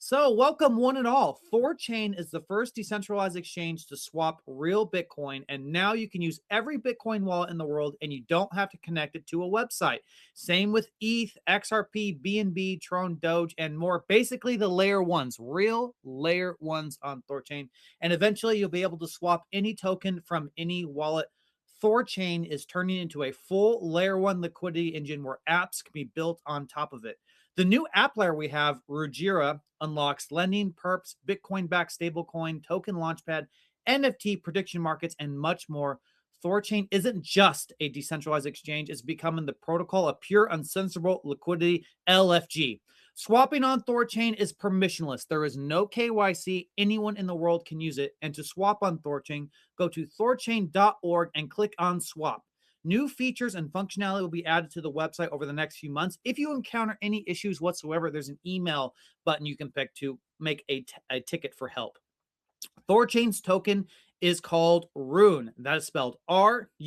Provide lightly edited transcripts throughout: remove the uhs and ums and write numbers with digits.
So, welcome one and all. THORChain is the first decentralized exchange to swap real Bitcoin, and now you can use every Bitcoin wallet in the world and you don't have to connect it to a website. Same with ETH, XRP, BNB, Tron, Doge, and more. Basically, the layer ones, real layer ones on THORChain. And eventually, you'll be able to swap any token from any wallet. THORChain is turning into a full layer one liquidity engine where apps can be built on top of it. The new app layer we have, Rujira, unlocks lending, perps, Bitcoin-backed stablecoin, token launchpad, NFT prediction markets, and much more. THORChain isn't just a decentralized exchange, it's becoming the protocol of pure uncensorable liquidity, LFG. Swapping on THORChain is permissionless. There is no KYC. Anyone in the world can use it. And to swap on THORChain, go to thorchain.org and click on swap. New features and functionality will be added to the website over the next few months. If you encounter any issues whatsoever, there's an email button you can pick to make a ticket for help. THORChain's token is called Rune. That is spelled RUNE.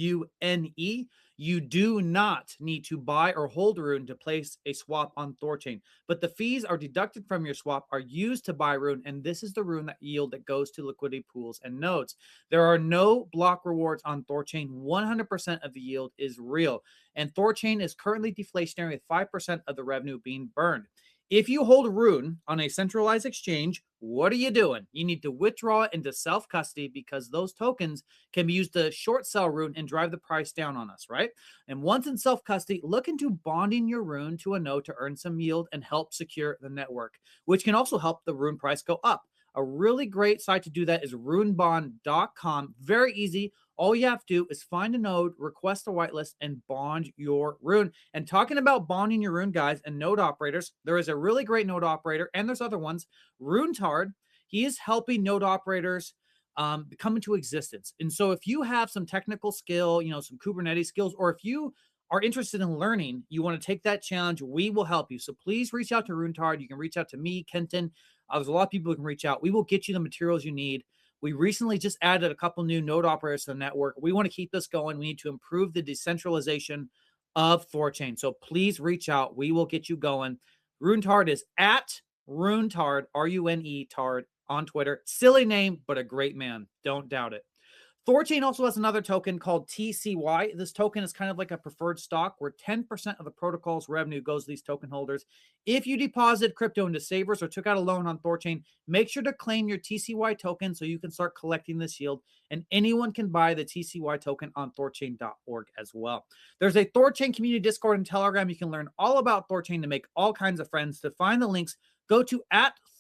You do not need to buy or hold Rune to place a swap on THORChain, but the fees are deducted from your swap, are used to buy Rune, and this is the Rune that yield that goes to liquidity pools and nodes. There are no block rewards on THORChain. 100% of the yield is real, and THORChain is currently deflationary with 5% of the revenue being burned. If you hold Rune on a centralized exchange, what are you doing? You need to withdraw it into self custody because those tokens can be used to short sell Rune and drive the price down on us, right? And once in self custody, look into bonding your Rune to a node to earn some yield and help secure the network, which can also help the Rune price go up. A really great site to do that is runebond.com. Very easy. All you have to do is find a node, request a whitelist, and bond your Rune. And talking about bonding your Rune, guys, and node operators, there is a really great node operator, and there's other ones. Runtard, he is helping node operators come into existence. And so if you have some technical skill, some Kubernetes skills, or if you are interested in learning, you want to take that challenge, we will help you. So please reach out to Runtard. You can reach out to me, Kenton. There's a lot of people who can reach out. We will get you the materials you need. We recently just added a couple new node operators to the network. We want to keep this going. We need to improve the decentralization of THORChain. So please reach out. We will get you going. Runtard is at Runtard, RUNE Tard on Twitter. Silly name, but a great man. Don't doubt it. THORChain also has another token called TCY. This token is kind of like a preferred stock where 10% of the protocol's revenue goes to these token holders. If you deposit crypto into savers or took out a loan on THORChain, make sure to claim your TCY token so you can start collecting this yield. And anyone can buy the TCY token on thorchain.org as well. There's a THORChain community Discord and Telegram. You can learn all about THORChain to make all kinds of friends. To find the links, go to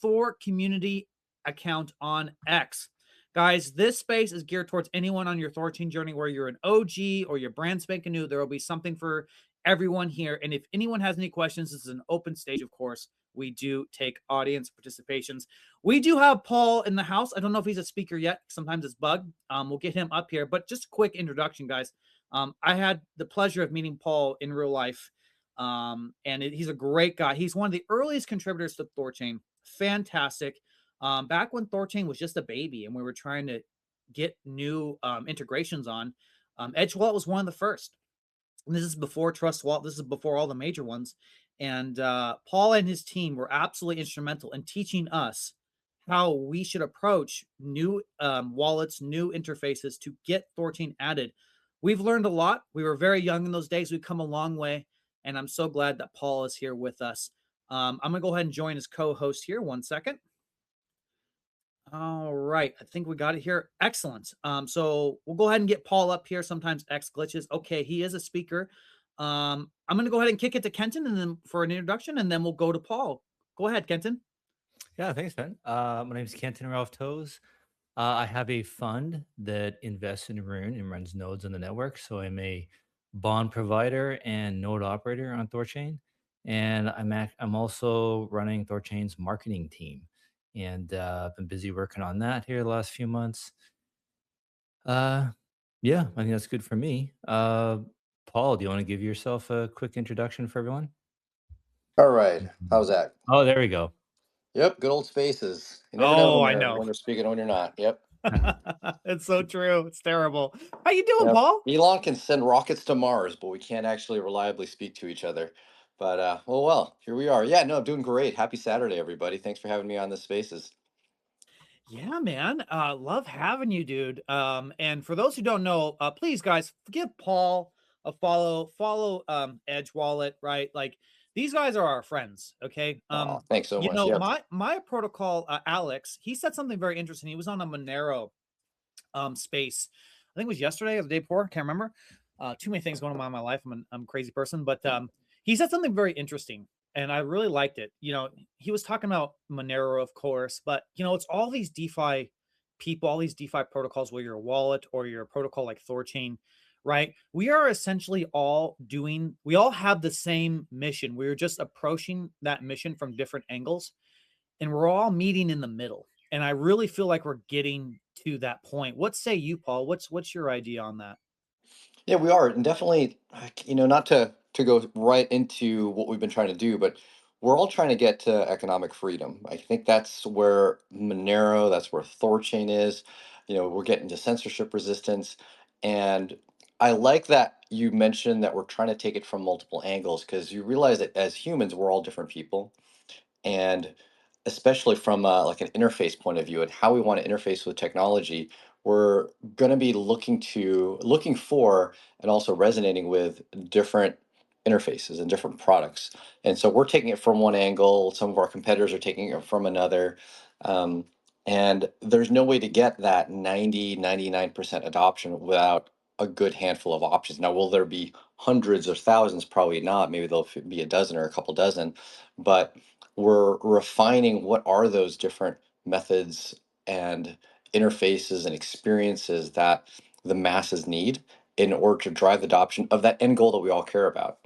@THORCommunity account on X. Guys, this space is geared towards anyone on your THORChain journey, where you're an OG or you're brand spanking new. There will be something for everyone here. And if anyone has any questions, this is an open stage, of course. We do take audience participations. We do have Paul in the house. I don't know if he's a speaker yet. Sometimes it's bugged. We'll get him up here. But just a quick introduction, guys. I had the pleasure of meeting Paul in real life. He's a great guy. He's one of the earliest contributors to THORChain. Fantastic. Back when THORChain was just a baby and we were trying to get new integrations on, Edge Wallet was one of the first. And this is before Trust Wallet. This is before all the major ones. And Paul and his team were absolutely instrumental in teaching us how we should approach new wallets, new interfaces to get THORChain added. We've learned a lot. We were very young in those days. We've come a long way. And I'm so glad that Paul is here with us. I'm going to go ahead and join as co-host here. 1 second. All right, I think we got it here. Excellent. So we'll go ahead and get Paul up here. Sometimes X glitches. Okay, he is a speaker. I'm going to go ahead and kick it to Kenton and then for an introduction, and then we'll go to Paul. Go ahead, Kenton. Yeah, thanks, Ben. My name is Kenton Ralph Toes. I have a fund that invests in Rune and runs nodes on the network. So I'm a bond provider and node operator on THORChain, and I'm also running THORChain's marketing team, and I've been busy working on that here the last few months. Uh, yeah, I think that's good for me. Paul, do you want to give yourself a quick introduction for everyone? All right. How's that? Oh, there we go. Yep. Good old spaces. You never know Oh, when I know. when you're speaking when you're not. Yep. It's so true. It's terrible. How you doing, Yep. Paul? Elon can send rockets to Mars, but we can't actually reliably speak to each other. But well, here we are. Yeah, no, I'm doing great. Happy Saturday, everybody. Thanks for having me on the spaces. Yeah, man. Love having you, dude. And for those who don't know, please guys, give Paul a follow. Follow Edge Wallet, right? Like these guys are our friends, okay? Oh, thanks so much. Yep. My protocol, Alex, he said something very interesting. He was on a Monero space. I think it was yesterday or the day before, can't remember. Too many things going on in my life. I'm a crazy person, but he said something very interesting and I really liked it. He was talking about Monero, of course, but it's all these DeFi people, all these DeFi protocols, where you're a wallet or you're a protocol like THORChain, right? We are essentially we all have the same mission. We're just approaching that mission from different angles, and we're all meeting in the middle. And I really feel like we're getting to that point. What say you, Paul? What's your idea on that? Yeah, we are, and definitely, like, not to go right into what we've been trying to do, but we're all trying to get to economic freedom. I think that's where Monero, that's where Thorchain is. We're getting to censorship resistance, and I like that you mentioned that we're trying to take it from multiple angles because you realize that as humans, we're all different people, and especially from like an interface point of view and how we want to interface with technology, we're going to be looking for and also resonating with different interfaces and different products. And so we're taking it from one angle, some of our competitors are taking it from another. um, and there's no way to get that 99% adoption without a good handful of options. Now, will there be hundreds or thousands? Probably not. Maybe there'll be a dozen or a couple dozen, but we're refining what are those different methods and interfaces and experiences that the masses need in order to drive the adoption of that end goal that we all care about.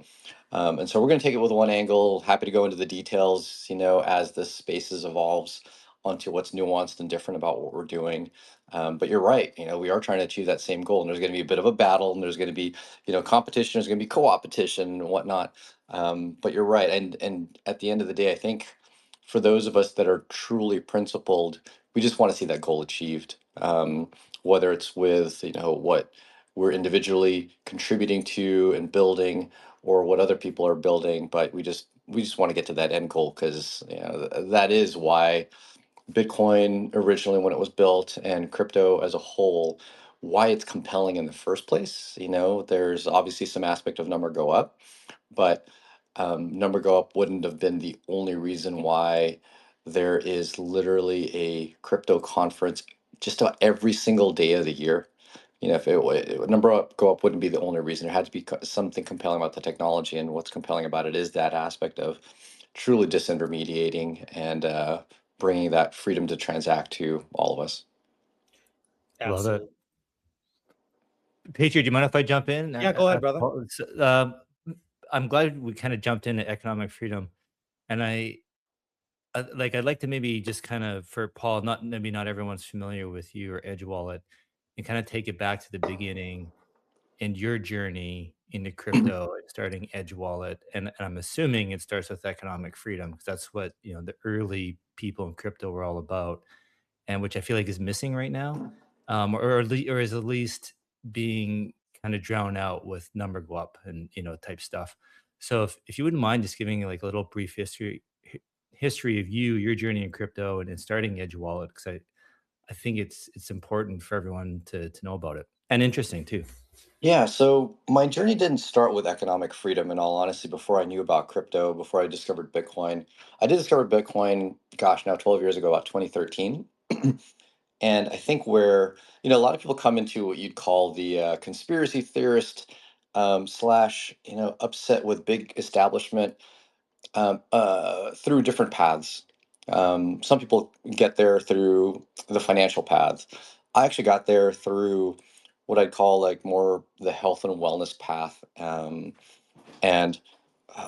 And so we're going to take it with one angle. Happy to go into the details, as the spaces evolves onto what's nuanced and different about what we're doing. But you're right. We are trying to achieve that same goal, and there's going to be a bit of a battle, and there's going to be, competition. There's going to be co-opetition and whatnot. But you're right, and at the end of the day, I think for those of us that are truly principled, we just want to see that goal achieved. Whether it's with what we're individually contributing to and building, or what other people are building, but we just want to get to that end goal because that is why Bitcoin originally, when it was built, and crypto as a whole, why it's compelling in the first place. There's obviously some aspect of number go up, but number go up wouldn't have been the only reason why there is literally a crypto conference just about every single day of the year. If number go up wouldn't be the only reason. There had to be something compelling about the technology, and what's compelling about it is that aspect of truly disintermediating and bringing that freedom to transact to all of us. Love it. Absolutely. Patriot, do you mind if I jump in? Yeah, go ahead, brother. I'm glad we kind of jumped into economic freedom, and I'd like to maybe just kind of, for Paul, not everyone's familiar with you or Edge Wallet, and kind of take it back to the beginning and your journey into crypto and starting Edge Wallet. And I'm assuming it starts with economic freedom because that's what the early people in crypto were all about, and which I feel like is missing right now, or is at least being kind of drowned out with number go up and type stuff. So if you wouldn't mind just giving like a little brief history of your journey in crypto and starting Edge Wallet, because I think it's important for everyone to know about it, and interesting too. Yeah, so my journey didn't start with economic freedom, in all honesty, before I knew about crypto, before I discovered Bitcoin. I did discover Bitcoin, gosh, now 12 years ago, about 2013. And I think where, a lot of people come into what you'd call the conspiracy theorist slash, upset with big establishment through different paths. Some people get there through the financial paths. I actually got there through what I'd call like more the health and wellness path, and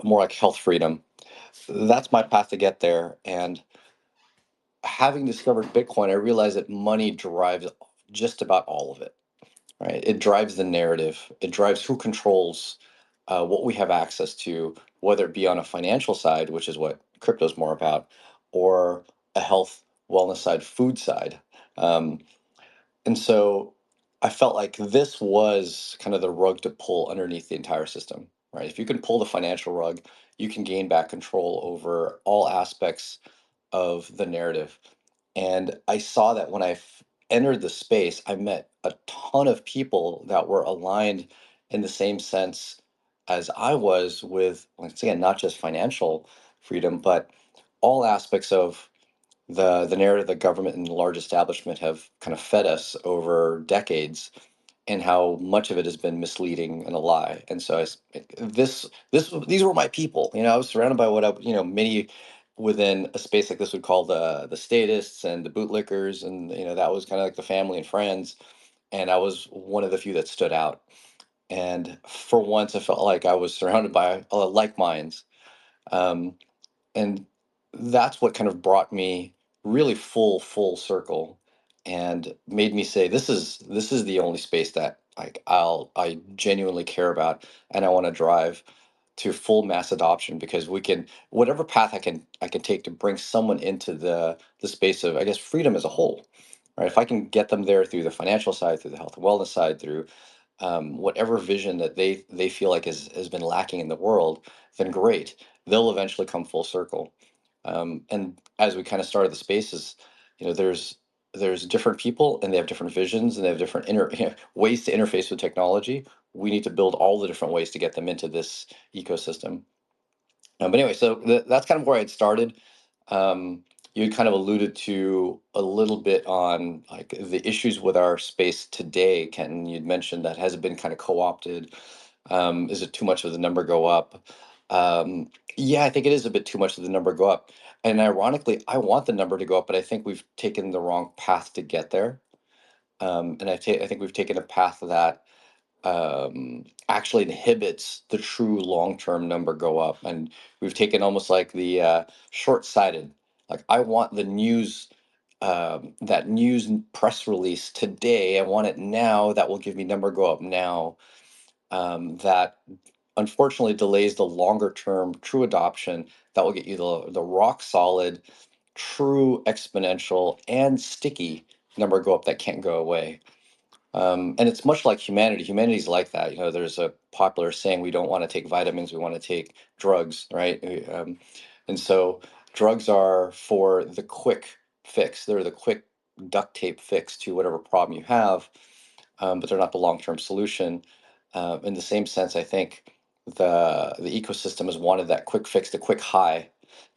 more like health freedom. That's my path to get there. And having discovered Bitcoin, I realized that money drives just about all of it, right? It drives the narrative. It drives who controls what we have access to, whether it be on a financial side, which is what crypto is more about, or a health, wellness side, food side. Um, and so I felt like this was kind of the rug to pull underneath the entire system. right? If you can pull the financial rug, you can gain back control over all aspects of the narrative. And I saw that when entered the space, I met a ton of people that were aligned in the same sense as I was with, once again, not just financial freedom, but all aspects of the narrative the government and the large establishment have kind of fed us over decades, and how much of it has been misleading and a lie. And so these were my people. I was surrounded by what many within a space like this would call the statists and the bootlickers, and that was kind of like the family and friends. And I was one of the few that stood out. And for once, I felt like I was surrounded by like minds. Um, and that's what kind of brought me really full circle, and made me say, this is the only space that I genuinely care about, and I want to drive to full mass adoption, because we can, whatever path I can take to bring someone into the space of, I guess, freedom as a whole, right? If I can get them there through the financial side, through the health and wellness side, through whatever vision that they feel like has been lacking in the world, then great. They'll eventually come full circle. And as we kind of started the spaces, there's different people, and they have different visions, and they have different ways to interface with technology. We need to build all the different ways to get them into this ecosystem. But anyway, so that's kind of where I'd started. You had kind of alluded to a little bit on like the issues with our space today, Kenton. You'd mentioned that has it been kind of co-opted? Is it too much of the number go up? Yeah, I think it is a bit too much of the number go up. And ironically, I want the number to go up, but I think we've taken the wrong path to get there. And I think we've taken a path that actually inhibits the true long-term number go up. And we've taken almost like the short-sighted. Like, I want the news, that press release today. I want it now. That will give me number go up now. That unfortunately delays the longer-term true adoption. That will get you the rock solid, true exponential and sticky number go up that can't go away. And it's much like humanity. Humanity's like that. There's a popular saying, we don't want to take vitamins, we want to take drugs, right? And so drugs are for the quick fix. They're the quick duct tape fix to whatever problem you have, but they're not the long-term solution. In the same sense, I think the ecosystem has wanted that quick fix, the quick high.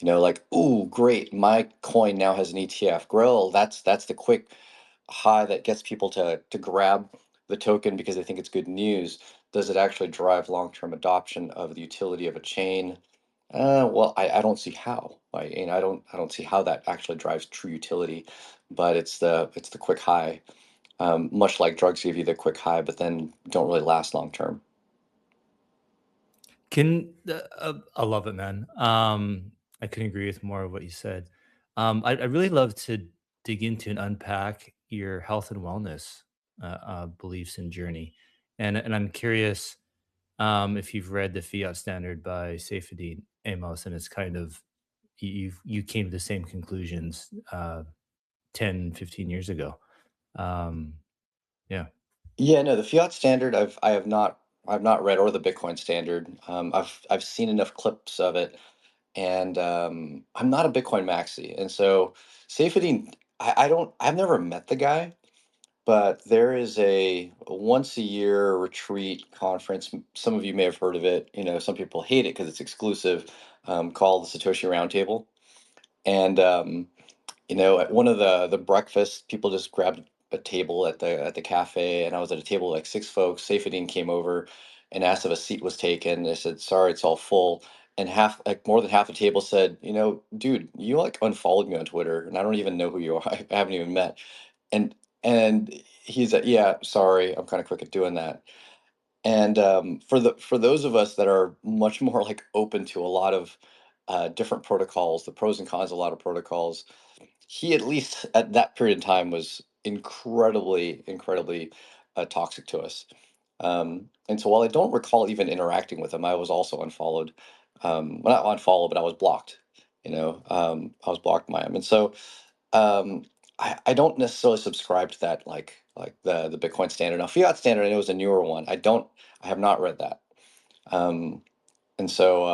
Like, ooh, great, my coin now has an ETF. Grill, that's the quick high that gets people to grab the token because they think it's good news. Does it actually drive long-term adoption of the utility of a chain? Well, I don't see how. I don't see how that actually drives true utility, but it's the quick high. Much like drugs give you the quick high, but then don't really last long term. I love it, man. I couldn't agree with more of what you said. I'd really love to dig into and unpack your health and wellness beliefs and journey, and I'm curious if you've read the Fiat Standard by Saifuddin Amos, and it's kind of you came to the same conclusions 10, 15 years ago. Um, yeah. Yeah, no, the fiat standard I've not read, or the Bitcoin standard. I've seen enough clips of it, and I'm not a Bitcoin maxi, and so Saifuddin, I've never met the guy, but there is a once a year retreat conference. Some of you may have heard of it. Some people hate it because it's exclusive, called the Satoshi Roundtable. And at one of the breakfasts, people just grabbed a table at the cafe, and I was at a table with like six folks. Saifuddin came over and asked if a seat was taken. I said, "Sorry, it's all full." And more than half the table said, "Dude, you like unfollowed me on Twitter, and I don't even know who you are. I haven't even met." And and he's like, "Yeah, sorry, I'm kind of quick at doing that." And for those of us that are much more like open to a lot of different protocols, the pros and cons of a lot of protocols, he, at least at that period in time, was incredibly toxic to us. And so while I don't recall even interacting with him, I was also unfollowed. Well, not unfollowed, but I was blocked. I was blocked by him. And so um, I don't necessarily subscribe to that, like the Bitcoin standard. Now, fiat standard, I know, is a newer one. I have not read that. Um, and so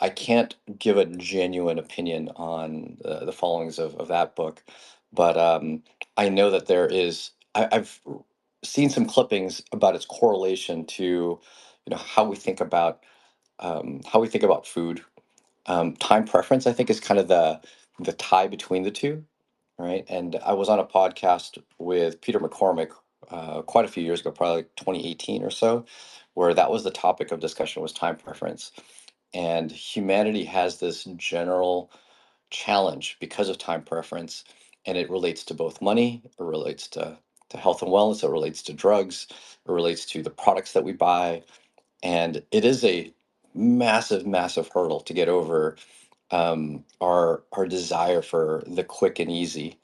I can't give a genuine opinion on the followings of that book, but I know that I've seen some clippings about its correlation to, how we think about food. Time preference, I think, is kind of the tie between the two, right? And I was on a podcast with Peter McCormick quite a few years ago, probably like 2018 or so, where that was the topic of discussion, was time preference. And humanity has this general challenge because of time preference, and it relates to both money, it relates to health and wellness, it relates to drugs, it relates to the products that we buy, and it is a massive, massive hurdle to get over, our desire for the quick and easy.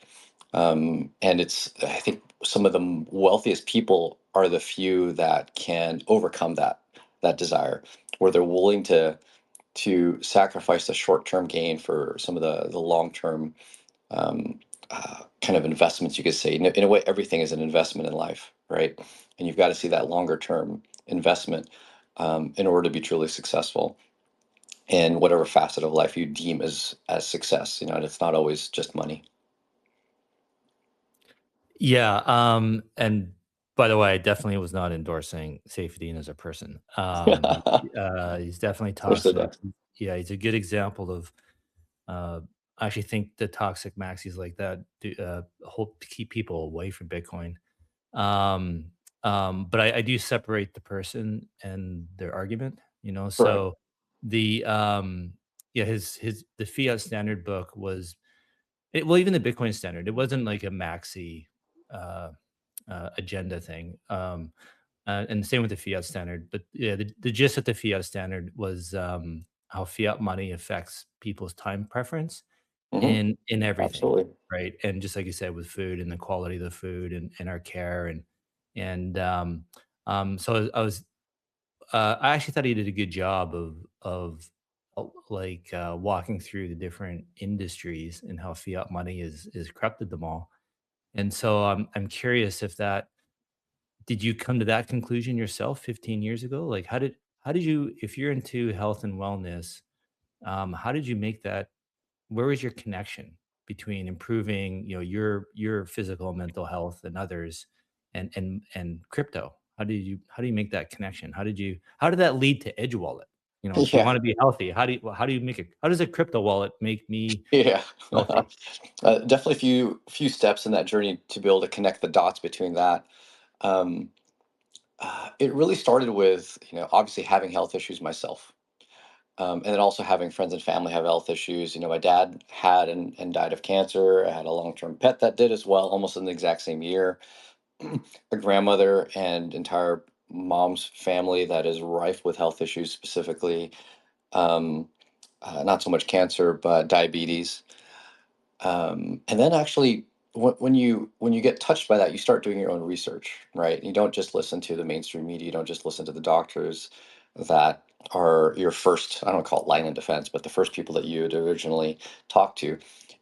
And I think some of the wealthiest people are the few that can overcome that desire, where they're willing to sacrifice the short-term gain for some of the long-term, kind of investments, you could say. In a way, everything is an investment in life, right? And you've got to see that longer-term investment, in order to be truly successful in whatever facet of life you deem as success. And it's not always just money. Yeah. And by the way, I definitely was not endorsing Safedine as a person. He's definitely Understood toxic. that. Yeah, he's a good example of. Uh, I actually think the toxic maxis like that hope to keep people away from Bitcoin. Um, but I do separate the person and their argument. Correct. So the yeah, his the fiat standard book was well, even the Bitcoin standard, it wasn't like a maxi uh, agenda thing. And same with the fiat standard. But yeah, the gist of the fiat standard was how fiat money affects people's time preference Hmm. in everything, Absolutely. right? And just like you said, with food and the quality of the food and our care and so I actually thought he did a good job of walking through the different industries and how fiat money is corrupted them all. And so I'm curious if that did you come to that conclusion yourself 15 years ago? Like how did you if you're into health and wellness, how did you make that where was your connection between improving, your physical and mental health and others and crypto? How do you make that connection? How did that lead to Edge Wallet? If you Yeah. want to be healthy, how do you make it? How does a crypto wallet make me Yeah. healthy? Definitely a few steps in that journey to be able to connect the dots between that. Um, it really started with, obviously having health issues myself. And then also having friends and family have health issues. My dad had and died of cancer. I had a long-term pet that did as well, almost in the exact same year. A grandmother and entire mom's family that is rife with health issues, specifically, um, not so much cancer, but diabetes. And then actually, when you get touched by that, you start doing your own research, right? You don't just listen to the mainstream media. You don't just listen to the doctors that are your first, I don't call it line of defense, but the first people that you would originally talk to.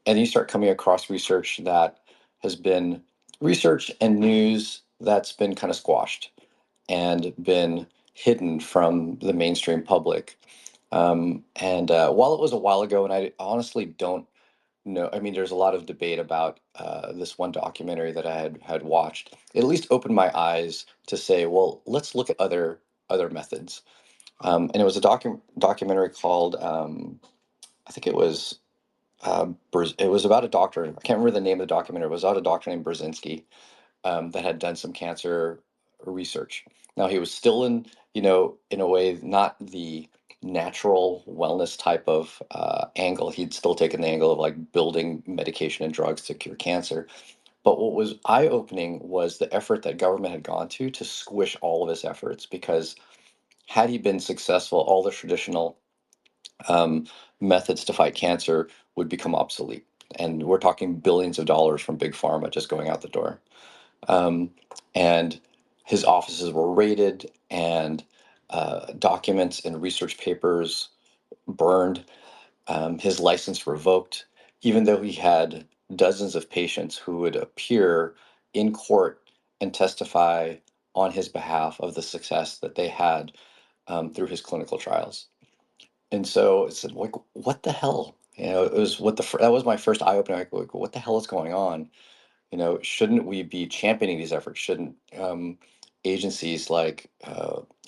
And you start coming across research that has been research and news that's been kind of squashed and been hidden from the mainstream public. And while it was a while ago, and I honestly don't know, I mean, there's a lot of debate about this one documentary that I had watched. It at least opened my eyes to say, well, let's look at other methods. And it was a documentary called, I think it was, it was about a doctor. I can't remember the name of the documentary. It was about a doctor named Brzezinski, that had done some cancer research. Now he was still in a way, not the natural wellness type of angle. He'd still taken the angle of like building medication and drugs to cure cancer. But what was eye-opening was the effort that government had gone to squish all of his efforts, because had he been successful, all the traditional um, methods to fight cancer would become obsolete. And we're talking billions of dollars from big pharma just going out the door. um, and his offices were raided, and documents and research papers burned, his license revoked, even though he had dozens of patients who would appear in court and testify on his behalf of the success that they had. through his clinical trials. And so it's like, what the hell? It was that was my first eye opener. Like, what the hell is going on? Shouldn't we be championing these efforts? Shouldn't agencies like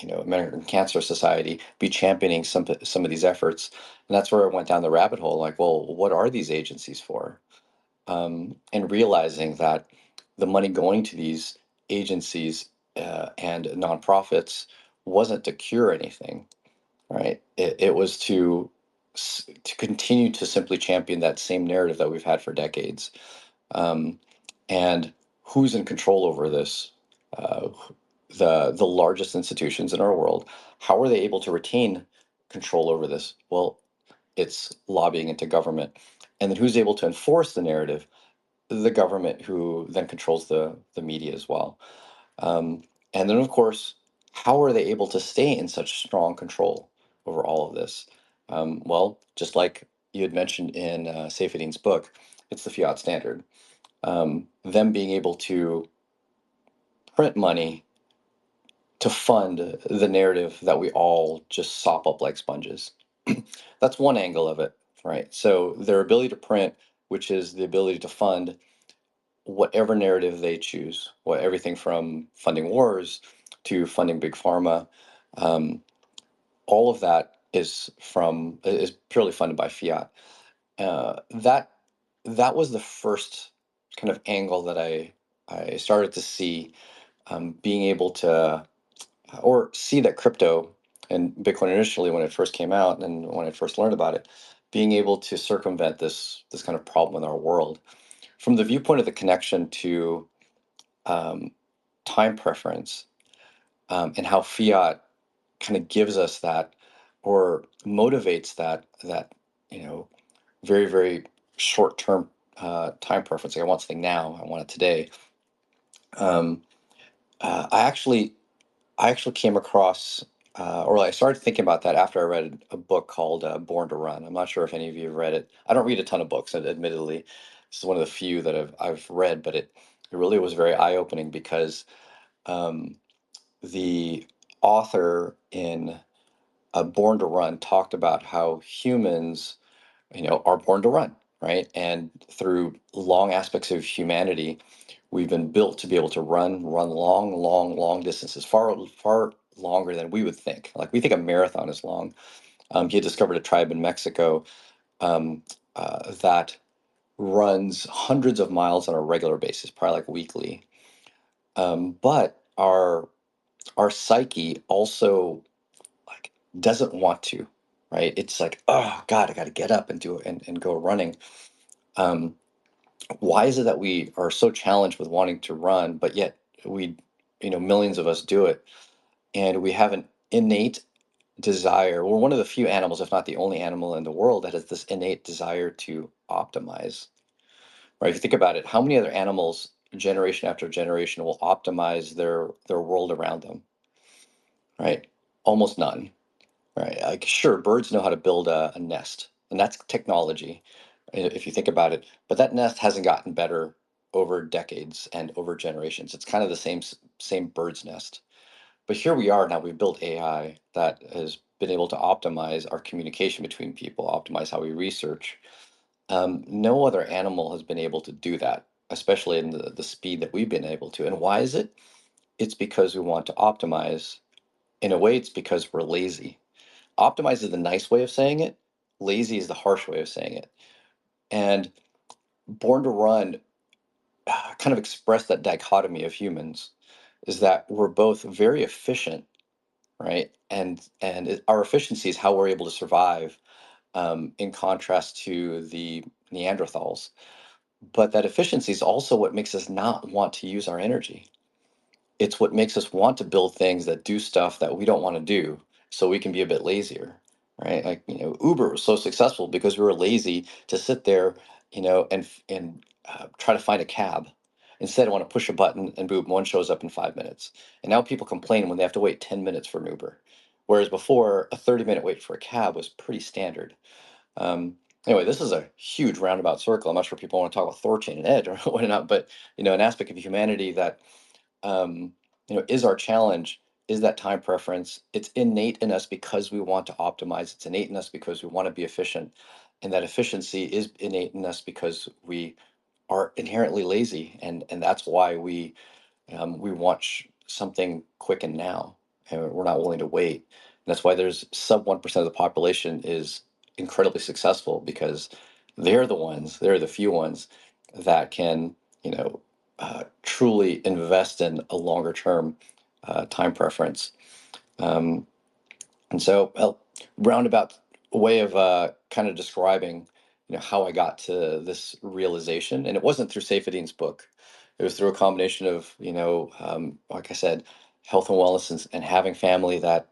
American Cancer Society be championing some of these efforts? And that's where I went down the rabbit hole. Like, well, what are these agencies for? And realizing that the money going to these agencies and nonprofits wasn't to cure anything, right? It was to continue to simply champion that same narrative that we've had for decades. Um, and who's in control over this? Uh, the largest institutions in our world. How are they able to retain control over this? Well, it's lobbying into government. And then who's able to enforce the narrative? The government, who then controls the media as well. Um, and then, of course, how are they able to stay in such strong control over all of this? Well, just like you had mentioned in Saifedean's book, it's the fiat standard. Them being able to print money to fund the narrative that we all just sop up like sponges. That's one angle of it, right? So their ability to print, which is the ability to fund whatever narrative they choose, everything from funding wars to funding big pharma, um, all of that is purely funded by fiat. That was the first kind of angle that I started to see, being able to or see that crypto and Bitcoin initially, when it first came out and when I first learned about it, being able to circumvent this kind of problem in our world from the viewpoint of the connection to um, time preference, and how fiat kind of gives us that or motivates that very, very short term time preference. Like, I want something now, I want it today. um, uh, I actually I actually came across, or I started thinking about that after I read a book called Born to Run. I'm not sure if any of you have read it. I don't read a ton of books, admittedly. This is one of the few that I've read, but it really was very eye opening because um, the author in Born to Run talked about how humans, are born to run, right? And through long aspects of humanity, we've been built to be able to run long, long, long distances, far, far longer than we would think. Like, we think a marathon is long. He had discovered a tribe in Mexico, um, that runs hundreds of miles on a regular basis, probably like weekly. But our psyche also, like, doesn't want to, right? It's like, oh God, I got to get up and do it and go running. Um, why is it that we are so challenged with wanting to run, but yet we, millions of us do it, and we have an innate desire. We're one of the few animals, if not the only animal in the world, that has this innate desire to optimize. Right? If you think about it, how many other animals, generation after generation, will optimize their world around them? Right? Almost none. Right. Like, sure, birds know how to build a nest, and that's technology, if you think about it. But that nest hasn't gotten better over decades and over generations. It's kind of the same bird's nest. But here we are now. We've built AI that has been able to optimize our communication between people, optimize how we research. No other animal has been able to do that, especially in the speed that we've been able to. And why is it? It's because we want to optimize. In a way, it's because we're lazy. Optimize is the nice way of saying it. Lazy is the harsh way of saying it. And Born to Run kind of expressed that dichotomy of humans, is that we're both very efficient, right? And our efficiency is how we're able to survive, in contrast to the Neanderthals. But that efficiency is also what makes us not want to use our energy. It's what makes us want to build things that do stuff that we don't want to do, so we can be a bit lazier, right? Like, Uber was so successful because we were lazy to sit there, and try to find a cab. Instead, I want to push a button and boom, one shows up in 5 minutes. And now people complain when they have to wait 10 minutes for an Uber, whereas before, a 30-minute wait for a cab was pretty standard. um, anyway, this is a huge roundabout circle. I'm not sure people want to talk about THORChain and Edge or whatnot, but an aspect of humanity that, is our challenge, is that time preference. It's innate in us because we want to optimize. It's innate in us because we want to be efficient. And that efficiency is innate in us because we are inherently lazy. And that's why we want something quick and now, and we're not willing to wait. And that's why there's sub 1% of the population is incredibly successful because they're the few ones that can, you know, truly invest in a longer term time preference. Um, and so, roundabout way of kind of describing, how I got to this realization, and it wasn't through Saifedean's book. It was through a combination of, like I said, health and wellness and having family that,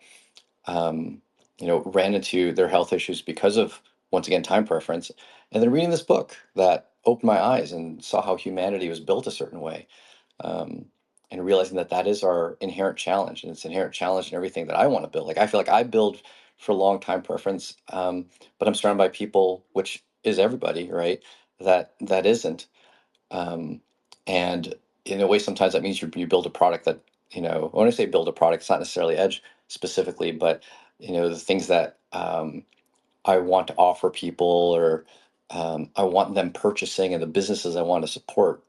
ran into their health issues because of, once again, time preference, and then reading this book that opened my eyes and saw how humanity was built a certain way, um, and realizing that that is our inherent challenge, and it's inherent challenge in everything that I want to build. Like I feel like I build for long time preference, but I'm surrounded by people, which is everybody, right? That isn't, um, and in a way, sometimes that means you build a product that, when I say build a product, it's not necessarily edge specifically, but the things that I want to offer people, or I want them purchasing, and the businesses I want to support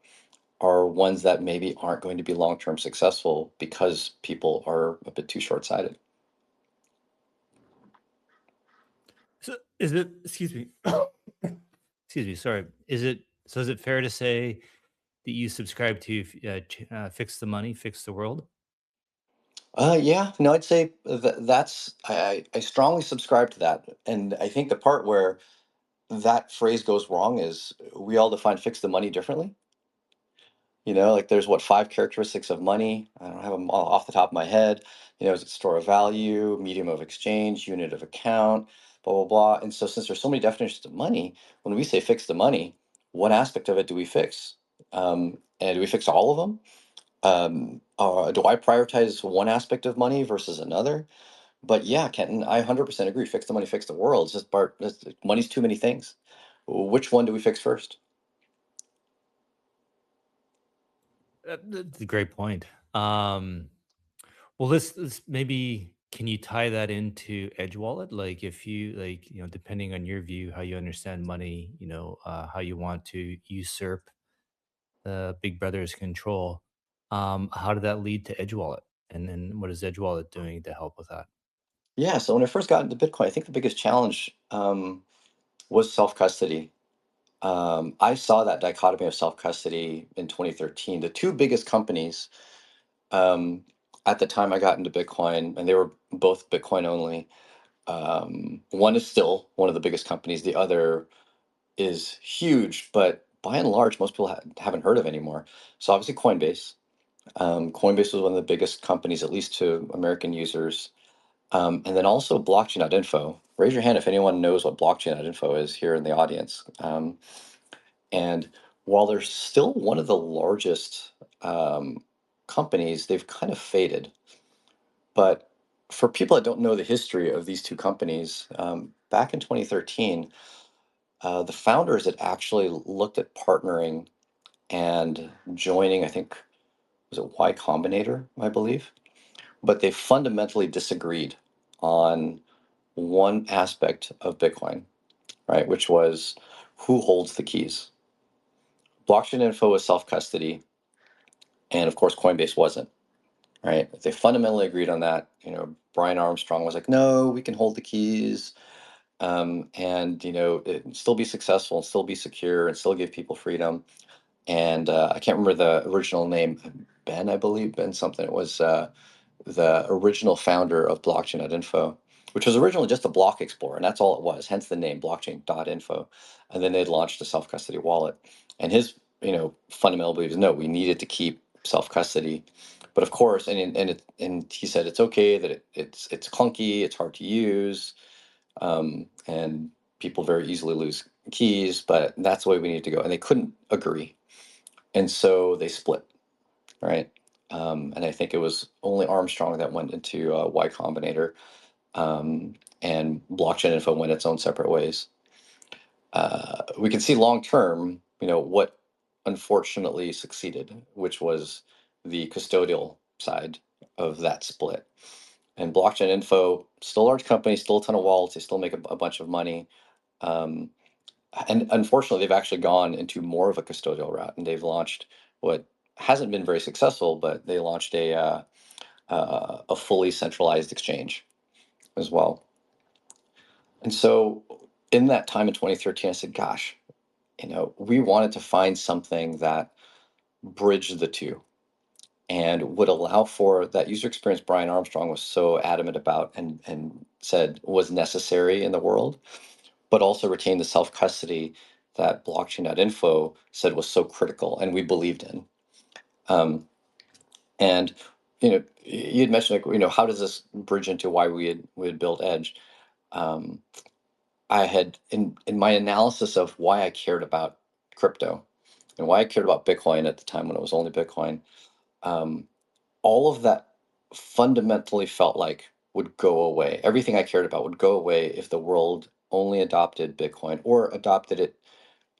are ones that maybe aren't going to be long-term successful because people are a bit too short-sighted. So is it, excuse me, excuse me, sorry. Is it fair to say that you subscribe to fix the money, fix the world? Yeah, no, I'd say that's I strongly subscribe to that, and I think the part where that phrase goes wrong is we all define fix the money differently. Like there's what, five characteristics of money. I don't have them all off the top of my head. Is it store of value, medium of exchange, unit of account, blah, blah, blah. And so since there's so many definitions of money, when we say fix the money, what aspect of it do we fix? And do we fix all of them? Do I prioritize one aspect of money versus another? But yeah, Kenton, I 100% agree. Fix the money, fix the world. It's just money's too many things. Which one do we fix first? That's a great point. Well, let's maybe, can you tie that into Edge Wallet? Like, if you like, depending on your view, how you understand money, how you want to usurp Big Brother's control. How did that lead to Edge Wallet? And then what is Edge Wallet doing to help with that? Yeah, so when I first got into Bitcoin, I think the biggest challenge was self custody. I saw that dichotomy of self custody in 2013. The two biggest companies um, at the time I got into Bitcoin, and they were both Bitcoin only. One is still one of the biggest companies. The other is huge, but by and large, most people haven't heard of anymore. So obviously, Coinbase. Coinbase was one of the biggest companies, at least to American users. And then also blockchain.info. Raise your hand if anyone knows what blockchain.info is here in the audience. And while they're still one of the largest companies, they've kind of faded. But for people that don't know the history of these two companies, back in 2013, the founders had actually looked at partnering and joining, I think, was it Y Combinator, I believe? But they fundamentally disagreed on one aspect of Bitcoin, right? Which was who holds the keys. Blockchain info was self custody, and of course, Coinbase wasn't, right? They fundamentally agreed on that. Brian Armstrong was like, no, we can hold the keys, and still be successful and still be secure and still give people freedom. And I can't remember the original name, Ben, I believe, Ben something. It was the original founder of blockchain.info, which was originally just a block explorer, and that's all it was, hence the name blockchain.info. And then they'd launched a self-custody wallet. And his, fundamental belief is no, we needed to keep self-custody. But of course, and he said it's okay that it's clunky, it's hard to use, and people very easily lose keys, but that's the way we need to go. And they couldn't agree. And so they split, right? And I think it was only Armstrong that went into Y Combinator, and blockchain info went its own separate ways. We can see long term, what unfortunately succeeded, which was the custodial side of that split. And blockchain info, still a large company, still a ton of wallets, they still make a bunch of money. Um, and unfortunately, they've actually gone into more of a custodial route, and they've launched what hasn't been very successful, but they launched a fully centralized exchange as well. And so in that time in 2013, I said, gosh, we wanted to find something that bridged the two and would allow for that user experience Brian Armstrong was so adamant about and said was necessary in the world, but also retain the self-custody that blockchain.info said was so critical and we believed in. And you'd mentioned, like, how does this bridge into why we had built Edge? I had in my analysis of why I cared about crypto and why I cared about Bitcoin at the time when it was only Bitcoin, all of that fundamentally felt like would go away. Everything I cared about would go away if the world only adopted Bitcoin or adopted it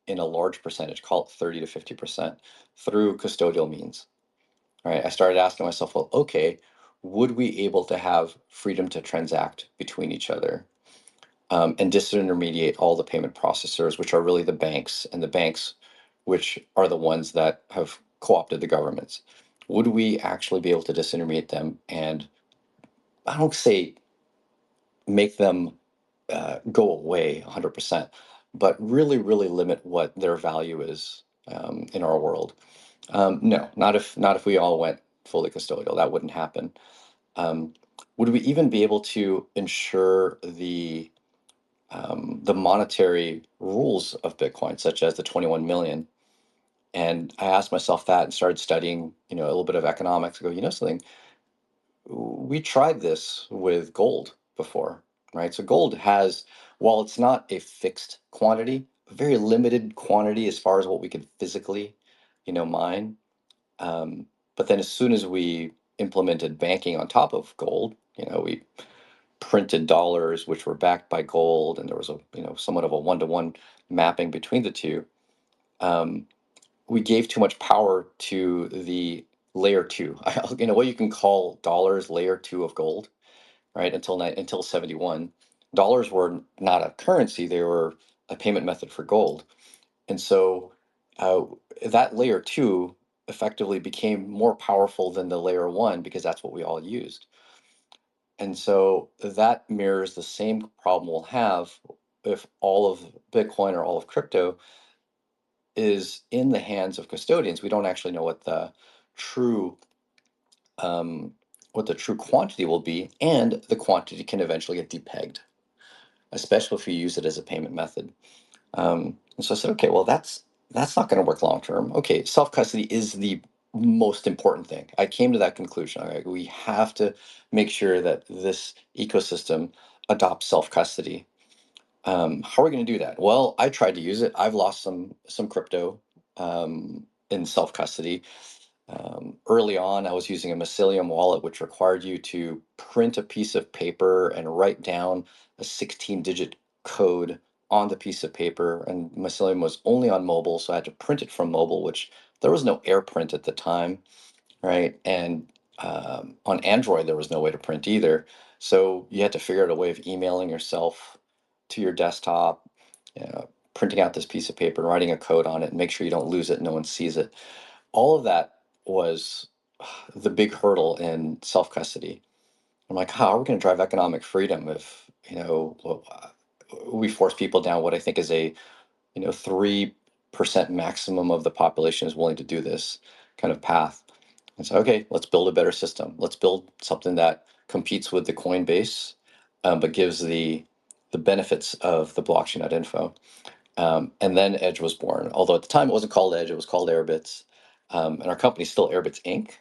in a large percentage, call it 30 to 50%, through custodial means. Right? I started asking myself, well, okay, would we able to have freedom to transact between each other? And disintermediate all the payment processors, which are really the banks, and the banks, which are the ones that have co-opted the governments. Would we actually be able to disintermediate them and, I don't say make them go away 100%, but really, really limit what their value is in our world? No, not if we all went fully custodial. That wouldn't happen. Would we even be able to ensure the monetary rules of Bitcoin, such as the 21 million? And I asked myself that and started studying, a little bit of economics. I go, something, we tried this with gold before, right? So gold has, while it's not a fixed quantity, a very limited quantity as far as what we can physically, mine. But then as soon as we implemented banking on top of gold, we printed dollars which were backed by gold, and there was a somewhat of a one-to-one mapping between the two. We gave too much power to the layer two. What you can call dollars layer two of gold, right? Until 71, dollars were not a currency; they were a payment method for gold, and so uh, that layer two effectively became more powerful than the layer one because that's what we all used. And so that mirrors the same problem we'll have if all of Bitcoin or all of crypto is in the hands of custodians. We don't actually know true um, what the true quantity will be, and the quantity can eventually get depegged, especially if you use it as a payment method. And so I said, okay, well, that's not going to work long term. Okay, self custody is the most important thing. I came to that conclusion. We have to make sure that this ecosystem adopts self custody. How are we going to do that? Well, I tried to use it. I've lost some crypto in self custody. Early on, I was using a Mycelium wallet, which required you to print a piece of paper and write down a 16-digit code on the piece of paper. And Mycelium was only on mobile, so I had to print it from mobile, which there was no AirPrint at the time, right? And on Android, there was no way to print either. So you had to figure out a way of emailing yourself to your desktop, printing out this piece of paper, and writing a code on it, and make sure you don't lose it, no one sees it. All of that was the big hurdle in self custody. I'm like, how are we going to drive economic freedom if we force people down what I think is a 3% maximum of the population is willing to do this kind of path? And so, okay, let's build a better system. Let's build something that competes with the Coinbase, but gives the benefits of the blockchain.info. And then Edge was born. Although at the time it wasn't called Edge, it was called Airbits. And our company's still Airbits Inc.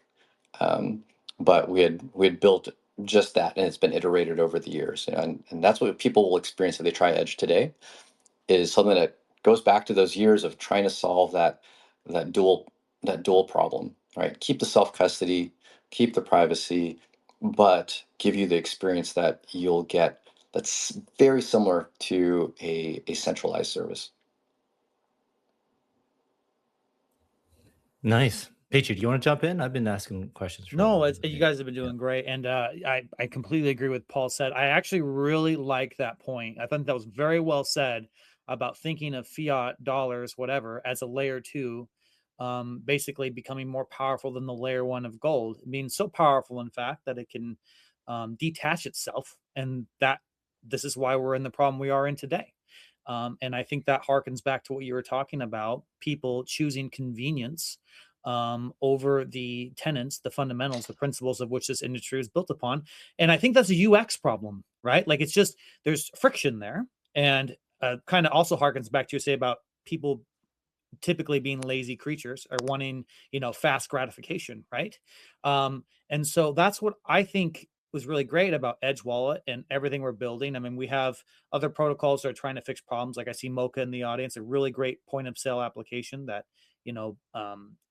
Um, but we had built just that, and it's been iterated over the years. And that's what people will experience if they try Edge today, is something that goes back to those years of trying to solve that dual that dual problem, right? Keep the self custody, keep the privacy, but give you the experience that you'll get that's very similar to a centralized service. Nice. Patriot, do you want to jump in? I've been asking questions for a No, while. you guys have been Yeah. doing great, and I completely agree with Paul said. I actually really like that point. I think that was very well said about thinking of fiat dollars, whatever, as a layer two, basically becoming more powerful than the layer one of gold. Being so powerful, in fact, that it can detach itself, and that this is why we're in the problem we are in today. And I think that harkens back to what you were talking about: people choosing convenience over the tenets, the fundamentals, the principles of which this industry is built upon. And I think that's a UX problem, right? Like it's just there's friction there, and kind of also harkens back to you say about people typically being lazy creatures or wanting fast gratification, right? And so that's what I think was really great about Edge Wallet and everything we're building. I mean, we have other protocols that are trying to fix problems. Like I see Mocha in the audience, a really great point of sale application that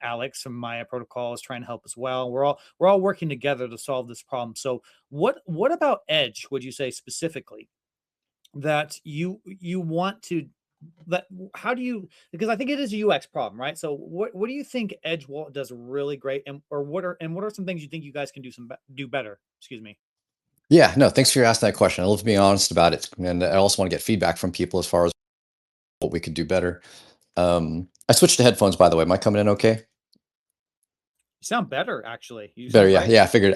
Alex from Maya Protocol is trying to help as well. We're all working together to solve this problem. So what about Edge would you say specifically that you want to that how do you, because I think it is a UX problem, right? So what do you think Edge Wallet does really great, and what are some things you think you guys can do better? Excuse me. Yeah, no, thanks for asking that question. I love being honest about it, and I also want to get feedback from people as far as what we could do better. I switched to headphones, by the way. Am I coming in okay? You sound better, actually. You Better, sound yeah, great. yeah. I figured.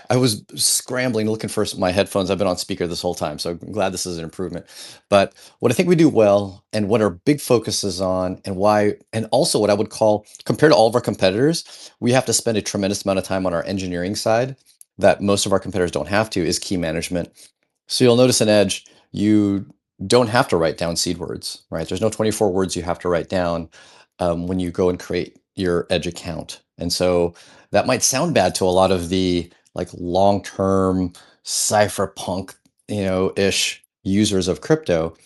I was scrambling looking for my headphones. I've been on speaker this whole time, so I'm glad this is an improvement. But what I think we do well, and what our big focus is on, and why, and also what I would call, compared to all of our competitors, we have to spend a tremendous amount of time on our engineering side that most of our competitors don't have to, is key management. So you'll notice in Edge, you don't have to write down seed words, right? There's no 24 words you have to write down when you go and create your Edge account. And so that might sound bad to a lot of the like long-term cypherpunk, ish users of crypto.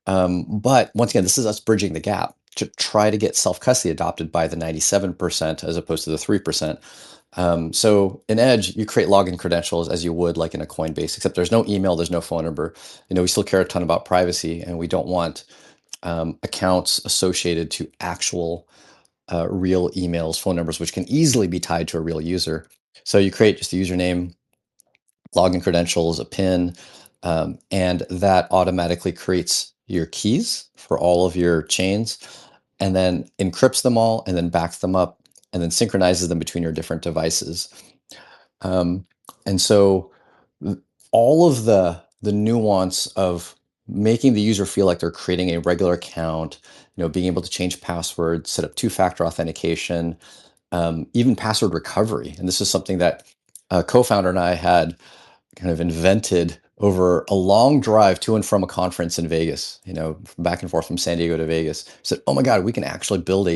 But once again, this is us bridging the gap to try to get self-custody adopted by the 97% as opposed to the 3%. So in Edge, you create login credentials as you would like in a Coinbase, except there's no email, there's no phone number. We still care a ton about privacy, and we don't want accounts associated to actual real emails, phone numbers, which can easily be tied to a real user. So you create just a username, login credentials, a PIN, and that automatically creates your keys for all of your chains, and then encrypts them all, and then backs them up, and then synchronizes them between your different devices. Um, and so all of the nuance of making the user feel like they're creating a regular account, being able to change passwords, set up two-factor authentication, even password recovery. And this is something that a co-founder and I had kind of invented over a long drive to and from a conference in Vegas, back and forth from San Diego to Vegas. Said, oh my God, we can actually build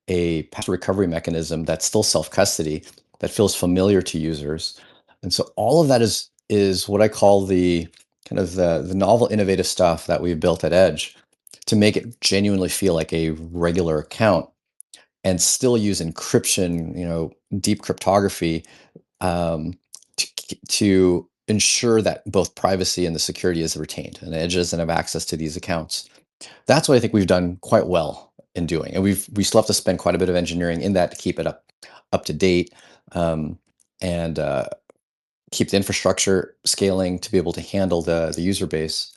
a password recovery mechanism that's still self-custody, that feels familiar to users. And so all of that is what I call the kind of the novel innovative stuff that we've built at Edge to make it genuinely feel like a regular account and still use encryption, deep cryptography, um, to ensure that both privacy and the security is retained and Edge doesn't have access to these accounts. That's what I think we've done quite well in doing, and we still have to spend quite a bit of engineering in that to keep it up to date, and keep the infrastructure scaling to be able to handle the user base.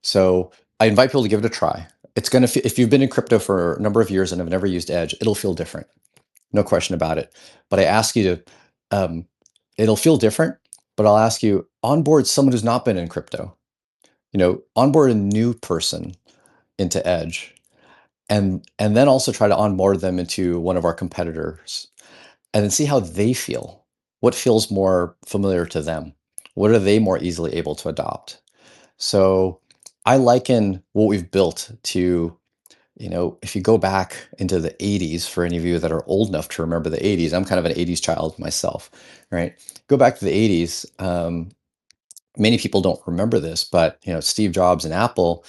So I invite people to give it a try. It's gonna if you've been in crypto for a number of years and have never used Edge, it'll feel different, no question about it. But I ask you to, it'll feel different, but I'll ask you, onboard someone who's not been in crypto, onboard a new person into Edge, and then also try to onboard them into one of our competitors, and then see how they feel. What feels more familiar to them? What are they more easily able to adopt? So I liken what we've built to, if you go back into the 80s, for any of you that are old enough to remember the 80s, I'm kind of an 80s child myself, right? Go back to the 80s. Many people don't remember this, but Steve Jobs and Apple,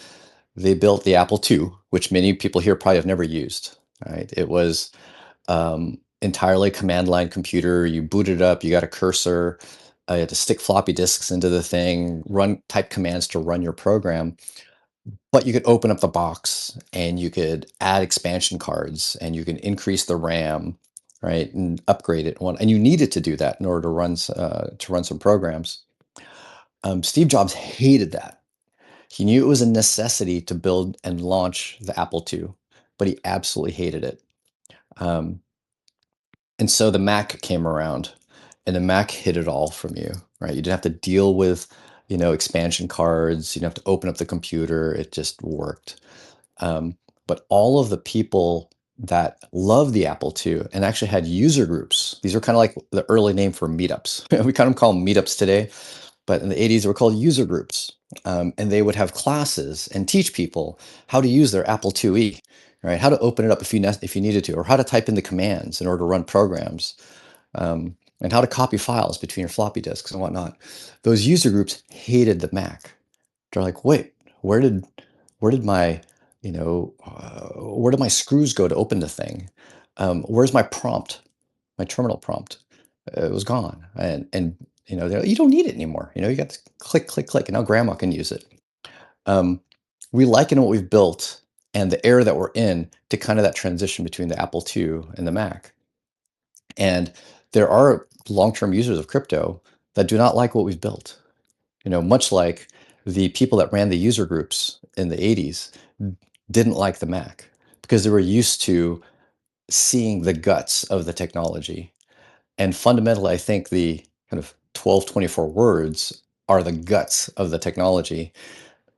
they built the Apple II, which many people here probably have never used, right? It was entirely command line computer. You boot it up, you got a cursor, you had to stick floppy disks into the thing, type commands to run your program. But you could open up the box and you could add expansion cards and you can increase the RAM right, and upgrade it. And you needed to do that in order to run some programs. Steve Jobs hated that. He knew it was a necessity to build and launch the Apple II, but he absolutely hated it. Um, and so the Mac came around, and the Mac hid it all from you, right? You didn't have to deal with, expansion cards. You didn't have to open up the computer. It just worked. Um, but all of the people that loved the Apple II and actually had user groups, these are kind of like the early name for meetups. We kind of call them meetups today, but in the 80s, they were called user groups. And they would have classes and teach people how to use their Apple IIe, right? How to open it up if you needed to, or how to type in the commands in order to run programs, and how to copy files between your floppy disks and whatnot. Those user groups hated the Mac. They're like, wait, where did my where did my screws go to open the thing? Where's my prompt, my terminal prompt? It was gone, and you don't need it anymore. You got to click, click, click, and now grandma can use it. We liken what we've built and the era that we're in to kind of that transition between the Apple II and the Mac. And there are long-term users of crypto that do not like what we've built. Much like the people that ran the user groups in the 80s didn't like the Mac because they were used to seeing the guts of the technology. And fundamentally, I think the kind of 1224 words are the guts of the technology.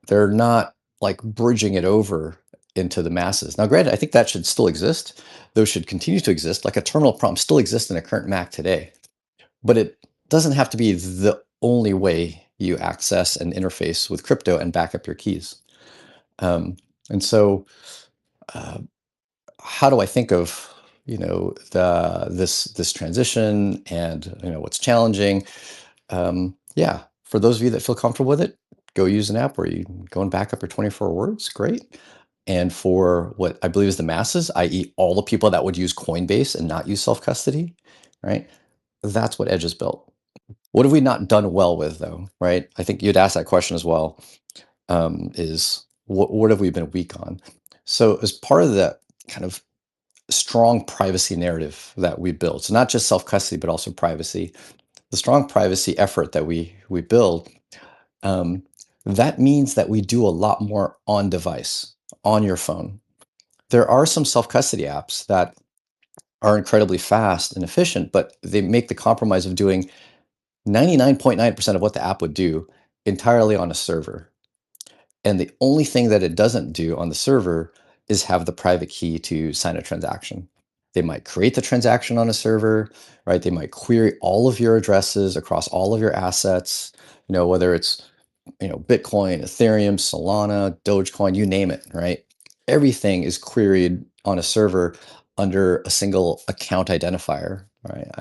They're not like bridging it over into the masses. Now, granted, I think that should still exist. Those should continue to exist. Like a terminal prompt still exists in a current Mac today, but it doesn't have to be the only way you access and interface with crypto and back up your keys. And so, uh, how do I think of this transition and what's challenging? Yeah, for those of you that feel comfortable with it, go use an app where you go and back up your 24 words. Great. And for what I believe is the masses, i.e., all the people that would use Coinbase and not use self custody, right? That's what Edge is built. What have we not done well with, though, right? I think you'd ask that question as well. Is what have we been weak on? So as part of the kind of strong privacy narrative that we build, so not just self-custody, but also privacy, the strong privacy effort that we build, that means that we do a lot more on device, on your phone. There are some self-custody apps that are incredibly fast and efficient, but they make the compromise of doing 99.9% of what the app would do entirely on a server. And the only thing that it doesn't do on the server is have the private key to sign a transaction. They might create the transaction on a server, right? They might query all of your addresses across all of your assets, whether it's, Bitcoin, Ethereum, Solana, Dogecoin, you name it, right? Everything is queried on a server under a single account identifier, right?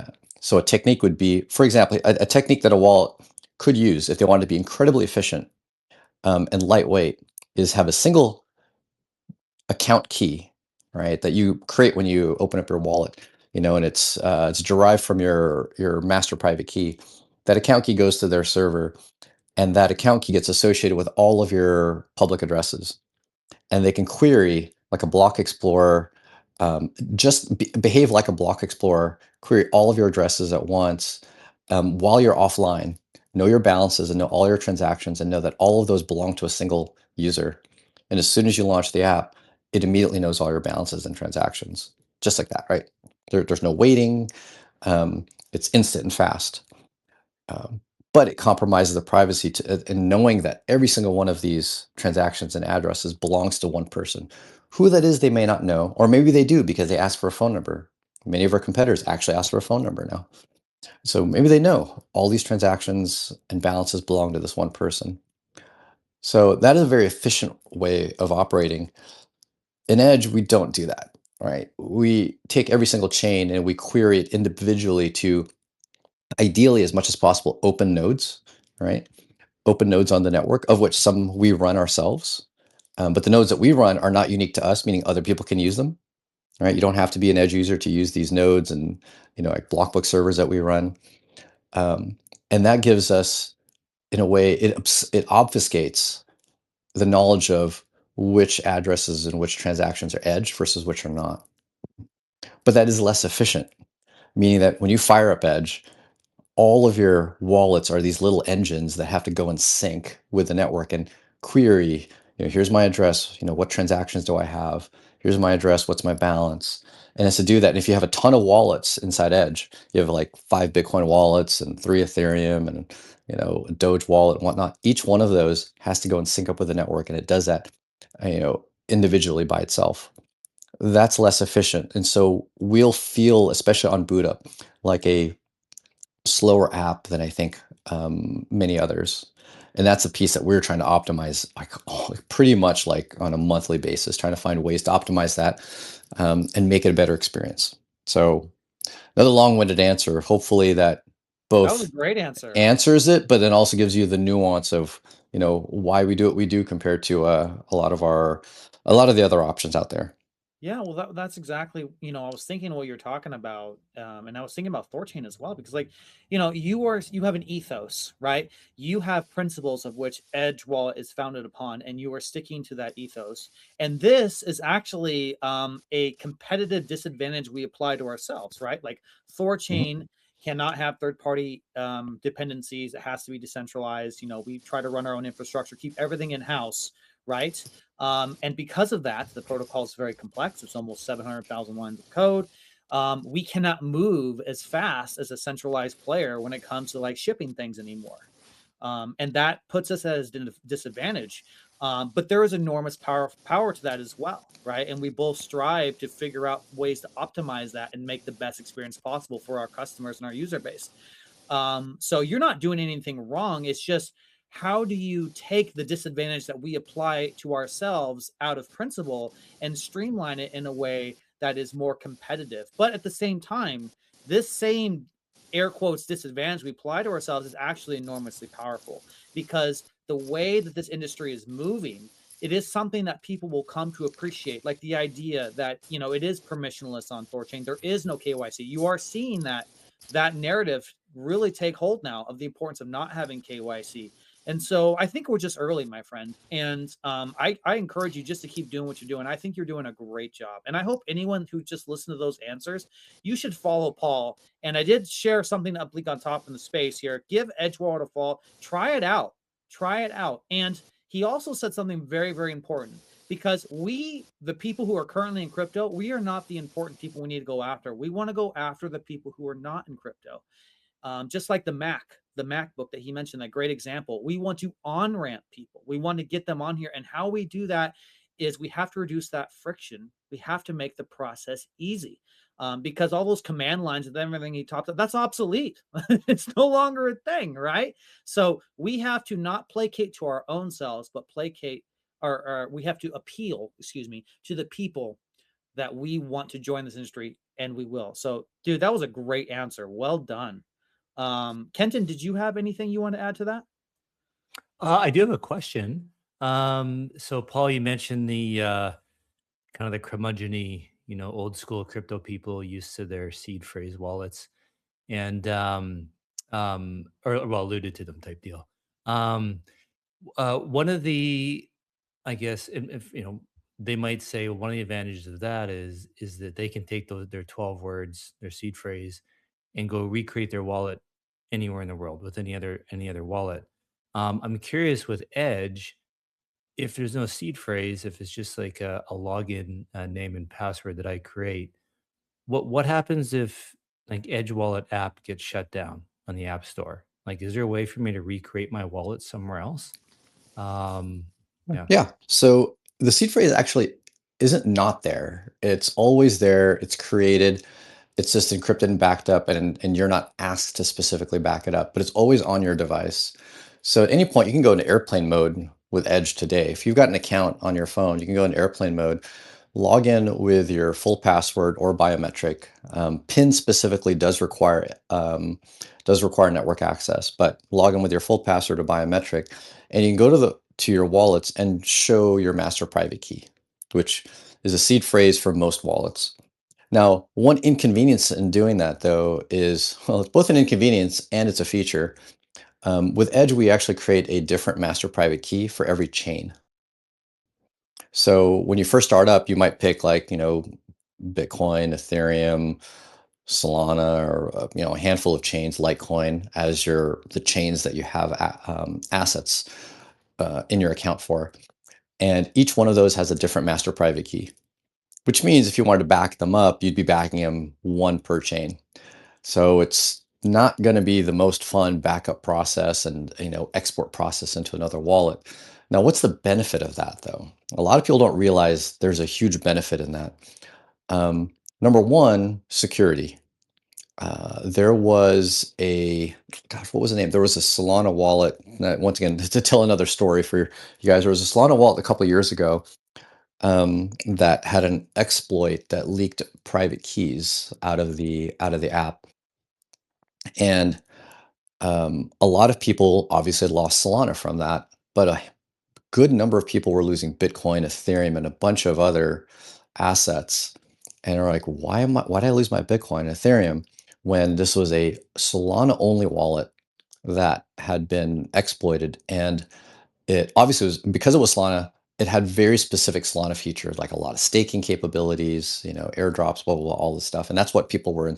So a technique would be, for example, a technique that a wallet could use if they wanted to be incredibly efficient and lightweight is have a single account key, right? That you create when you open up your wallet, and it's derived from your master private key. That account key goes to their server, and that account key gets associated with all of your public addresses, and they can query like a block explorer, just behave like a block explorer, query all of your addresses at once while you're offline, know your balances and know all your transactions and know that all of those belong to a single user. And as soon as you launch the app, it immediately knows all your balances and transactions, just like that, right? There's no waiting. It's instant and fast. Um, but it compromises the privacy in knowing that every single one of these transactions and addresses belongs to one person. Who that is, they may not know, or maybe they do because they ask for a phone number. Many of our competitors actually ask for a phone number now. So maybe they know all these transactions and balances belong to this one person. So that is a very efficient way of operating. In Edge, we don't do that, right? We take every single chain and we query it individually to ideally, as much as possible, open nodes, right? Open nodes on the network, of which some we run ourselves. But the nodes that we run are not unique to us, meaning other people can use them, right? You don't have to be an Edge user to use these nodes and, like Blockbook servers that we run. And that gives us, in a way, it obfuscates the knowledge of which addresses and which transactions are Edge versus which are not. But that is less efficient, meaning that when you fire up Edge, all of your wallets are these little engines that have to go and sync with the network and query, here's my address, what transactions do I have? Here's my address, what's my balance? And it's to do that. And if you have a ton of wallets inside Edge, you have like 5 Bitcoin wallets and 3 Ethereum and a Doge wallet and whatnot. Each one of those has to go and sync up with the network, and it does that, individually by itself. That's less efficient, and so we'll feel, especially on boot up, like a slower app than I think many others. And that's a piece that we're trying to optimize, like pretty much like on a monthly basis, trying to find ways to optimize that and make it a better experience. So another long-winded answer. Hopefully that That was a both great answer. answers it, but then also gives you the nuance of why we do what we do compared to a lot of the other options out there. Yeah, well, that's exactly, I was thinking what you're talking about, and I was thinking about THORChain as well, because like, you have an ethos, right? You have principles of which Edge Wallet is founded upon, and you are sticking to that ethos. And this is actually a competitive disadvantage we apply to ourselves, right? Like Mhm. THORChain cannot have third-party dependencies. It has to be decentralized. We try to run our own infrastructure, keep everything in-house, right? And because of that, the protocol is very complex. It's almost 700,000 lines of code. We cannot move as fast as a centralized player when it comes to like shipping things anymore. And that puts us at a disadvantage. But there is enormous power to that as well, right? And we both strive to figure out ways to optimize that and make the best experience possible for our customers and our user base. So you're not doing anything wrong. It's just, how do you take the disadvantage that we apply to ourselves out of principle and streamline it in a way that is more competitive? But at the same time, this same air quotes disadvantage we apply to ourselves is actually enormously powerful, because the way that this industry is moving, it is something that people will come to appreciate, like the idea that it is permissionless on THORChain. There is no KYC. You are seeing that narrative really take hold now of the importance of not having KYC. And so I think we're just early, my friend. And I encourage you just to keep doing what you're doing. I think you're doing a great job. And I hope anyone who just listened to those answers, you should follow Paul. And I did share something up link on top in the space here. Give Edgewater a follow. Try it out. Try it out. And he also said something very, very important, because we, the people who are currently in crypto, we are not the important people we need to go after. We want to go after the people who are not in crypto. Just like the MacBook that he mentioned, that great example. We want to on ramp people. We want to get them on here. And how we do that is we have to reduce that friction. We have to make the process easy. Because all those command lines and everything he talked about, that's obsolete. It's no longer a thing, right? So we have to not placate to our own selves, but placate, or we have to appeal, excuse me, to the people that we want to join this industry, and we will. So, dude, that was a great answer. Well done. Kenton, did you have anything you want to add to that? I do have a question. So Paul, you mentioned the kind of the curmudgeony, old school crypto people used to their seed phrase wallets, and or well, alluded to them type deal. Um, one of the, I guess, if they might say one of the advantages of that is that they can take their 12 words, their seed phrase, and go recreate their wallet anywhere in the world with any other wallet. I'm curious with Edge, if there's no seed phrase, if it's just like a login name and password that I create, what happens if like Edge Wallet app gets shut down on the App Store? Like, is there a way for me to recreate my wallet somewhere else? Um, yeah. Yeah. So the seed phrase actually isn't not there. It's always there. It's created. It's just encrypted and backed up, and you're not asked to specifically back it up, but it's always on your device. So at any point, you can go into airplane mode with Edge today. If you've got an account on your phone, you can go into airplane mode, log in with your full password or biometric. PIN specifically does require network access, but log in with your full password or biometric, and you can go to your wallets and show your master private key, which is a seed phrase for most wallets. Now, one inconvenience in doing that, though, is, well, it's both an inconvenience and it's a feature. With Edge, we actually create a different master private key for every chain. So when you first start up, you might pick like, Bitcoin, Ethereum, Solana or a handful of chains, Litecoin, as the chains that you have assets in your account for. And each one of those has a different master private key, which means if you wanted to back them up, you'd be backing them one per chain. So it's not going to be the most fun backup process and export process into another wallet. Now, what's the benefit of that, though? A lot of people don't realize there's a huge benefit in that. Number one, security. There was gosh, what was the name? There was a Solana wallet. Once again, to tell another story for you guys, there was a Solana wallet a couple of years ago that had an exploit that leaked private keys out of the app, and a lot of people obviously had lost Solana from that, but a good number of people were losing Bitcoin, Ethereum, and a bunch of other assets. And are like, why did I lose my Bitcoin and Ethereum when this was a Solana only wallet that had been exploited? And it obviously was because it was Solana, it had very specific Solana features, like a lot of staking capabilities, airdrops, blah, blah, blah, all this stuff. And that's what people were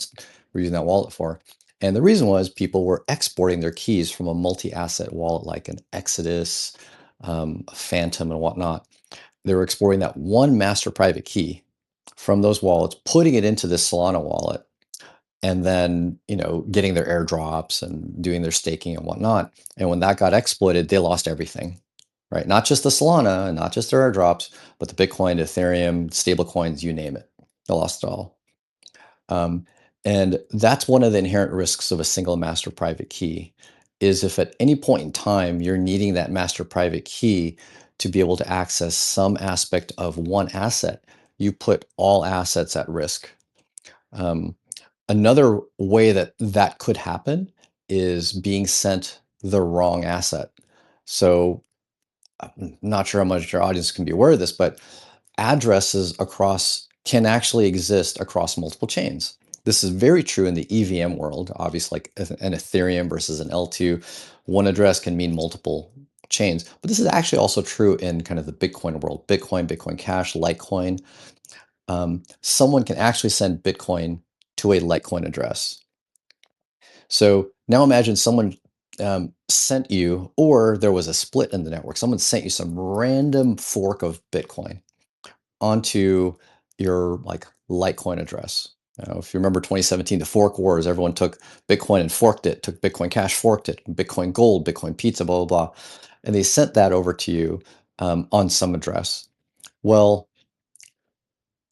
using that wallet for. And the reason was people were exporting their keys from a multi-asset wallet like an Exodus, Phantom, and whatnot. They were exporting that one master private key from those wallets, putting it into this Solana wallet, and then getting their airdrops and doing their staking and whatnot. And when that got exploited, they lost everything, right? Not just the Solana and not just their airdrops, but the Bitcoin, Ethereum, stable coins, you name it. They lost it all. And that's one of the inherent risks of a single master private key, is if at any point in time you're needing that master private key to be able to access some aspect of one asset, you put all assets at risk. Another way that could happen is being sent the wrong asset. So I'm not sure how much your audience can be aware of this, but addresses can actually exist across multiple chains. This is very true in the EVM world, obviously, like an Ethereum versus an L2. One address can mean multiple chains, but this is actually also true in kind of the Bitcoin world. Bitcoin Cash, Litecoin. Someone can actually send Bitcoin to a Litecoin address. So now imagine someone sent you, or there was a split in the network. Someone sent you some random fork of Bitcoin onto your Litecoin address. If you remember 2017, the fork wars, everyone took Bitcoin and forked it, took Bitcoin Cash, forked it, Bitcoin Gold, Bitcoin Pizza, blah, blah, blah. And they sent that over to you on some address. Well,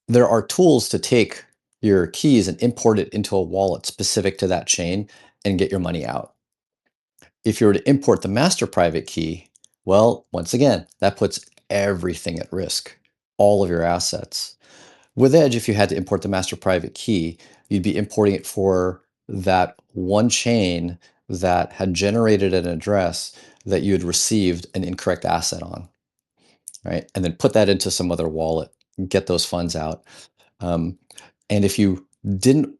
there are tools to take your keys and import it into a wallet specific to that chain and get your money out. If you were to import the master private key, well, once again, that puts everything at risk, all of your assets. With Edge, if you had to import the master private key, you'd be importing it for that one chain that had generated an address that you had received an incorrect asset on, right? And then put that into some other wallet and get those funds out. And if you didn't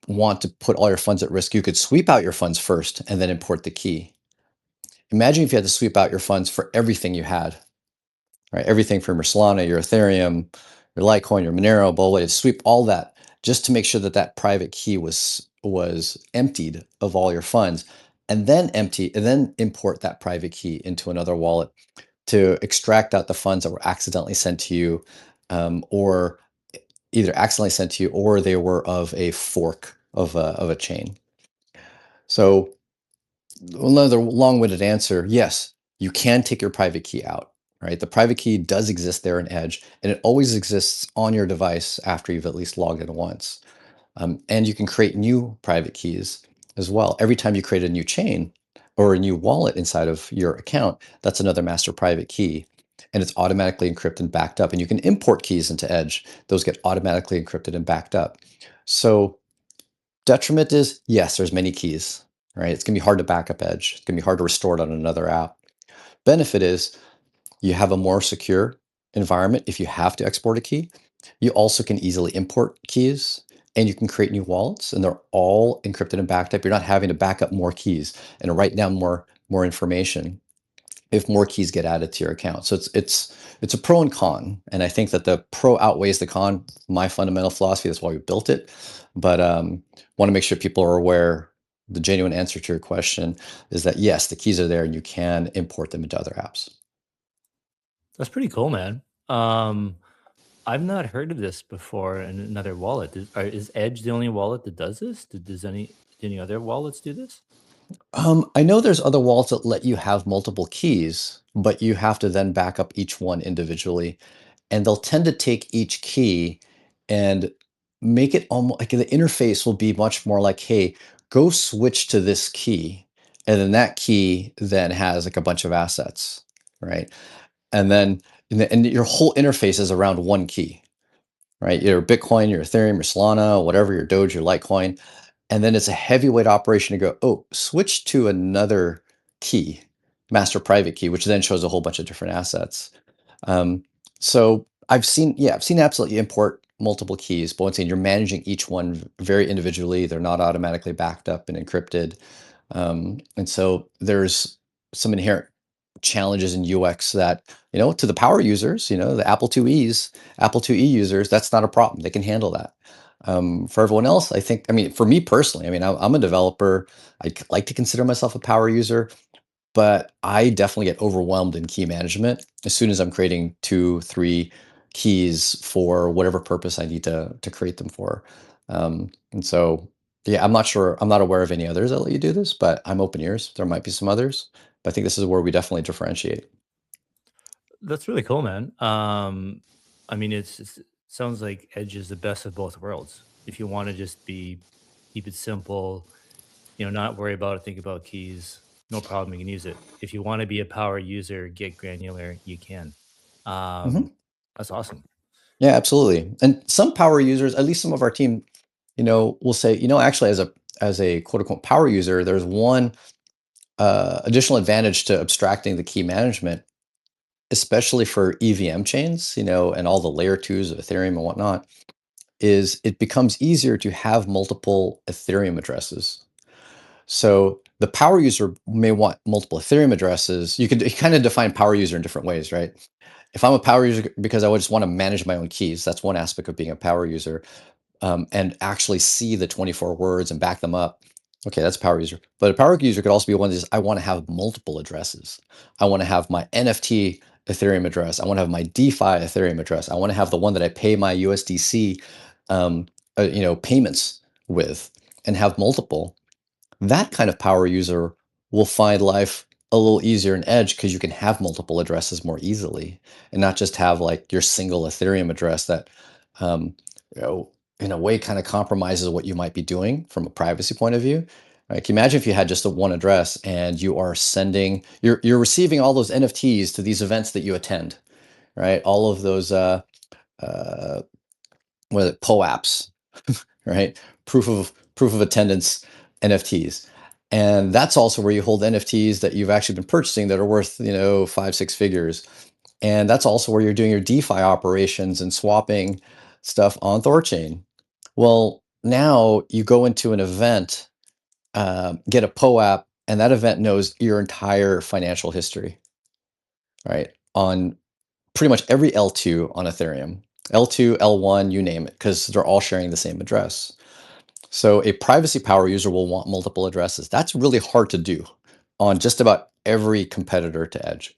want to put all your funds at risk, you could sweep out your funds first and then import the key. Imagine if you had to sweep out your funds for everything you had, right? Everything from your Solana, your Ethereum, your Litecoin, your Monero, blah, blah, sweep all that just to make sure that that private key was emptied of all your funds, and then import that private key into another wallet to extract out the funds that were accidentally sent to you, or either accidentally sent to you, or they were of a fork of a chain. So another long-winded answer, yes, you can take your private key out, right? The private key does exist there in Edge, and it always exists on your device after you've at least logged in once. And you can create new private keys as well. Every time you create a new chain or a new wallet inside of your account, that's another master private key. And it's automatically encrypted and backed up. And you can import keys into Edge. Those get automatically encrypted and backed up. So detriment is, yes, there's many keys, right? It's going to be hard to back up Edge. It's going to be hard to restore it on another app. Benefit is you have a more secure environment if you have to export a key. You also can easily import keys, and you can create new wallets, and they're all encrypted and backed up. You're not having to back up more keys and write down more information. if more keys get added to your account. So it's a pro and con, and I think that the pro outweighs the con. My fundamental philosophy, that's why we built it. But want to make sure people are aware. The genuine answer to your question is that yes, the keys are there, and you can import them into other apps. That's pretty cool, man. Um, I've not heard of this before in another wallet. Is Edge the only wallet that does this? Do any other wallets do this? I know there's other wallets that let you have multiple keys, but you have to then back up each one individually, and they'll tend to take each key and make it almost like the interface will be much more like, hey, go switch to this key, and then that key then has like a bunch of assets, right? And then and your whole interface is around one key, right? Your Bitcoin, your Ethereum, your Solana, whatever, your Doge, your Litecoin. And then it's a heavyweight operation to go, oh, switch to another key, master private key, which then shows a whole bunch of different assets. Um, so I've seen absolutely import multiple keys, but once again, you're managing each one very individually. They're not automatically backed up and encrypted. And so there's some inherent challenges in UX that, to the power users, the Apple IIe users, that's not a problem. They can handle that. For everyone else, I mean, for me personally, I mean, I'm a developer. Like to consider myself a power user, but I definitely get overwhelmed in key management as soon as I'm creating 2, 3 keys for whatever purpose I need to create them for. And so, yeah, I'm not sure. I'm not aware of any others that let you do this, but I'm open ears. There might be some others, but I think this is where we definitely differentiate. That's really cool, man. I mean, it sounds like Edge is the best of both worlds. If you want to just keep it simple, not worry about it, think about keys, no problem, you can use it. If you want to be a power user, get granular, you can. Mhm. Um, that's awesome. Yeah, absolutely. And some power users, at least some of our team, will say, actually, as a quote unquote power user, there's one additional advantage to abstracting the key management, especially for EVM chains, and all the layer twos of Ethereum and whatnot, is it becomes easier to have multiple Ethereum addresses. So the power user may want multiple Ethereum addresses. You could kind of define power user in different ways, right? If I'm a power user because I would just want to manage my own keys, that's one aspect of being a power user, and actually see the 24 words and back them up. Okay, that's a power user. But a power user could also be one that is, I want to have multiple addresses. I want to have my NFT Ethereum address. I want to have my DeFi Ethereum address. I want to have the one that I pay my USDC, um, payments with, and have multiple. That kind of power user will find life a little easier in Edge because you can have multiple addresses more easily and not just have like your single Ethereum address that, um, you know, in a way kind of compromises what you might be doing from a privacy point of view. Right? Can you imagine if you had just a one address and you are you're receiving all those NFTs to these events that you attend, right? All of those, uh, what are it, POAPs, right? Proof of attendance NFTs. And that's also where you hold NFTs that you've actually been purchasing that are worth, 5, 6 figures. And that's also where you're doing your DeFi operations and swapping stuff on THORChain. Well, now you go into an event, get a POAP, and that event knows your entire financial history, right? On pretty much every L2 on Ethereum, L2, L1, you name it, because they're all sharing the same address. So a privacy power user will want multiple addresses. That's really hard to do on just about every competitor to Edge.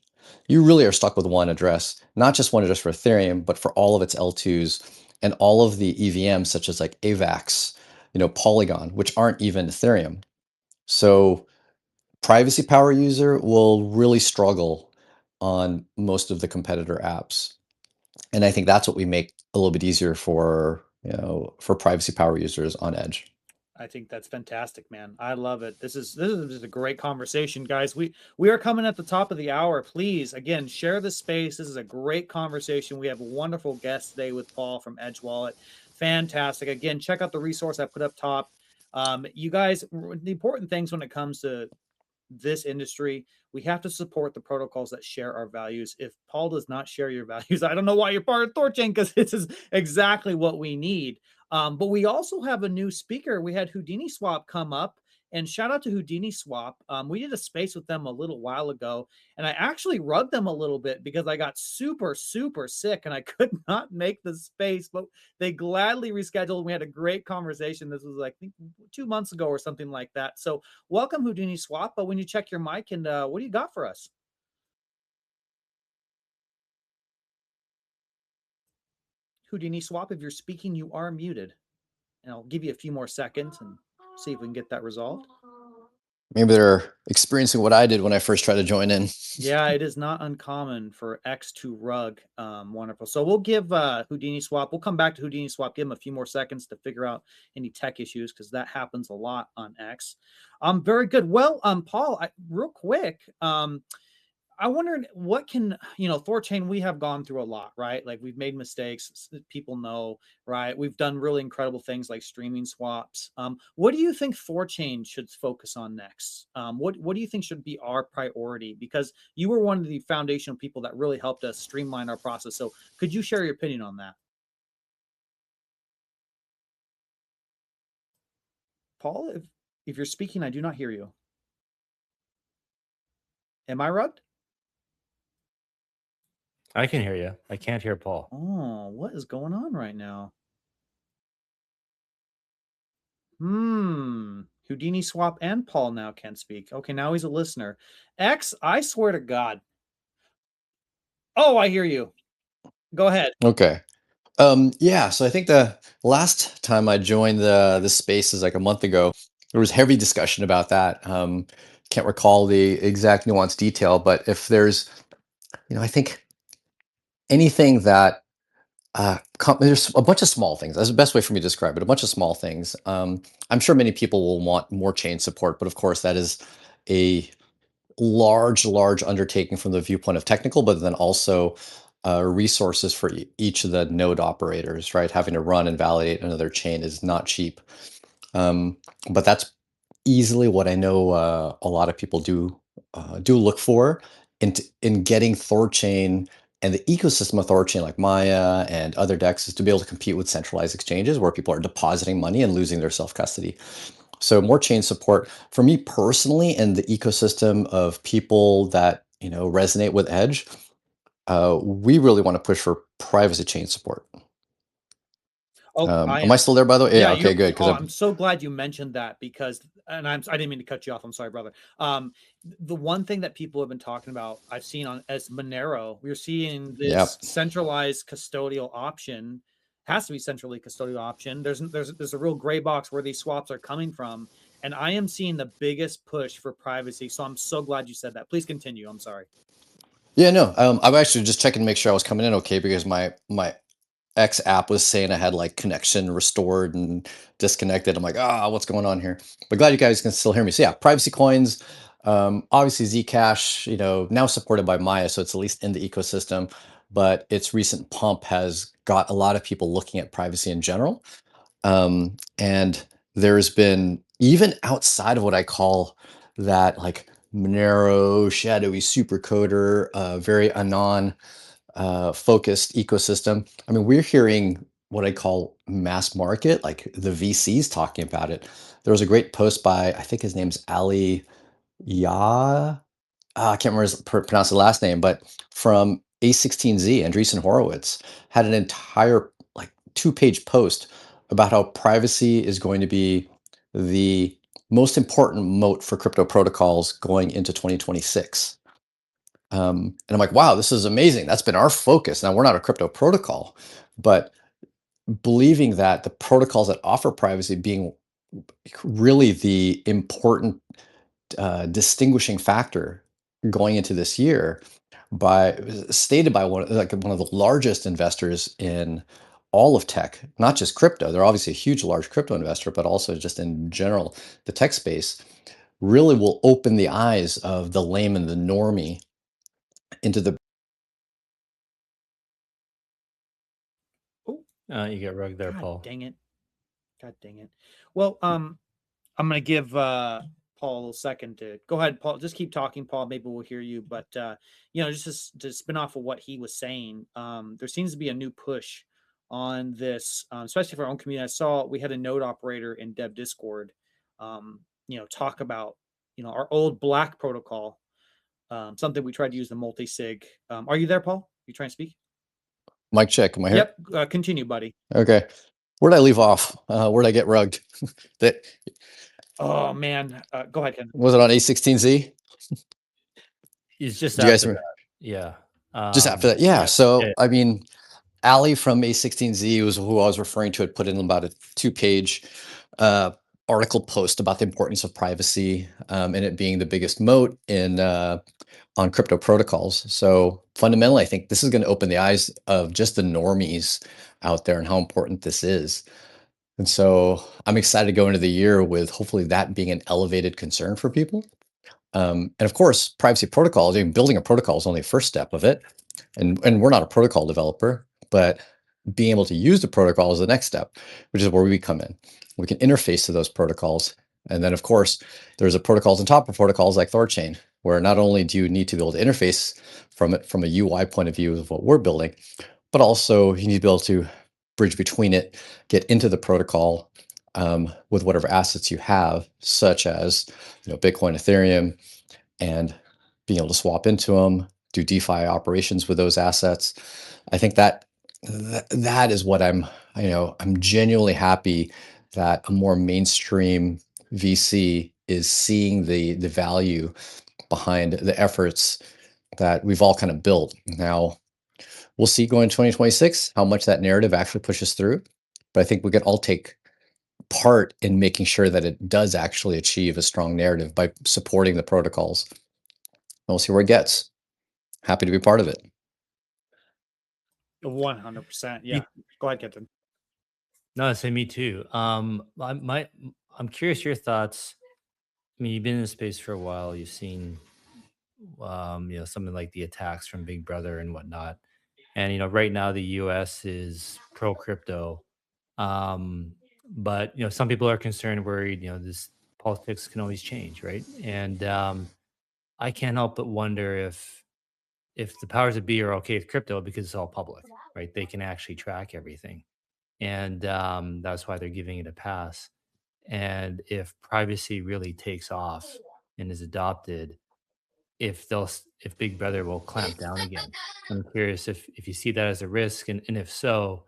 You really are stuck with one address, not just one address for Ethereum, but for all of its L2s and all of the EVMs, such as like AVAX, Polygon, which aren't even Ethereum. So privacy power user will really struggle on most of the competitor apps. And I think that's what we make a little bit easier for privacy power users on Edge. I think that's fantastic, man. I love it. This is just a great conversation, guys. We are coming at the top of the hour. Please, again, share the space. This is a great conversation. We have a wonderful guest today with Paul from Edge Wallet. Fantastic. Again, check out the resource I put up top. You guys, the important things when it comes to this industry, we have to support the protocols that share our values. If Paul does not share your values, I don't know why you're part of THORChain, because this is exactly what we need. But we also have a new speaker. We had Houdini Swap come up, And shout out to Houdini Swap. We did a space with them a little while ago, and I actually rugged them a little bit because I got super, super sick and I could not make the space, but they gladly rescheduled. We had a great conversation. This was like, I think 2 months ago or something like that. So welcome, Houdini Swap. But when you check your mic, and what do you got for us? Houdini Swap, if you're speaking, you are muted. And I'll give you a few more seconds and see if we can get that resolved. Maybe they're experiencing what I did when I first tried to join in. Yeah, it is not uncommon for X to rug. Wonderful. So we'll give Houdini Swap. We'll come back to Houdini Swap. Give him a few more seconds to figure out any tech issues because that happens a lot on X. Very good. Well, Paul, real quick. I wondered what can, THORChain, we have gone through a lot, right? Like we've made mistakes, people know, right? We've done really incredible things like streaming swaps. What do you think THORChain should focus on next? What do you think should be our priority? Because you were one of the foundational people that really helped us streamline our process. So could you share your opinion on that? Paul, if you're speaking, I do not hear you. Am I rugged? I can hear you. I can't hear Paul. Oh, what is going on right now? Houdini Swap and Paul now can't speak. Okay, now he's a listener. X, I swear to God. Oh, I hear you. Go ahead. Okay. Yeah, so I think the last time I joined the space is like a month ago. There was heavy discussion about that. Can't recall the exact nuanced detail, but if there's, I think anything that there's a bunch of small things. That's the best way for me to describe it. A bunch of small things. I'm sure many people will want more chain support, but of course that is a large undertaking from the viewpoint of technical, but then also resources for each of the node operators, right? Having to run and validate another chain is not cheap. But that's easily what I know a lot of people do look for in getting THORChain and the ecosystem of THORChain, like Maya and other DEXs, is to be able to compete with centralized exchanges where people are depositing money and losing their self custody. So more chain support for me personally, and the ecosystem of people that resonate with Edge. We really want to push for privacy chain support. Oh, I Am I am. still there, by the way? Yeah, Yeah. Okay. Good. Because I'm so glad you mentioned that because, and I didn't mean to cut you off. I'm sorry, brother. The one thing that people have been talking about, I've seen on as Monero, we're seeing yeah. this centralized custodial option. Has to be centrally custodial option. There's a real gray box where these swaps are coming from, and I am seeing the biggest push for privacy. So I'm so glad you said that. Please continue. I'm sorry. Yeah. No. I'm actually just checking to make sure I was coming in okay because my X app was saying I had like connection restored and disconnected. I'm like, what's going on here? But glad you guys can still hear me. So yeah, privacy coins, obviously Zcash, now supported by Maya, so it's at least in the ecosystem. But its recent pump has got a lot of people looking at privacy in general. And there's been, even outside of what I call that like Monero, shadowy supercoder, very anon focused ecosystem. I mean, we're hearing what I call mass market, like the VCs talking about it. There was a great post by, I think his name's Ali Ya. I can't remember pronounce the last name, but from A16Z, Andreessen Horowitz had an entire like 2-page post about how privacy is going to be the most important moat for crypto protocols going into 2026. And I'm like, wow, this is amazing. That's been our focus. Now, we're not a crypto protocol, but believing that the protocols that offer privacy being really the important distinguishing factor going into this year, by stated by one of the largest investors in all of tech, not just crypto. They're obviously a huge, large crypto investor, but also just in general, the tech space really will open the eyes of the layman, the normie, into the. Oh, You get rugged there, God Paul. dang it. God dang it. Well, I'm going to give Paul a little second to go ahead. Paul, just keep talking, Paul. Maybe we'll hear you. But, just to spin off of what he was saying, there seems to be a new push on this, especially for our own community. I saw we had a node operator in Dev Discord, talk about, our old black protocol, something we tried to use the multi-sig. Are you there, Paul? You trying to speak? Mic check. Am I here? Yep. Continue, buddy. Okay. Where'd I leave off? Where'd I get rugged? That Oh man. Go ahead, Ken. was it on A16Z? It's just Do you guys after remember? that. Yeah. Just after that? Yeah. Yeah. So, Yeah. I mean, Ali from A16Z was who I was referring to. Had put in about a 2-page article post about the importance of privacy and it being the biggest moat in on crypto protocols. So fundamentally, I think this is going to open the eyes of just the normies out there and how important this is. And so I'm excited to go into the year with hopefully that being an elevated concern for people. And of course, privacy protocols, even building a protocol is only the first step of it. And we're not a protocol developer, but being able to use the protocol is the next step, which is where we come in. We can interface to those protocols. And then of course, there's a protocols on top of protocols like THORChain, where not only do you need to be able to interface from it from a UI point of view of what we're building, but also you need to be able to bridge between it, get into the protocol with whatever assets you have, such as Bitcoin, Ethereum, and being able to swap into them, do DeFi operations with those assets. I think that is what I'm genuinely happy that a more mainstream VC is seeing the value behind the efforts that we've all kind of built. Now, we'll see going into 2026 how much that narrative actually pushes through. But I think we can all take part in making sure that it does actually achieve a strong narrative by supporting the protocols. We'll see where it gets. Happy to be part of it. 100%. Yeah. Go ahead, Kenton. No, say me too. I'm curious your thoughts. I mean, you've been in the space for a while. You've seen, something like the attacks from Big Brother and whatnot. And right now the U.S. is pro crypto, but some people are concerned, worried. This politics can always change, right? And I can't help but wonder if the powers that be are okay with crypto because it's all public, right? They can actually track everything, and that's why they're giving it a pass. And if privacy really takes off and is adopted, if Big Brother will clamp down again. I'm curious if you see that as a risk, and if so,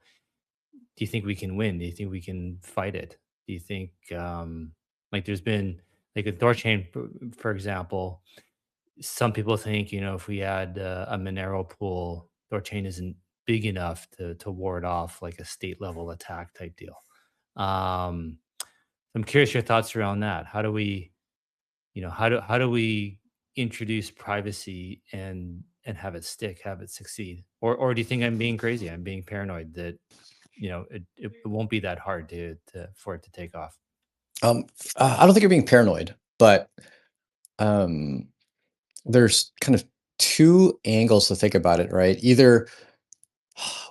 do you think we can win? Do you think we can fight it? Do you think like there's been like a THORChain, for example? Some people think if we add a Monero pool, THORChain isn't big enough to ward off like a state level attack type deal. Um, I'm curious your thoughts around that. How do we, how do we introduce privacy and have it stick, have it succeed? Or do you think I'm being crazy? I'm being paranoid that it won't be that hard to for it to take off. I don't think you're being paranoid, but um, there's kind of two angles to think about it, right? Either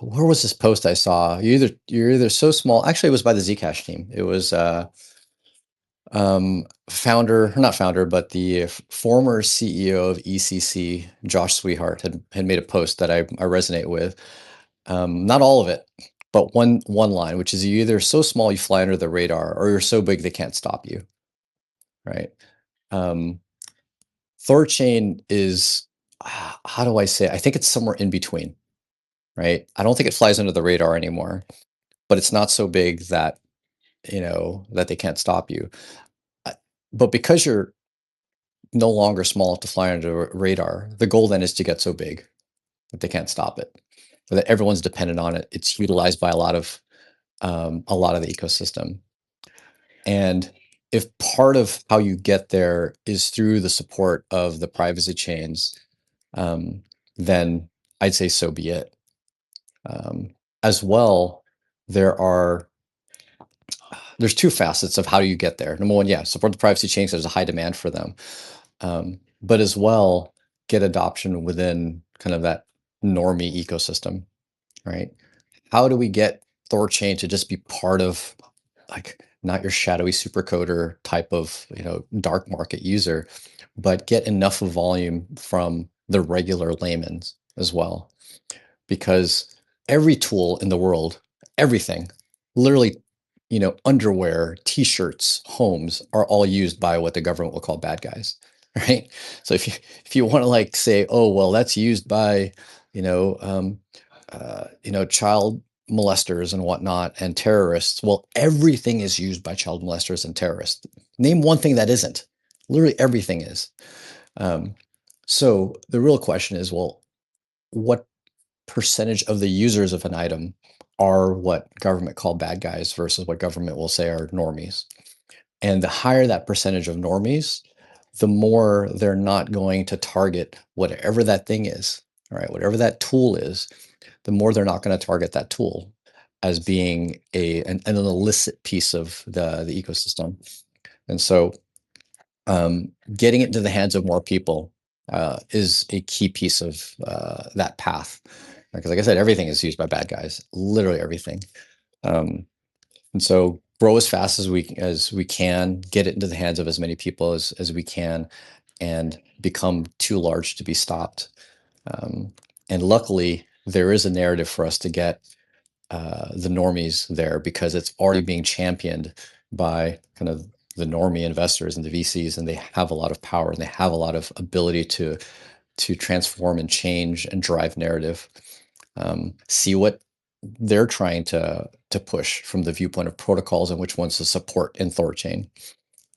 where was this post I saw? You're either so small. Actually, it was by the Zcash team. It was founder, or not founder, but the former CEO of ECC, Josh Sweetheart, had made a post that I resonate with. Not all of it, but one line, which is you're either so small you fly under the radar, or you're so big they can't stop you, right? Um, Thorchain is, how do I say it? I think it's somewhere in between, right? I don't think it flies under the radar anymore, but it's not so big that that they can't stop you. Uh, But because you're no longer small enough to fly under the radar, the goal then is to get so big that they can't stop it, or that everyone's dependent on it. It's utilized by a lot of the ecosystem. And if part of how you get there is through the support of the privacy chains, um, then I'd say so be it. As well, there are there's two facets of how you get there. Number one, yeah, support the privacy chains. There's a high demand for them, but as well, get adoption within kind of that normie ecosystem, right? How do we get THORChain to just be part of, like, not your shadowy supercoder type of dark market user, but get enough of volume from the regular layman's as well? Because every tool in the world, everything, literally underwear, t-shirts, homes are all used by what the government will call bad guys, right? So if you want to like say, oh, well, that's used by, child molesters and whatnot and terrorists. Well, everything is used by child molesters and terrorists. Name one thing that isn't. Literally everything is. So the real question is, well, what percentage of the users of an item are what government call bad guys versus what government will say are normies? And the higher that percentage of normies, the more they're not going to target whatever that thing is, all right, whatever that tool is, the more they're not going to target that tool as being an illicit piece of the ecosystem. And so getting it into the hands of more people is a key piece of that path. Because like I said, everything is used by bad guys, literally everything. And so grow as fast as we can, get it into the hands of as many people as we can, and become too large to be stopped. And luckily, there is a narrative for us to get the normies there, because it's already being championed by kind of the normie investors and the VCs, and they have a lot of power and they have a lot of ability to transform and change and drive narrative. See what they're trying to push from the viewpoint of protocols and which ones to support in THORChain,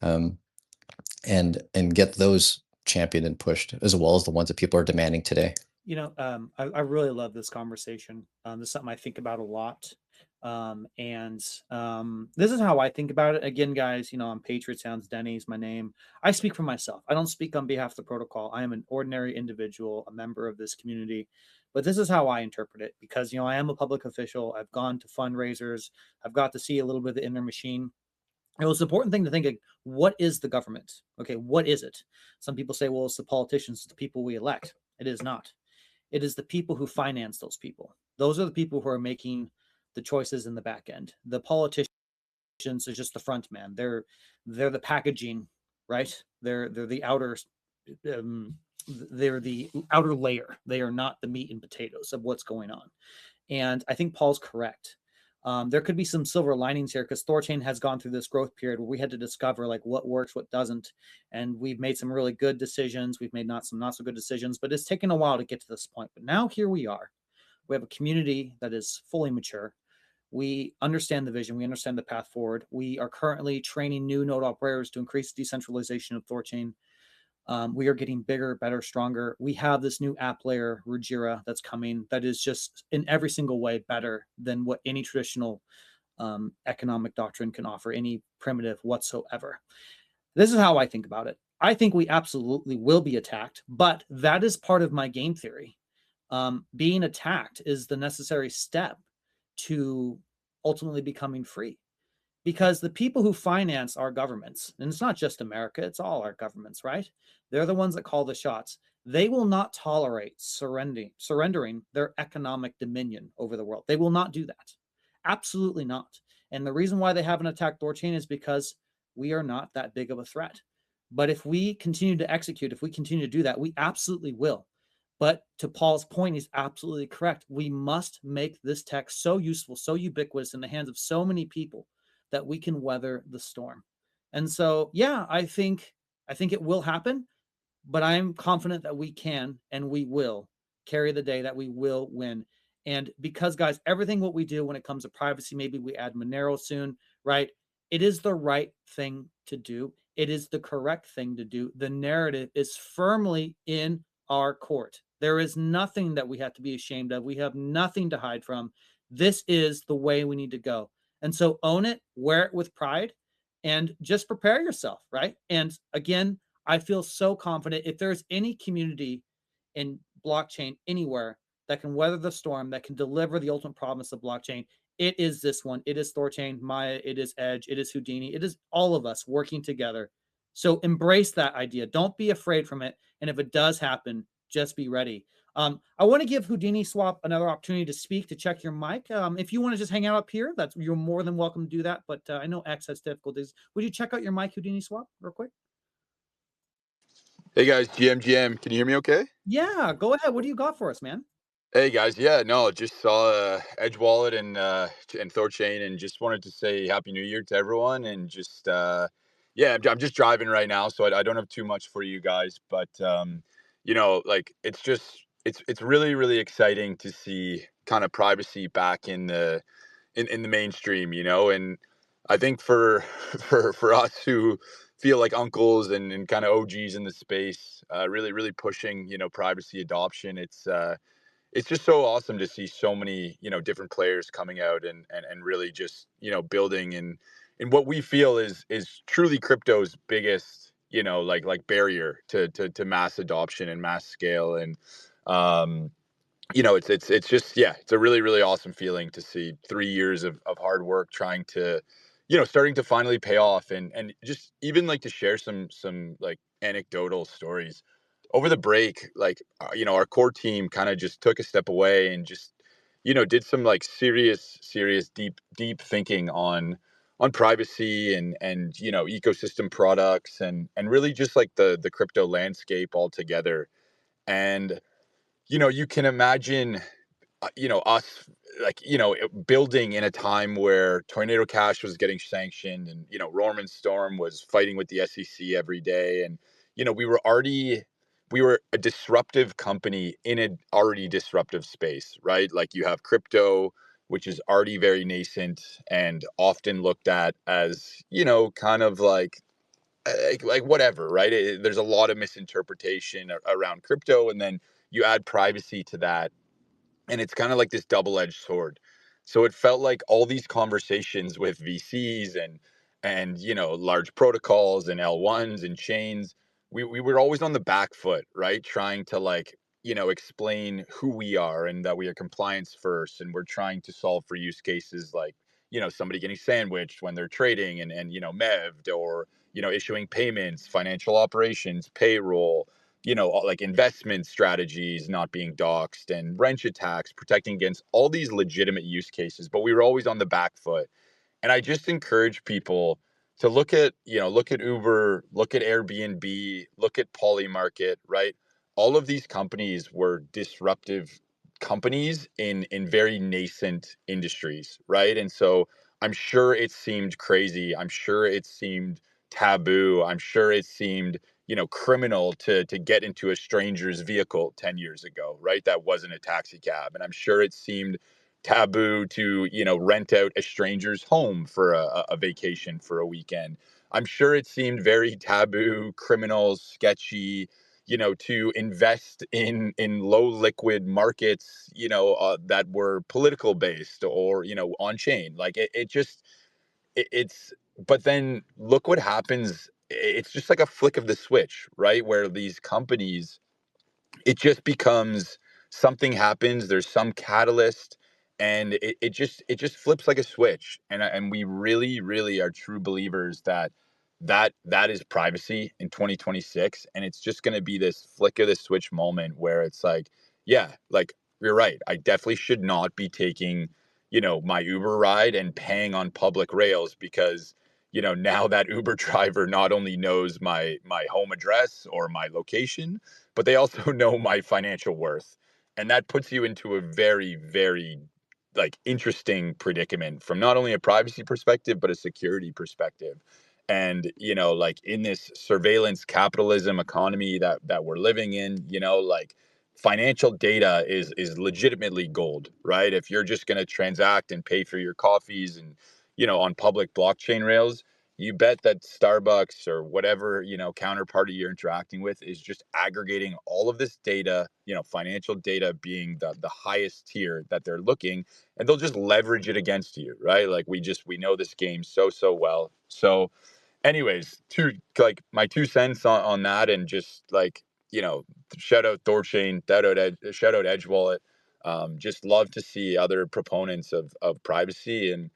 and get those championed and pushed, as well as the ones that people are demanding today. I really love this conversation. This is something I think about a lot. This is how I think about it. Again, guys, I'm Patriot Sounds. Denny's my name. I speak for myself. I don't speak on behalf of the protocol. I am an ordinary individual, a member of this community. But this is how I interpret it, because, I am a public official. I've gone to fundraisers. I've got to see a little bit of the inner machine. It was an important thing to think, like, what is the government? Okay, what is it? Some people say, well, it's the politicians, it's the people we elect. It is not. It is the people who finance those people. Those are the people who are making the choices in the back end. The politicians is just the front man. They're the packaging, right? They're the outer they're the outer layer. They are not the meat and potatoes of what's going on. And I think Paul's correct. There could be some silver linings here, because THORChain has gone through this growth period where we had to discover like what works, what doesn't. And we've made some really good decisions. We've made not so good decisions, but it's taken a while to get to this point. But now here we are. We have a community that is fully mature. We understand the vision. We understand the path forward. We are currently training new node operators to increase decentralization of THORChain. We are getting bigger, better, stronger. We have this new app layer, Rujira, that's coming, that is just in every single way better than what any traditional economic doctrine can offer, any primitive whatsoever. This is how I think about it. I think we absolutely will be attacked, but that is part of my game theory. Being attacked is the necessary step to ultimately becoming free. Because the people who finance our governments, and it's not just America, it's all our governments, right? They're the ones that call the shots. They will not tolerate surrendering their economic dominion over the world. They will not do that. Absolutely not. And the reason why they haven't attacked THORChain is because we are not that big of a threat. But if we continue to execute, if we continue to do that, we absolutely will. But to Paul's point, he's absolutely correct. We must make this tech so useful, so ubiquitous in the hands of so many people that we can weather the storm. And so, yeah, I think it will happen, but I'm confident that we can and we will carry the day, that we will win. And because, guys, everything what we do when it comes to privacy, maybe we add Monero soon, right? It is the right thing to do. It is the correct thing to do. The narrative is firmly in our court. There is nothing that we have to be ashamed of. We have nothing to hide from. This is the way we need to go. And so own it, wear it with pride, and just prepare yourself, right? And again, I feel so confident. If there's any community in blockchain anywhere that can weather the storm, that can deliver the ultimate promise of blockchain, it is this one. It is THORChain, Maya, it is Edge, it is Houdini, it is all of us working together. So embrace that idea. Don't be afraid from it. And if it does happen, just be ready. I want to give Houdini Swap another opportunity to speak, to check your mic. If you want to just hang out up here, you're more than welcome to do that. But I know X has difficulties. Would you check out your mic, Houdini Swap, real quick? Hey guys, GM, can you hear me okay? Yeah, go ahead. What do you got for us, man? Hey guys, yeah, no, just saw Edge Wallet and THORChain, and just wanted to say Happy New Year to everyone. And just yeah, I'm just driving right now, so I don't have too much for you guys. But like it's really really exciting to see kind of privacy back in the mainstream, and I think for for us who feel like uncles and kind of OGs in the space, really really pushing privacy adoption. It's just so awesome to see so many different players coming out and really just building in what we feel is truly crypto's biggest like barrier to mass adoption and mass scale. And um it's just, yeah, it's a really really awesome feeling to see 3 years of hard work trying to starting to finally pay off. And just even like to share some like anecdotal stories over the break. Like our core team kind of just took a step away and just did some like serious deep thinking on privacy and ecosystem products and really just like the crypto landscape altogether. And you can imagine, us like, building in a time where Tornado Cash was getting sanctioned, and, Roman Storm was fighting with the SEC every day. And, we were a disruptive company in an already disruptive space, right? Like you have crypto, which is already very nascent and often looked at as, kind of like whatever, right? There's a lot of misinterpretation around crypto, and then you add privacy to that, and it's kind of like this double-edged sword. So it felt like all these conversations with VCs and large protocols and L1s and chains, we were always on the back foot, right? Trying to like explain who we are and that we are compliance first, and we're trying to solve for use cases like somebody getting sandwiched when they're trading and mev'd, or issuing payments, financial operations, payroll, like investment strategies, not being doxxed, and wrench attacks, protecting against all these legitimate use cases. But we were always on the back foot. And I just encourage people to look at Uber, look at Airbnb, look at Polymarket, right? All of these companies were disruptive companies in very nascent industries, right? And so I'm sure it seemed crazy. I'm sure it seemed taboo. I'm sure it seemed, criminal to get into a stranger's vehicle 10 years ago, right? That wasn't a taxi cab. And I'm sure it seemed taboo to rent out a stranger's home for a vacation for a weekend. I'm sure it seemed very taboo, criminal, sketchy, to invest in low liquid markets, that were political based or on chain. Like it just it's but then look what happens. It's just like a flick of the switch, right? Where these companies, it just becomes, something happens, there's some catalyst, and it just flips like a switch. And we really really are true believers that is privacy in 2026. And it's just going to be this flick of the switch moment where it's like, yeah, like, you're right, I definitely should not be taking my Uber ride and paying on public rails, because now that Uber driver not only knows my home address or my location, but they also know my financial worth. And that puts you into a very, very like interesting predicament from not only a privacy perspective, but a security perspective. And, like in this surveillance capitalism economy that we're living in, like financial data is legitimately gold, right? If you're just going to transact and pay for your coffees and, on public blockchain rails, you bet that Starbucks or whatever, counterparty you're interacting with is just aggregating all of this data, financial data being the highest tier that they're looking, and they'll just leverage it against you, right? Like we know this game so well. So anyways, my 2 cents on that. And just like, shout out THORChain, shout out Edge Wallet. Just love to see other proponents of privacy. And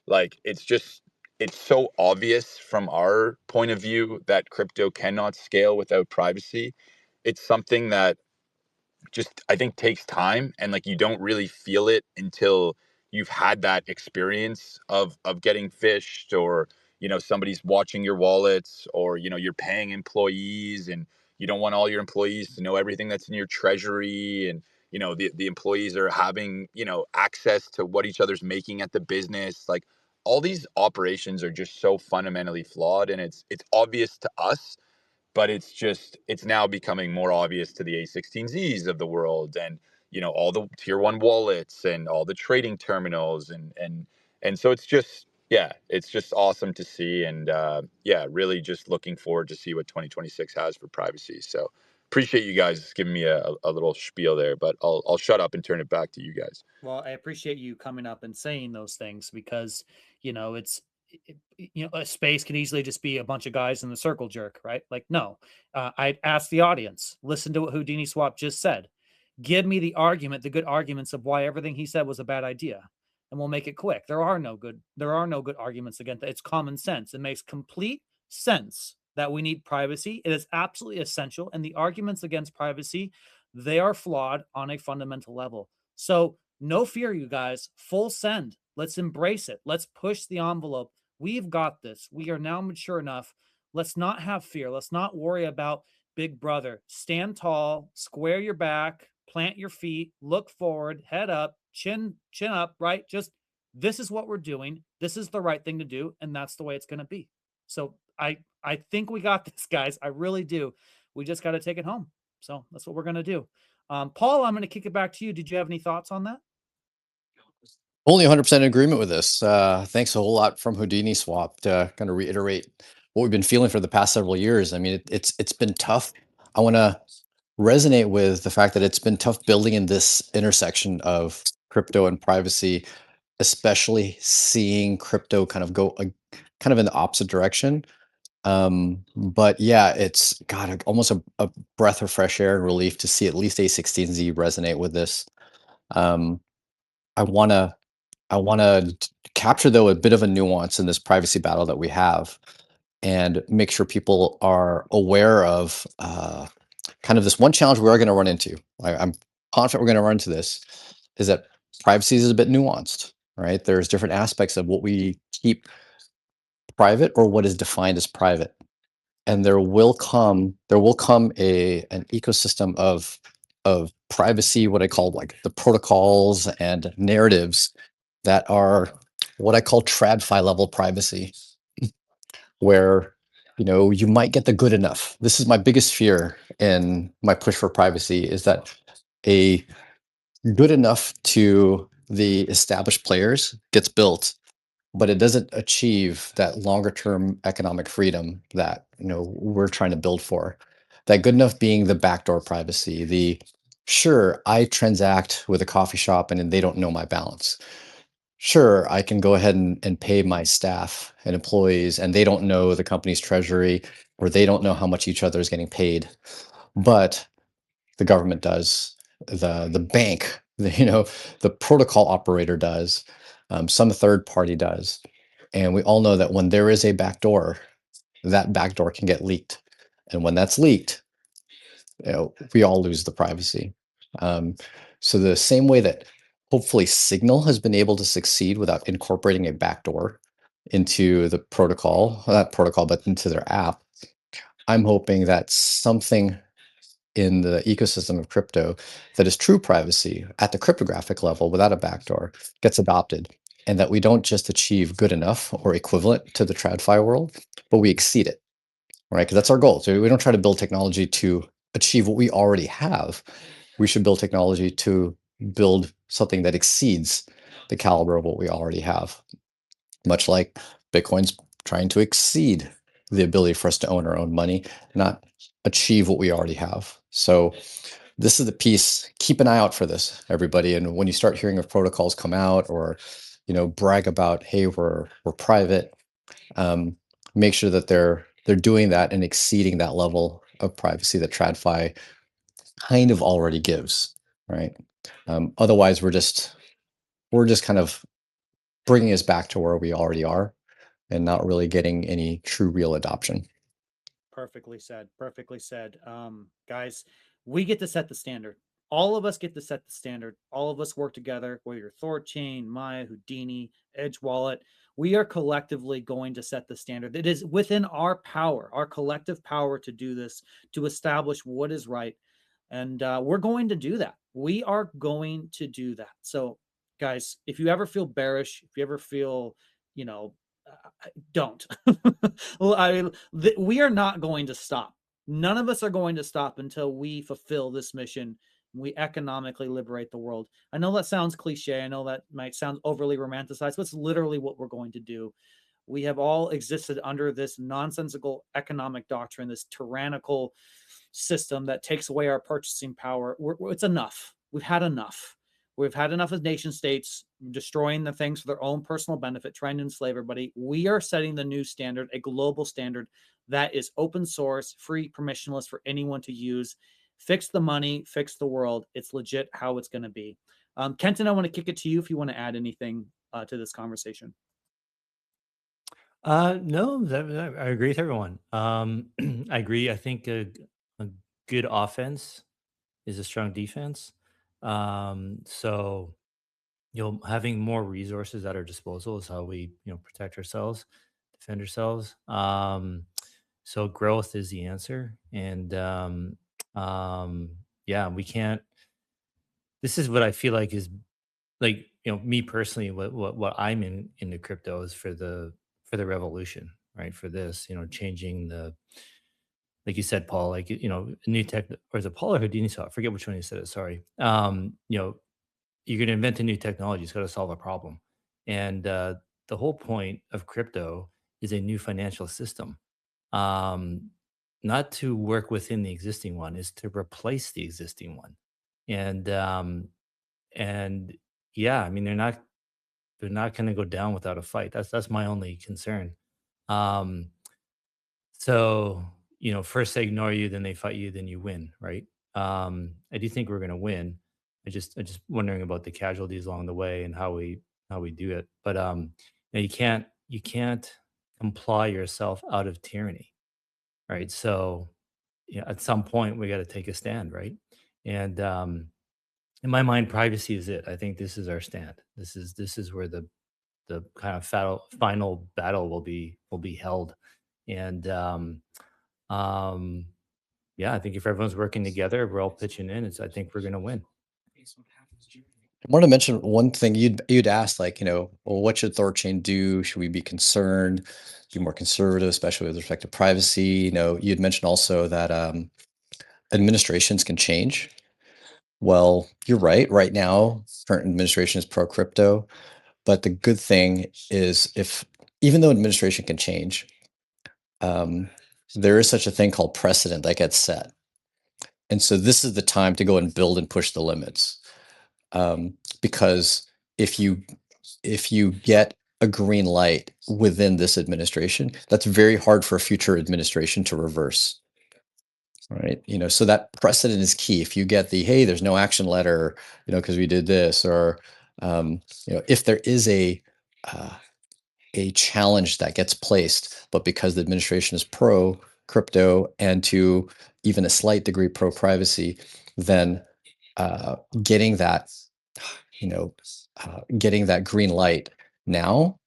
like it's so obvious from our point of view that crypto cannot scale without privacy. It's something that just, I think, takes time, and like you don't really feel it until you've had that experience of getting fished, or somebody's watching your wallets, or you're paying employees and you don't want all your employees to know everything that's in your treasury. And you know, the employees are having, you know, access to what each other's making at the business. Like all these operations are just so fundamentally flawed, and it's obvious to us, but it's now becoming more obvious to the A16Zs of the world, and you know, all the tier one wallets and all the trading terminals, and so it's just, yeah, it's just awesome to see. And yeah, really just looking forward to see what 2026 has for privacy. So appreciate you guys giving me a little spiel there, but I'll shut up and turn it back to you guys. Well, I appreciate you coming up and saying those things because, you know, a space can easily just be a bunch of guys in the circle jerk, right? Like, no, I'd ask the audience, listen to what Houdini Swap just said. Give me the argument, the good arguments of why everything he said was a bad idea. And we'll make it quick. There are no good arguments against it. It's common sense. It makes complete sense that we need privacy. It is absolutely essential. And the arguments against privacy, they are flawed on a fundamental level. So no fear, you guys. Full send. Let's embrace it. Let's push the envelope. We've got this. We are now mature enough. Let's not have fear. Let's not worry about Big Brother. Stand tall, square your back, plant your feet, look forward, head up, chin up, right? Just this is what we're doing. This is the right thing to do, and that's the way it's going to be. So I think we got this, guys. I really do. We just got to take it home. So that's what we're going to do. Paul, I'm going to kick it back to you. Did you have any thoughts on that? Only 100% in agreement with this. Thanks a whole lot from Houdini Swap to kind of reiterate what we've been feeling for the past several years. I mean, it's been tough. I want to resonate with the fact that it's been tough building in this intersection of crypto and privacy, especially seeing crypto kind of go kind of in the opposite direction. But yeah, it's got almost a breath of fresh air and relief to see at least A16Z resonate with this. Um, I want to capture though a bit of a nuance in this privacy battle that we have, and make sure people are aware of kind of this one challenge we are going to run into. I'm confident we're going to run into this, is that privacy is a bit nuanced, right? There's different aspects of what we keep private or what is defined as private. And there will come an ecosystem of privacy, what I call like the protocols and narratives that are what I call TradFi level privacy, where you might get the good enough. This is my biggest fear in my push for privacy, is that a good enough to the established players gets built, but it doesn't achieve that longer term economic freedom that we're trying to build for. That good enough being the backdoor privacy, the sure, I transact with a coffee shop and they don't know my balance. Sure, I can go ahead and pay my staff and employees and they don't know the company's treasury, or they don't know how much each other is getting paid. But the government does, the bank, the protocol operator does, some third party does. And we all know that when there is a backdoor, that backdoor can get leaked. And when that's leaked, we all lose the privacy. So the same way that hopefully Signal has been able to succeed without incorporating a backdoor into the protocol, not protocol, but into their app, I'm hoping that something in the ecosystem of crypto that is true privacy at the cryptographic level without a backdoor gets adopted, and that we don't just achieve good enough or equivalent to the TradFi world, but we exceed it, right? Because that's our goal. So we don't try to build technology to achieve what we already have. We should build technology to build something that exceeds the caliber of what we already have, much like Bitcoin's trying to exceed the ability for us to own our own money, not achieve what we already have. So this is the piece. Keep an eye out for this, everybody. And when you start hearing of protocols come out, or brag about, hey, we're private, make sure that they're doing that and exceeding that level of privacy that TradFi kind of already gives, right? Otherwise, we're just kind of bringing us back to where we already are, and not really getting any true real adoption. Perfectly said. Perfectly said. Guys, we get to set the standard. All of us get to set the standard. All of us work together, whether you're THORChain, Maya, Houdini, Edge Wallet. We are collectively going to set the standard. It is within our power, our collective power, to do this, to establish what is right. And we're going to do that. We are going to do that. So, guys, if you ever feel bearish, if you ever feel, you know, don't. Well, we are not going to stop. None of us are going to stop until we fulfill this mission. We economically liberate the world. I know that sounds cliche. I know that might sound overly romanticized, but it's literally what we're going to do. We have all existed under this nonsensical economic doctrine, this tyrannical system that takes away our purchasing power. It's enough. We've had enough. We've had enough of nation states destroying the things for their own personal benefit, trying to enslave everybody. We are setting the new standard, a global standard that is open source, free, permissionless for anyone to use. Fix the money, fix the world. It's legit how it's going to be. Kenton, I want to kick it to you if you want to add anything to this conversation. No, I agree with everyone. I agree. I think a good offense is a strong defense. So having more resources at our disposal is how we protect ourselves, defend ourselves. So growth is the answer, and yeah, we can't. This is what I feel like is like me personally. What I'm into crypto is for the revolution, right? For this, changing the, like you said, Paul, like new tech, or is it Paul or Houdini saw it? I forget which one you said it. Sorry. You're going to invent a new technology. It's got to solve a problem, and the whole point of crypto is a new financial system. Um, Not to work within the existing one, is to replace the existing one, and and yeah, I mean they're not going to go down without a fight. That's my only concern. Um, so, first they ignore you, then they fight you, then you win, right? I do think we're going to win. I just wondering about the casualties along the way and how we do it. But you can't comply yourself out of tyranny, right? So, at some point we got to take a stand, right? And in my mind, privacy is it. I think this is our stand. This is where the kind of final battle will be held, and um, yeah, I think if everyone's working together, we're all pitching in. I think we're going to win. I want to mention one thing you'd asked, like, well, what should THORChain do? Should we be concerned, be more conservative, especially with respect to privacy? You'd mentioned also that administrations can change. Well, you're right. Right now, current administration is pro crypto, but the good thing is, if even though administration can change, um, there is such a thing called precedent that gets set, and so this is the time to go and build and push the limits. Because if you get a green light within this administration, that's very hard for a future administration to reverse. Right. So that precedent is key. If you get the, hey, there's no action letter, because we did this, or if there is uh, a challenge that gets placed, but because the administration is pro crypto and to even a slight degree pro privacy, then getting that, you know, getting that green light now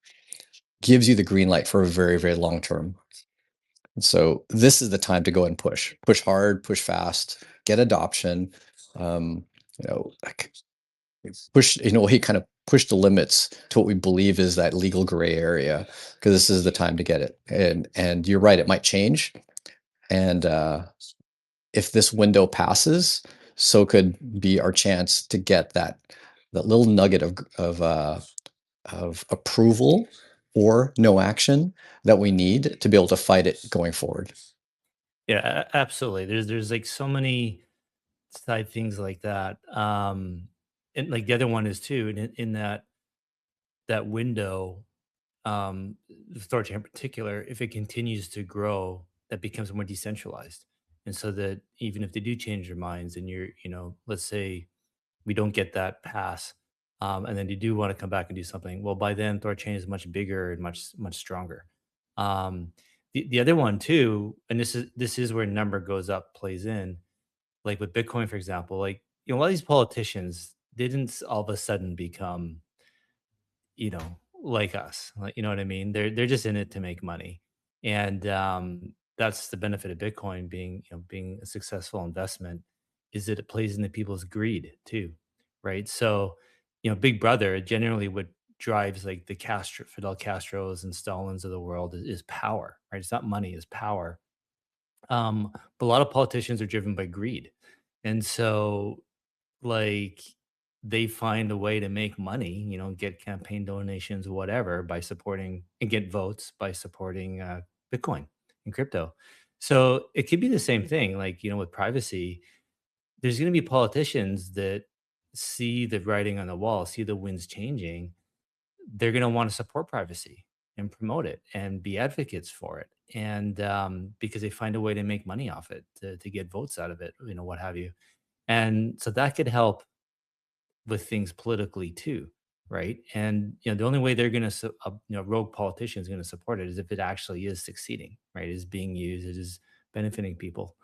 gives you the green light for a very, very long term. So this is the time to go and push hard, push fast, get adoption. Like push, we kind of push the limits to what we believe is that legal gray area, because this is the time to get it. And you're right, it might change. And if this window passes, so could be our chance to get that little nugget of approval or no action that we need to be able to fight it going forward. Yeah, absolutely. There's like so many side things like that. And like the other one is too, in that window, the storage in particular, if it continues to grow, that becomes more decentralized. And so that even if they do change their minds and let's say we don't get that pass, and then you do want to come back and do something, well, by then THORChain is much bigger and much stronger. The other one too, and this is where number goes up plays in, like with Bitcoin, for example, like a lot of these politicians didn't all of a sudden become like us. Like, you know what I mean? They're just in it to make money, and that's the benefit of Bitcoin being being a successful investment. is that it plays into people's greed too, right? So, Big Brother generally what drives like the Fidel Castros and Stalins of the world is power, right? It's not money, it's power. But a lot of politicians are driven by greed. And so, like, they find a way to make money, get campaign donations, whatever, by supporting and get votes by supporting Bitcoin and crypto. So it could be the same thing, like, with privacy, there's going to be politicians that see the writing on the wall, see the winds changing. They're going to want to support privacy and promote it and be advocates for it. And because they find a way to make money off it, to get votes out of it, what have you. And so that could help with things politically too, right? And the only way they're going to, rogue politician is going to support it is if it actually is succeeding, right? Is being used, it is benefiting people.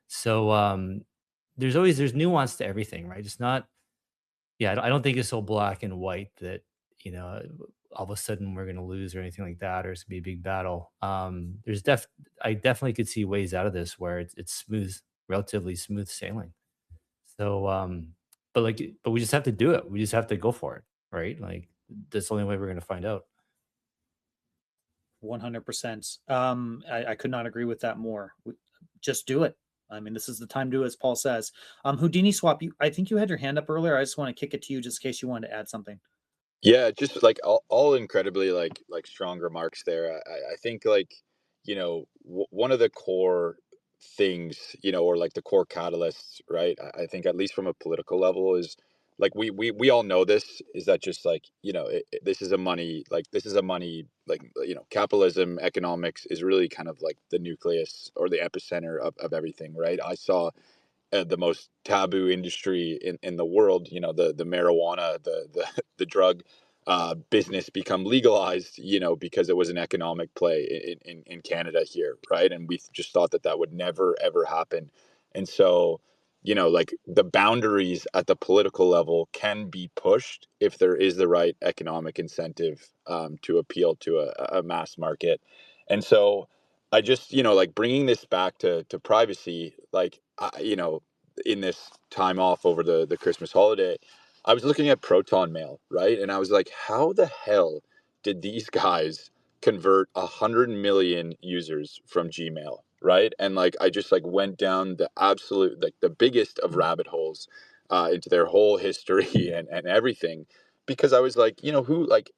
So there's nuance to everything, right? It's not, yeah, I don't think it's so black and white that you know all of a sudden we're going to lose or anything like that, or it's going to be a big battle. I definitely could see ways out of this where it's smooth, relatively smooth sailing. So, but we just have to do it. We just have to go for it, right? Like that's the only way we're going to find out. 100%. I could not agree with that more. Just do it. I mean, this is the time to do it, as Paul says. Houdini Swap, I think you had your hand up earlier. I just want to kick it to you just in case you wanted to add something. Yeah, just like all incredibly like strong remarks there. I think like one of the core things or like the core catalysts, right? I think at least from a political level is like we all know this is that just like this is a money like capitalism economics is really kind of like the nucleus or the epicenter of everything, right? I saw the most taboo industry in the world, the marijuana, the drug business become legalized, because it was an economic play in Canada here, right? And we just thought that would never, ever happen. And so, like the boundaries at the political level can be pushed if there is the right economic incentive to appeal to a mass market. And so, I just, like bringing this back to privacy, like, in this time off over the Christmas holiday, I was looking at Proton Mail, right? And I was like, how the hell did these guys convert 100 million users from Gmail, right? And like, I just like went down the absolute, like the biggest of rabbit holes into their whole history and everything, because I was like, who like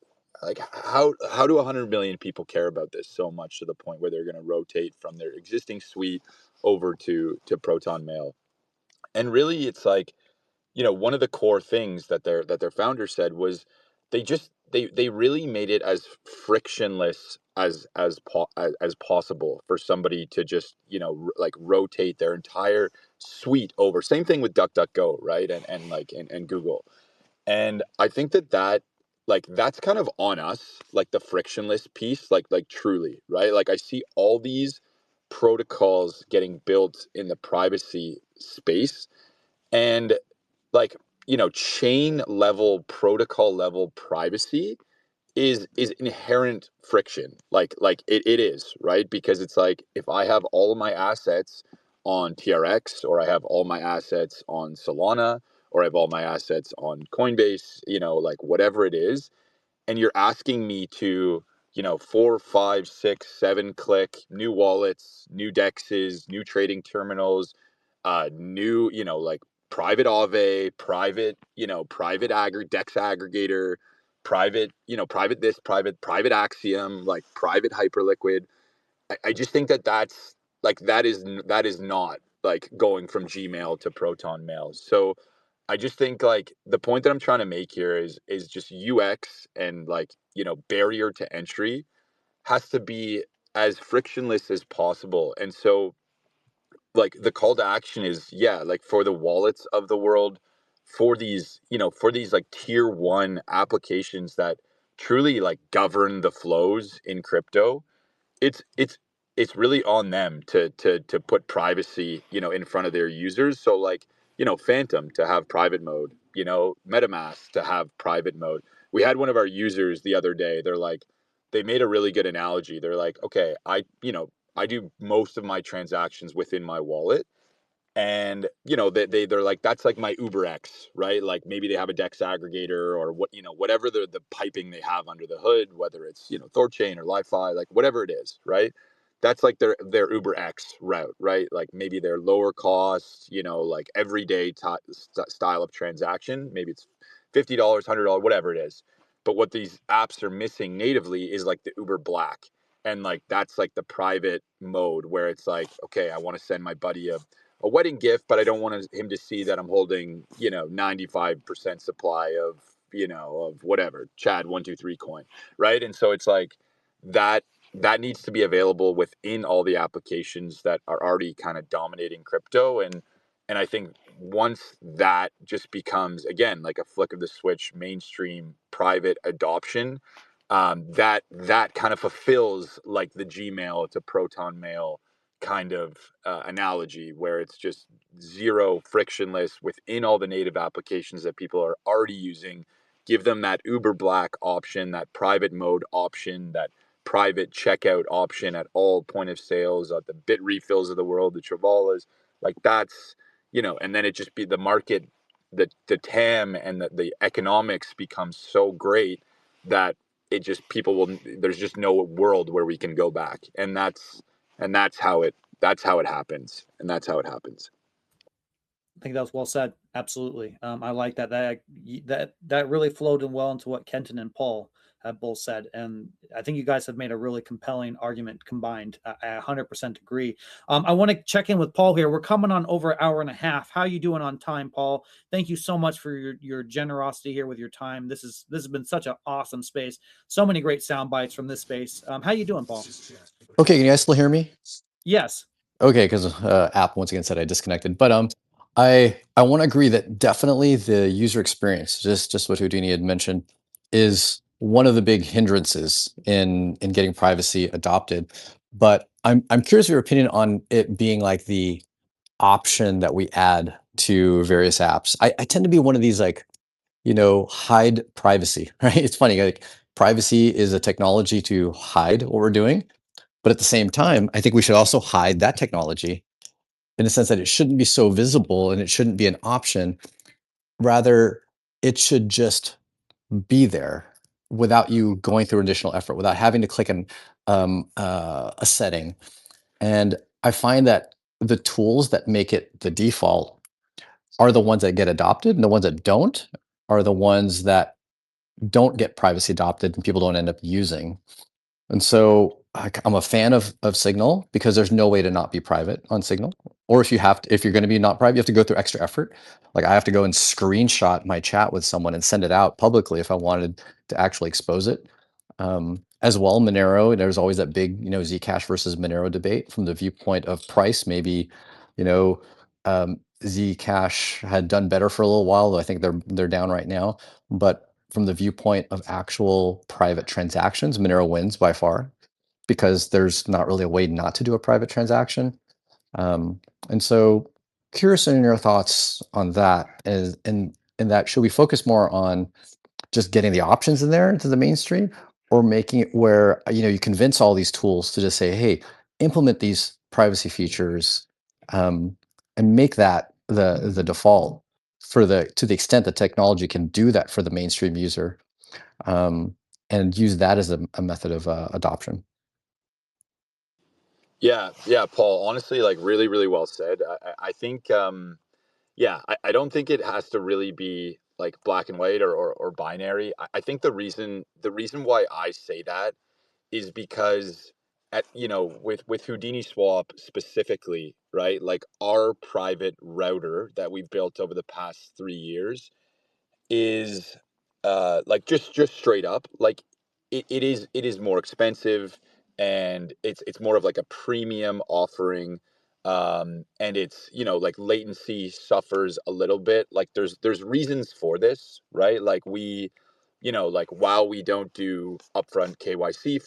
how do 100 million people care about this so much to the point where they're going to rotate from their existing suite over to Proton Mail? And really, it's like, one of the core things that their founder said was they really made it as frictionless as possible for somebody to just like rotate their entire suite over. Same thing with DuckDuckGo, right? And Google. And I think that like that's kind of on us, like the frictionless piece, like truly, right? Like I see all these protocols getting built in the privacy space, and like chain level, protocol level privacy is inherent friction, like it is, right? Because it's like if I have all of my assets on TRX, or I have all my assets on Solana, or I have all my assets on Coinbase, like whatever it is, and you're asking me to 4, 5, 6, 7 click new wallets, new dexes, new trading terminals, new like private Aave, private private dex aggregator, private private this, private Axiom, like private Hyperliquid. I just think that's like that is not like going from Gmail to Proton Mail. So I just think like the point that I'm trying to make here is just UX and like barrier to entry has to be as frictionless as possible. And so like the call to action is, yeah, like for the wallets of the world, for these like tier one applications that truly like govern the flows in crypto, it's it's it's really on them to put privacy in front of their users. So like Phantom to have private mode, MetaMask to have private mode. We had one of our users the other day, they made a really good analogy. They're like, okay, I do most of my transactions within my wallet, And they're like, that's like my Uber X, right? Like maybe they have a Dex aggregator or whatever the piping they have under the hood, whether it's THORChain or Li-Fi, like whatever it is, right? That's like their Uber X route, right? Like maybe their lower cost, like everyday style of transaction. Maybe it's $50, $100, whatever it is. But what these apps are missing natively is like the Uber Black, and like that's like the private mode where it's like, okay, I want to send my buddy a wedding gift, but I don't want him to see that I'm holding, 95% supply of, of whatever, Chad 123 coin, right? And so it's like that that needs to be available within all the applications that are already kind of dominating crypto. And I think once that just becomes, again, like a flick of the switch, mainstream private adoption, that kind of fulfills like the Gmail to Proton Mail kind of analogy, where it's just zero frictionless within all the native applications that people are already using. Give them that Uber Black option, that private mode option, that private checkout option at all point of sales, at the bit refills of the world, the Travalas, like that's, and then it just be the market, the TAM and the economics becomes so great that it just people will there's just no world where we can go back, and that's how it happens, and that's how it happens. I think that was well said. Absolutely. I like that. That really flowed in well into what Kenton and Paul have both said, and I think you guys have made a really compelling argument combined. I 100% agree. I want to check in with Paul here. We're coming on over an hour and a half. How you doing on time, Paul? Thank you so much for your generosity here with your time. This has been such an awesome space. So many great sound bites from this space. How you doing, Paul? Okay, can you guys still hear me? Yes. Okay, because app once again said I disconnected. But I want to agree that definitely the user experience, just what Houdini had mentioned, is one of the big hindrances in getting privacy adopted. But I'm curious of your opinion on it being like the option that we add to various apps. I tend to be one of these like, hide privacy, right? It's funny, like privacy is a technology to hide what we're doing. But at the same time, I think we should also hide that technology in the sense that it shouldn't be so visible and it shouldn't be an option. Rather, it should just be there without you going through additional effort, without having to click a setting. And I find that the tools that make it the default are the ones that get adopted, and the ones that don't are the ones that don't get privacy adopted and people don't end up using. And so I'm a fan of Signal because there's no way to not be private on Signal. Or if you're going to be not private, you have to go through extra effort. Like I have to go and screenshot my chat with someone and send it out publicly if I wanted to actually expose it. As well, Monero, there's always that big, Zcash versus Monero debate from the viewpoint of price. Maybe, you know, Zcash had done better for a little while, though I think they're down right now. But from the viewpoint of actual private transactions, Monero wins by far because there's not really a way not to do a private transaction. And so curious in your thoughts on that is in that should we focus more on just getting the options in there into the mainstream or making it where you convince all these tools to just say, hey, implement these privacy features and make that the default to the extent that technology can do that for the mainstream user, um, and use that as a method of adoption. Yeah, Paul, honestly, like really, really well said. I think yeah, I don't think it has to really be like black and white or binary. I think the reason why I say that is because with Houdini Swap specifically, right? Like our private router that we've built over the past 3 years is like just straight up like it is more expensive, and it's more of like a premium offering, and it's like latency suffers a little bit. Like there's reasons for this, right? Like like while we don't do upfront KYC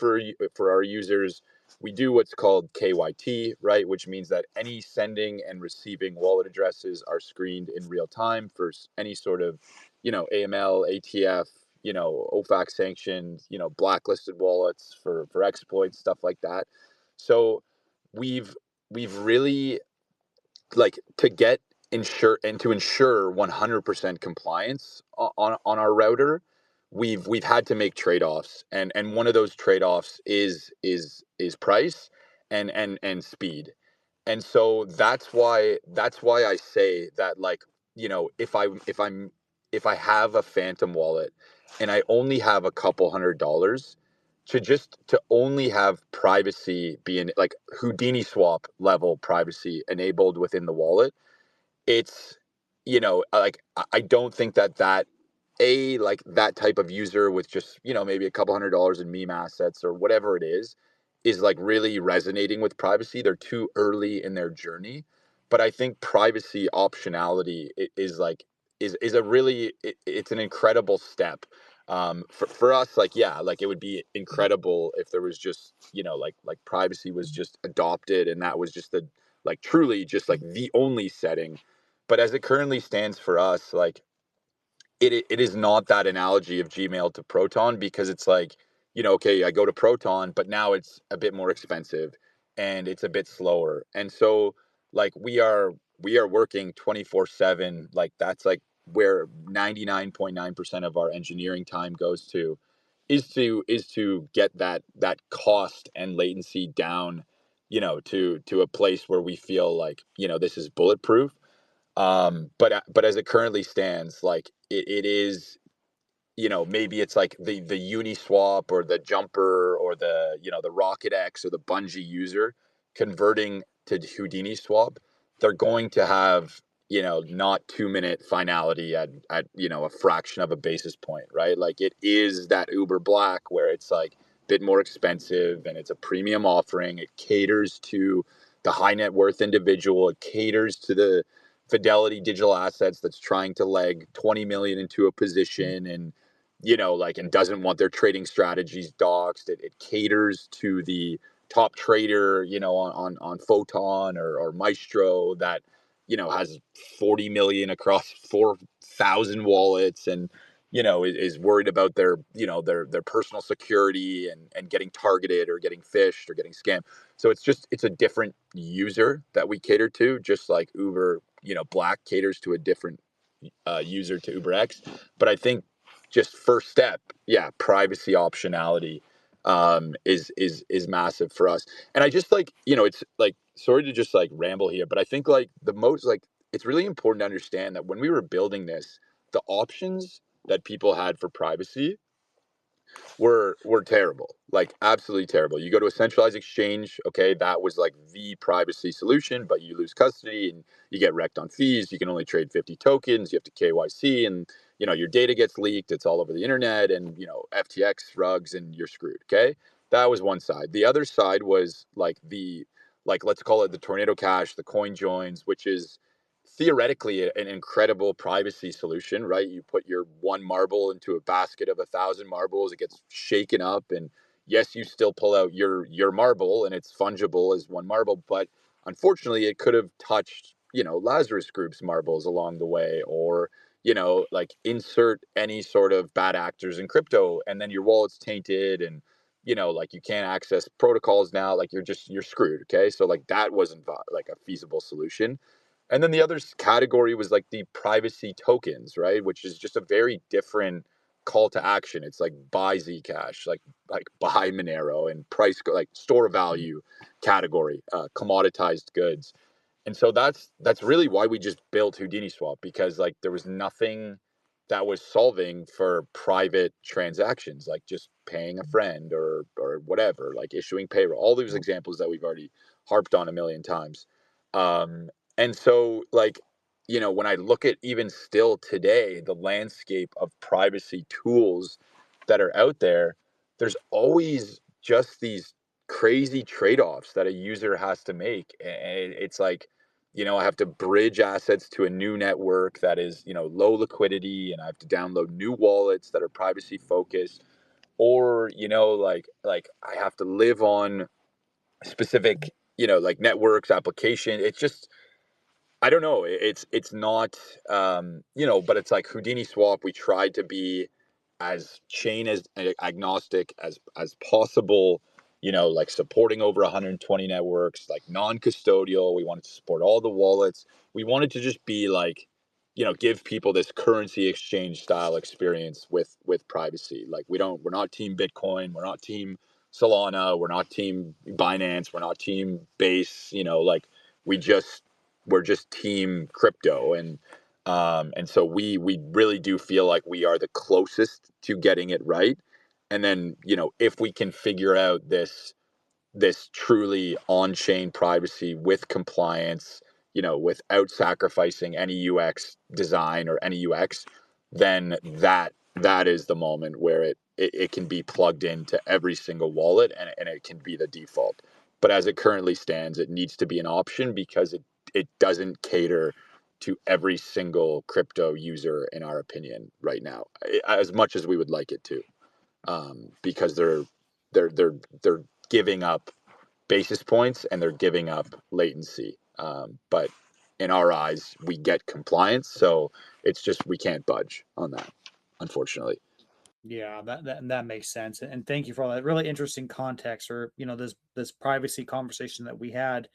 for our users, we do what's called KYT, right? Which means that any sending and receiving wallet addresses are screened in real time for any sort of AML, ATF, OFAC sanctioned, blacklisted wallets for exploits, stuff like that. So we've we've really like to get ensure and to ensure 100% compliance on our router, we've had to make trade-offs, and one of those trade-offs is price and speed. And so that's why I say that, like, if I have a phantom wallet and I only have a couple $100, to only have privacy being like Houdini swap level privacy enabled within the wallet, it's, like, I don't think like that type of user with just, maybe a couple $100 in meme assets or whatever it is like really resonating with privacy. They're too early in their journey. But I think privacy optionality is like, is a really, it's an incredible step. For us, like, yeah, like it would be incredible if there was just, like privacy was just adopted and that was just the, like, truly just like the only setting. But as it currently stands for us, like, it is not that analogy of Gmail to Proton, because it's like, okay, I go to Proton, but now it's a bit more expensive and it's a bit slower. And so, like, we are working 24/7. Like, that's like where 99.9% of our engineering time goes to, is to get that cost and latency down, to a place where we feel like, this is bulletproof. But as it currently stands, like, it is, maybe it's like the Uniswap or the Jumper or the, the Rocket X or the Bungee user converting to Houdini swap. They're going to have, not 2-minute finality at, a fraction of a basis point, right? Like, it is that Uber Black where it's like a bit more expensive and it's a premium offering. It caters to the high net worth individual. It caters to the Fidelity Digital Assets that's trying to leg 20 million into a position, and, like, and doesn't want their trading strategies doxed. It caters to the top trader, on Photon or Maestro that, has 40 million across 4,000 wallets, and, is worried about their, their personal security and getting targeted or getting phished or getting scammed. So it's a different user that we cater to, just like Uber, Black caters to a different user to UberX. But I think just first step, yeah, privacy optionality is massive for us. And I just, like, it's like, sorry to just like ramble here, but I think, like, the most, like, it's really important to understand that when we were building this, the options that people had for privacy were terrible, like absolutely terrible. You go to a centralized exchange, okay, that was like the privacy solution, but you lose custody and you get wrecked on fees. You can only trade 50 tokens. You have to KYC, and, your data gets leaked. It's all over the internet, and, FTX rugs, and you're screwed. Okay, that was one side. The other side was like let's call it the Tornado Cash, the coin joins, which is theoretically an incredible privacy solution, right? You put your one marble into a basket of 1,000 marbles, it gets shaken up, and yes, you still pull out your marble, and it's fungible as one marble, but unfortunately, it could have touched, Lazarus Group's marbles along the way, or, like, insert any sort of bad actors in crypto, and then your wallet's tainted, and, like, you can't access protocols now, like, you're screwed. Okay, so, like, that wasn't like a feasible solution. And then the other category was like the privacy tokens, right? Which is just a very different call to action. It's like buy Zcash, like buy Monero, and like store value category, commoditized goods. And so that's really why we just built Houdini Swap, because, like, there was nothing that was solving for private transactions, like just paying a friend or whatever, like issuing payroll, all those examples that we've already harped on a million times. And so, like, when I look at even still today, the landscape of privacy tools that are out there, there's always just these crazy trade-offs that a user has to make. And it's like, I have to bridge assets to a new network that is, low liquidity, and I have to download new wallets that are privacy focused, or, like I have to live on specific, like networks, application. It's just, I don't know. It's not, but it's like Houdini Swap. We tried to be as chain as agnostic as possible, like supporting over 120 networks, like non-custodial. We wanted to support all the wallets. We wanted to just be like, give people this currency exchange style experience with privacy. Like we're not team Bitcoin, we're not team Solana, we're not team Binance, we're not team Base, like we just we're just team crypto. And so we really do feel like we are the closest to getting it right. And then, if we can figure out this truly on-chain privacy with compliance, without sacrificing any UX design or any UX, then that is the moment where it can be plugged into every single wallet, and it can be the default. But as it currently stands, it needs to be an option because it doesn't cater to every single crypto user, in our opinion, right now, as much as we would like it to, because they're giving up basis points and they're giving up latency. But in our eyes, we get compliance, so it's just we can't budge on that, unfortunately. Yeah, that makes sense, and thank you for all that really interesting context, or this privacy conversation that we had.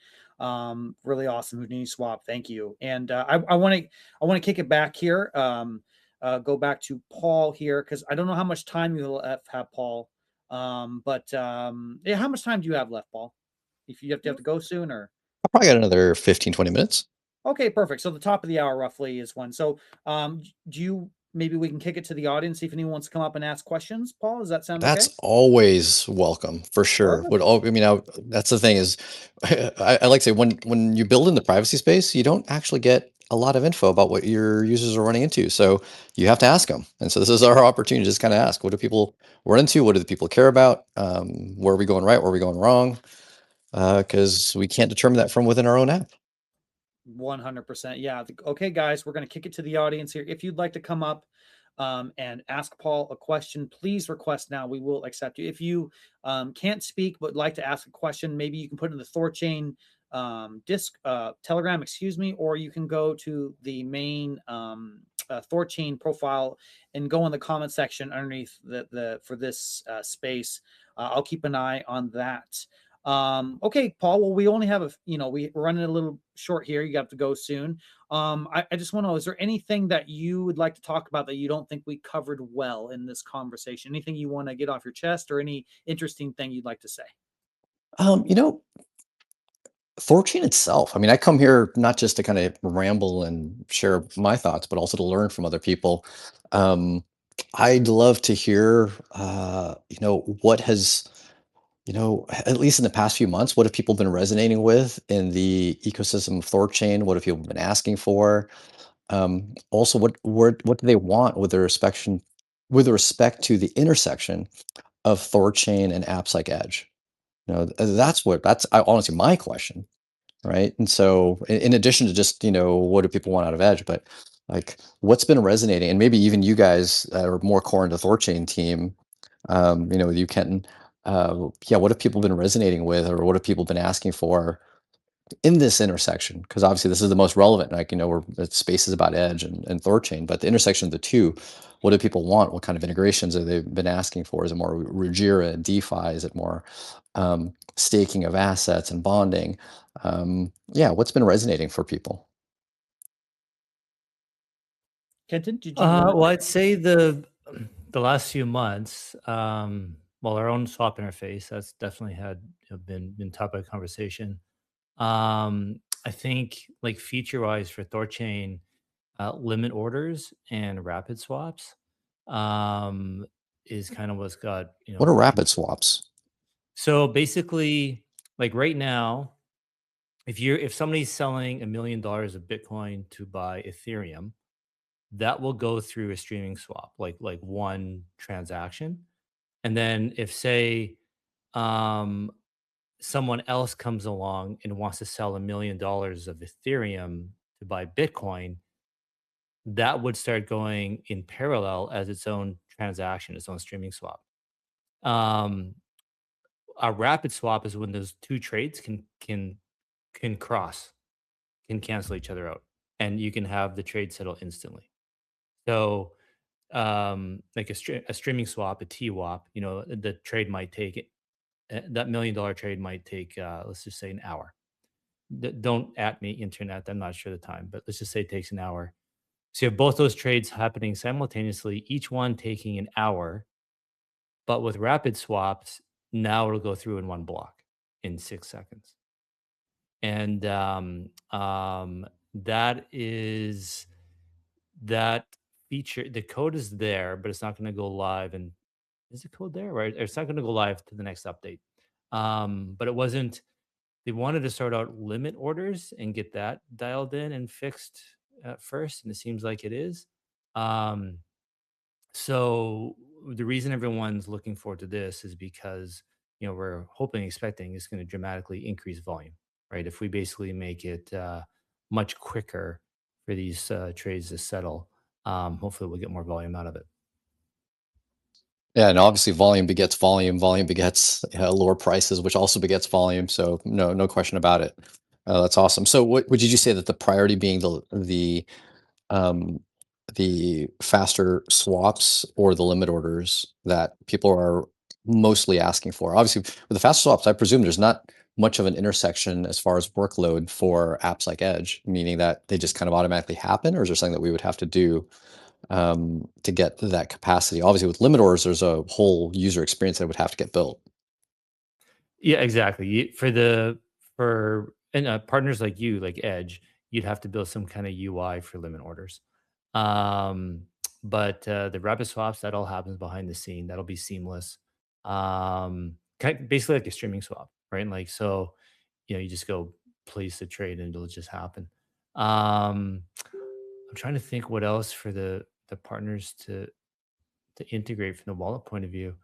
Really awesome, Houdini Swap. Thank you, and I want to kick it back here. Go back to Paul here because I don't know how much time you'll have, Paul. But yeah, how much time do you have left, Paul? If you have to go soon, or I probably got another 15, 20 minutes. okay, perfect. So the top of the hour roughly is when. So do you maybe we can kick it to the audience, see if anyone wants to come up and ask questions. Paul, does that sound That's okay? always welcome for sure. Perfect. I mean, that's the thing is, I like to say when you build in the privacy space, you don't actually get a lot of info about what your users are running into. So you have to ask them. And so this is our opportunity to just kind of ask, what do people run into? What do the people care about? Where are we going right? Where are we going wrong? Because we can't determine that from within our own app. 100%. Yeah. Okay, guys, we're going to kick it to the audience here. If you'd like to come up and ask Paul a question, please request now. We will accept you. If you can't speak but like to ask a question, maybe you can put in the THORChain Telegram, excuse me, or you can go to the main THORChain profile and go in the comment section underneath the for this space. I'll keep an eye on that. Okay, Paul. Well, we only have we're running a little short here. You got to go soon. I just want to know, is there anything that you would like to talk about that you don't think we covered well in this conversation? Anything you want to get off your chest, or any interesting thing you'd like to say? You know, THORChain itself. I mean, I come here not just to kind of ramble and share my thoughts, but also to learn from other people. Um, I'd love to hear, what has, at least in the past few months, what have people been resonating with in the ecosystem of THORChain? What have people been asking for? Also, what do they want with respect to the intersection of THORChain and apps like Edge? That's honestly my question, right? And so, in addition to just what do people want out of Edge, but like what's been resonating, and maybe even you guys are more core into THORChain team, with you, Kenton. Yeah, what have people been resonating with, or what have people been asking for in this intersection? Because obviously this is the most relevant. Like we're space is about Edge and THORChain, but the intersection of the two, what do people want? What kind of integrations have they been asking for? Is it more Ruggira and DeFi? Is it more staking of assets and bonding? Yeah, what's been resonating for people? Kenton, did you want Well, to? I'd say the last few months, well, our own swap interface that's definitely had been topic of conversation. I think like feature wise for Thorchain, limit orders and rapid swaps um, is kind of what's got What are rapid swaps? So basically, like right now, if somebody's selling $1 million of Bitcoin to buy Ethereum, that will go through a streaming swap, like one transaction. And then if say um someone else comes along and wants to sell $1 million of Ethereum to buy Bitcoin, that would start going in parallel as its own transaction, its own streaming swap. Um, a rapid swap is when those two trades can cross, can cancel each other out, and you can have the trade settle instantly. So, like a streaming swap, a TWAP, the trade might take that $1 million trade might take, let's just say, an hour. Don't at me, internet. I'm not sure the time, but let's just say it takes an hour. So you have both those trades happening simultaneously, each one taking an hour. But with rapid swaps, now it'll go through in one block in 6 seconds. And that is that feature. The code is there, but it's not going to go live. And is the code there? Right? It's not going to go live to the next update. But it wasn't. They wanted to sort out limit orders and get that dialed in and fixed first, and it seems like it is. Um, so the reason everyone's looking forward to this is because we're hoping, expecting it's going to dramatically increase volume, right? If we basically make it much quicker for these trades to settle, hopefully we'll get more volume out of it. Yeah, and obviously volume begets volume. Volume begets lower prices, which also begets volume. So no question about it. That's awesome. So what did you say that the priority being the faster swaps or the limit orders that people are mostly asking for? Obviously, with the faster swaps, I presume there's not much of an intersection as far as workload for apps like Edge, meaning that they just kind of automatically happen, or is there something that we would have to do to get to that capacity? Obviously, with limit orders, there's a whole user experience that would have to get built. Yeah, exactly. For partners like you, like Edge, you'd have to build some kind of UI for limit orders. But the rapid swaps, that all happens behind the scene. That'll be seamless. Basically like a streaming swap, right? Like, so, you just go place the trade and it'll just happen. I'm trying to think what else for the partners to integrate from the wallet point of view.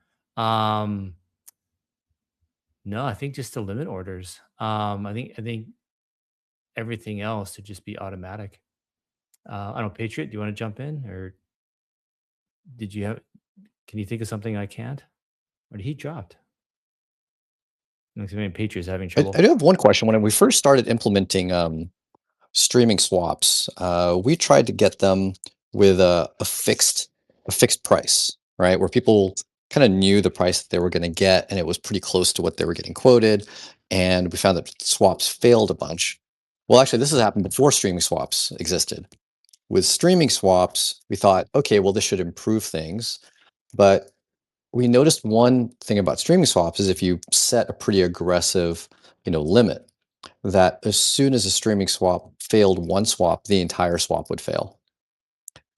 No, I think just the limit orders. I think everything else would just be automatic. I don't know, Patriot, do you want to jump in, or did you have? Can you think of something I can't? Or he dropped? Looks like maybe Patriot's having trouble. I do have one question. When we first started implementing streaming swaps, we tried to get them with a fixed price, right? Where people kind of knew the price that they were going to get, and it was pretty close to what they were getting quoted. And we found that swaps failed a bunch. Well, actually, this has happened before streaming swaps existed. With streaming swaps, we thought, okay, well, this should improve things. But we noticed one thing about streaming swaps is if you set a pretty aggressive, limit, that as soon as a streaming swap failed one swap, the entire swap would fail.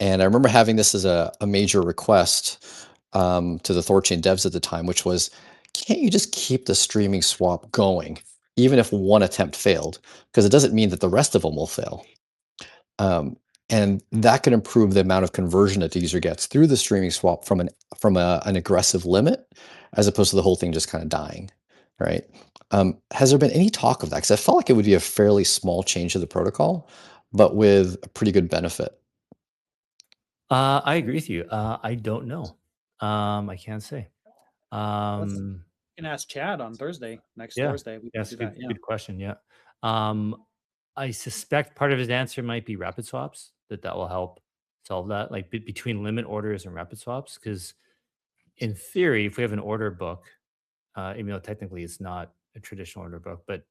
And I remember having this as a major request to the THORChain devs at the time, which was, can't you just keep the streaming swap going, even if one attempt failed? Because it doesn't mean that the rest of them will fail. And that could improve the amount of conversion that the user gets through the streaming swap from an aggressive limit, as opposed to the whole thing just kind of dying, right? Has there been any talk of that? Because I felt like it would be a fairly small change to the protocol, but with a pretty good benefit. I agree with you. I don't know. I can't say. You can ask Chad on Thursday, next Thursday. We can That's do a good, that. Yeah. good question. Yeah. I suspect part of his answer might be rapid swaps, that will help solve that, like between limit orders and rapid swaps. Because in theory, if we have an order book, even though technically it's not a traditional order book, but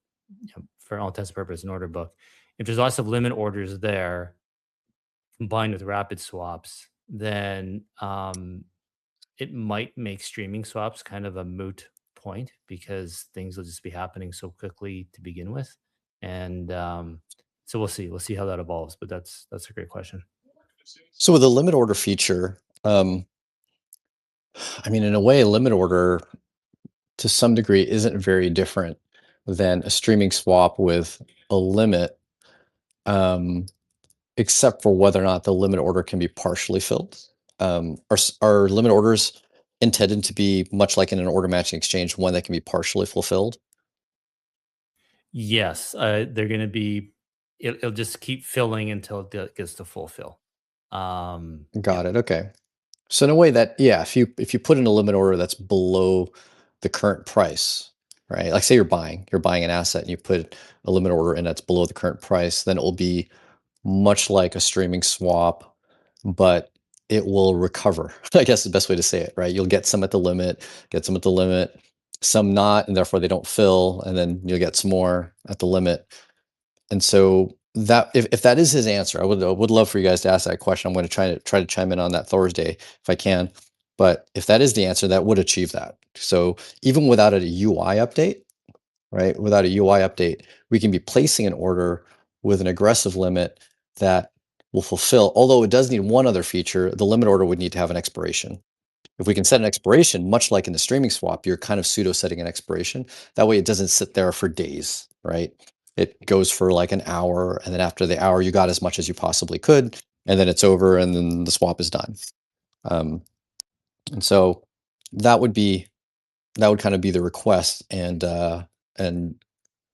for all intents and purposes, an order book, if there's lots of limit orders there combined with rapid swaps, then it might make streaming swaps kind of a moot point, because things will just be happening so quickly to begin with. And so we'll see. We'll see how that evolves. But that's a great question. So with the limit order feature, I mean, in a way, a limit order to some degree isn't very different than a streaming swap with a limit, except for whether or not the limit order can be partially filled. Are limit orders intended to be much like in an order matching exchange, one that can be partially fulfilled? Yes, they're going to be. It'll just keep filling until it gets to fulfill. Got it. Okay. So in a way that, yeah, if you put in a limit order that's below the current price, right? Like say you're buying an asset and you put a limit order in that's below the current price, then it will be much like a streaming swap, but it will recover. I guess the best way to say it, right? You'll get some at the limit, some not, and therefore they don't fill, and then you'll get some more at the limit. And so that if that is his answer, I would love for you guys to ask that question. I'm going to try to chime in on that Thursday if I can. But if that is the answer, that would achieve that. So even without a UI update, right? Without a UI update, we can be placing an order with an aggressive limit that will fulfill. Although it does need one other feature, the limit order would need to have an expiration. If we can set an expiration, much like in the streaming swap, you're kind of pseudo setting an expiration. That way it doesn't sit there for days, right? It goes for like an hour, and then after the hour, you got as much as you possibly could, and then it's over, and then the swap is done. And so that would kind of be the request, and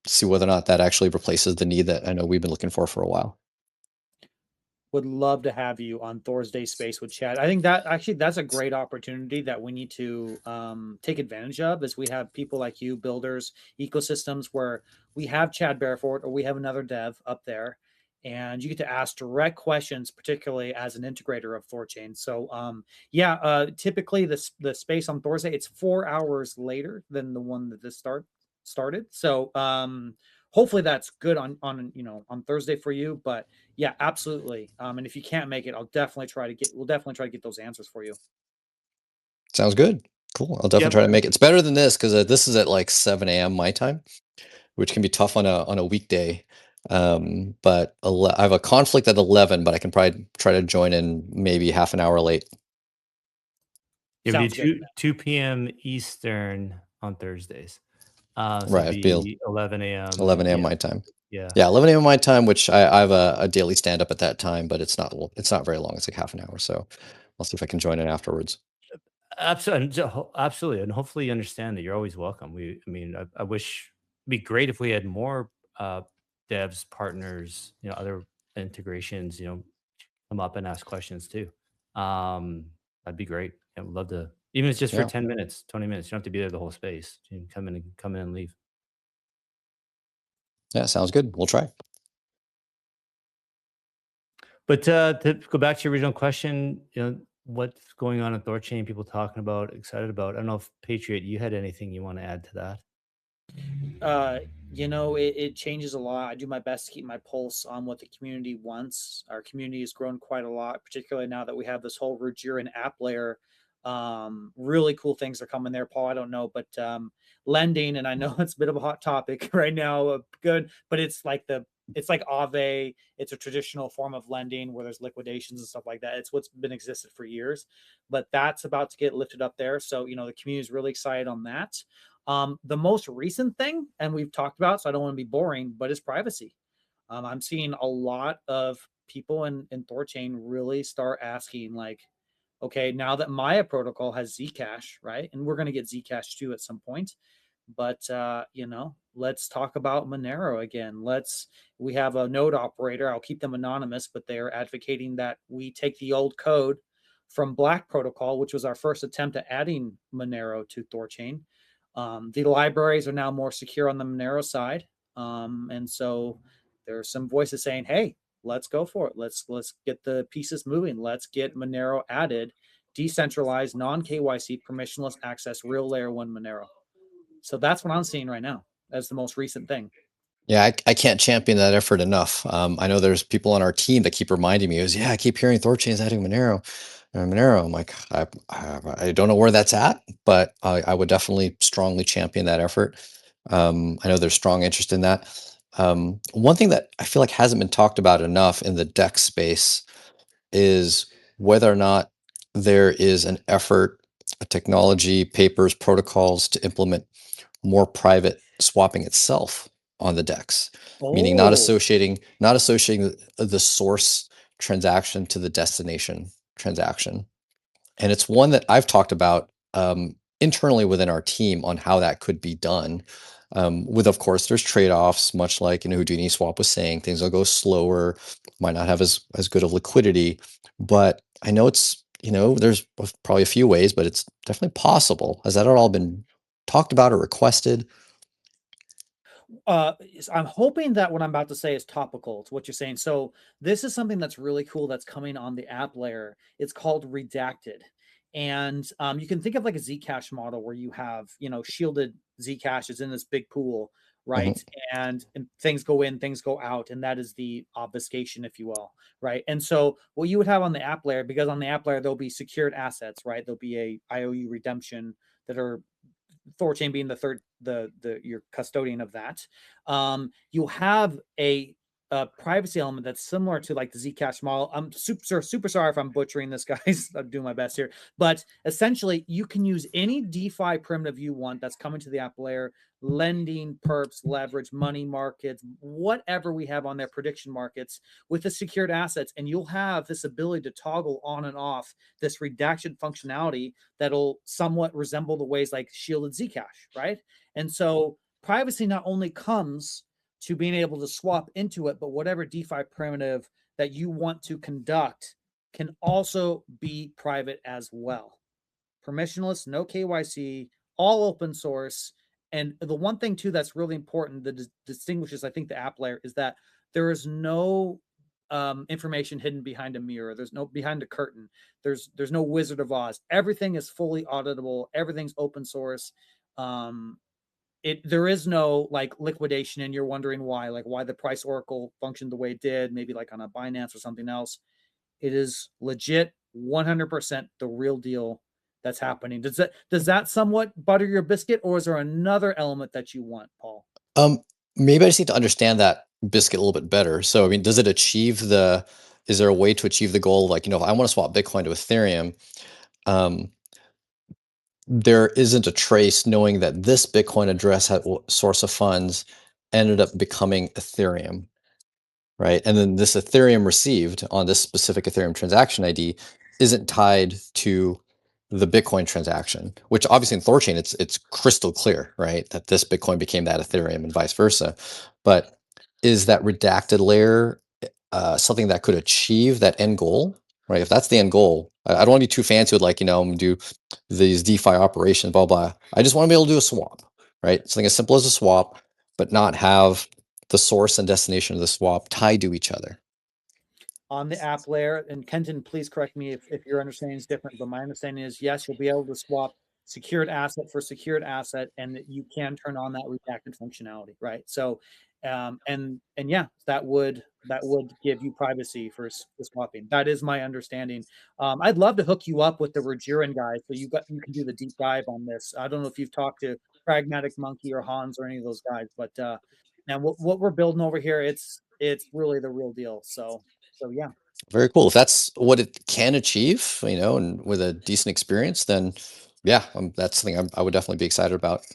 see whether or not that actually replaces the need that I know we've been looking for a while. Would love to have you on Thursday Space with Chad. I think that actually that's a great opportunity that we need to take advantage of, as we have people like you, builders, ecosystems, where we have Chad Barefort or we have another dev up there, and you get to ask direct questions, particularly as an integrator of THORChain. So typically the space on Thursday, it's 4 hours later than the one that this started. So hopefully that's good on Thursday for you. But yeah, absolutely. And if you can't make it, we'll definitely try to get those answers for you. Sounds good. Cool. I'll definitely try to make it. It's better than this because this is at like 7 a.m. my time, which can be tough on a weekday. But I have a conflict at 11, but I can probably try to join in maybe half an hour late. It would be 2 p.m. Eastern on Thursdays. So right. it'd be 11 a.m. 11 a.m. my time. Yeah. 11 a.m. my time, which I have a daily stand up at that time, but it's not very long. It's like half an hour. So I'll see if I can join in afterwards. Absolutely. And hopefully you understand that you're always welcome. I wish it'd be great if we had more devs, partners, other integrations, come up and ask questions too. That'd be great. I would love to, even if it's just for 10 minutes, 20 minutes. You don't have to be there the whole space. You can come in and leave. Yeah, sounds good. We'll try. But to go back to your original question, what's going on at THORChain, people talking about, excited about. I don't know if Patriot, you had anything you want to add to that? It changes a lot. I do my best to keep my pulse on what the community wants. Our community has grown quite a lot, particularly now that we have this whole Rugirin app layer. Really cool things are coming there, Paul. I don't know, but lending, and I know it's a bit of a hot topic right now. Good, but it's like Aave. It's a traditional form of lending where there's liquidations and stuff like that. It's what's been existed for years, but that's about to get lifted up there. So the community is really excited on that. The most recent thing, and we've talked about, so I don't want to be boring, but it's privacy. I'm seeing a lot of people in THORChain really start asking, like, okay, now that Maya protocol has Zcash, right? And we're going to get Zcash too at some point. But let's talk about Monero again. We have a node operator. I'll keep them anonymous, but they're advocating that we take the old code from Black Protocol, which was our first attempt at adding Monero to THORChain. The libraries are now more secure on the Monero side. And so there are some voices saying, hey, let's go for it. Let's get the pieces moving. Let's get Monero added, decentralized, non-KYC, permissionless access, real layer 1 Monero. So that's what I'm seeing right now as the most recent thing. Yeah, I can't champion that effort enough. I know there's people on our team that keep reminding me, I keep hearing THORChain's adding Monero. I'm like, I don't know where that's at, but I would definitely strongly champion that effort. I know there's strong interest in that. One thing that I feel like hasn't been talked about enough in the DEX space is whether or not there is an effort, a technology, papers, protocols to implement more private swapping itself on the DEX, meaning not associating the source transaction to the destination transaction. And it's one that I've talked about internally within our team on how that could be done. With, of course, there's trade-offs, much like Houdini Swap was saying, things will go slower, might not have as good of liquidity. But I know it's, there's probably a few ways, but it's definitely possible. Has that at all been talked about or requested? I'm hoping that what I'm about to say is topical to what you're saying. So this is something that's really cool that's coming on the app layer. It's called Redacted. And you can think of like a Zcash model where you have, shielded Zcash is in this big pool, Hmm. right? And things go in, things go out, and that is the obfuscation, if you will, right? And so what you would have on the app layer, because on the app layer there'll be secured assets, right? There'll be a IOU redemption that are THORChain being the third, the your custodian of that. You'll have a privacy element that's similar to like the Zcash model. I'm super sorry if I'm butchering this, guys. I'm doing my best here, but essentially, you can use any DeFi primitive you want that's coming to the app layer, lending, perps, leverage, money markets, whatever we have on there, prediction markets with the secured assets, and you'll have this ability to toggle on and off this redaction functionality that'll somewhat resemble the ways like shielded Zcash, right? And so privacy not only comes to being able to swap into it, but whatever DeFi primitive that you want to conduct can also be private as well. Permissionless, no KYC, all open source. And the one thing too that's really important that distinguishes, I think, the app layer is that there is no information hidden behind a mirror. There's no behind a curtain. There's no Wizard of Oz. Everything is fully auditable. Everything's open source. Um, there is no like liquidation, and you're wondering why, like why the price oracle functioned the way it did, maybe like on a Binance or something else. It is legit 100% the real deal that's happening. Does that somewhat butter your biscuit, or is there another element that you want, Paul? Um, Maybe I just need to understand that biscuit a little bit better. So, I mean, is there a way to achieve the goal? Like, if I want to swap Bitcoin to Ethereum, um, there isn't a trace knowing that this Bitcoin address source of funds ended up becoming Ethereum, right? And then this Ethereum received on this specific Ethereum transaction ID isn't tied to the Bitcoin transaction, which obviously in THORChain it's crystal clear, right? That this Bitcoin became that Ethereum and vice versa. But is that redacted layer something that could achieve that end goal, right? If that's the end goal, I don't want to be too fancy with like, I'm gonna do these DeFi operations, blah, blah. I just want to be able to do a swap, right? Something as simple as a swap, but not have the source and destination of the swap tied to each other. On the app layer, and Kenton, please correct me if your understanding is different, but my understanding is yes, you'll be able to swap secured asset for secured asset, and that you can turn on that redacted functionality, right? So, and yeah, that would give you privacy for swapping. That is my understanding. I'd love to hook you up with the Rajiran guys, so you can do the deep dive on this. I don't know if you've talked to Pragmatic Monkey or Hans or any of those guys, but and what we're building over here, it's really the real deal. So yeah. Very cool. If that's what it can achieve, and with a decent experience, then yeah, that's something I would definitely be excited about.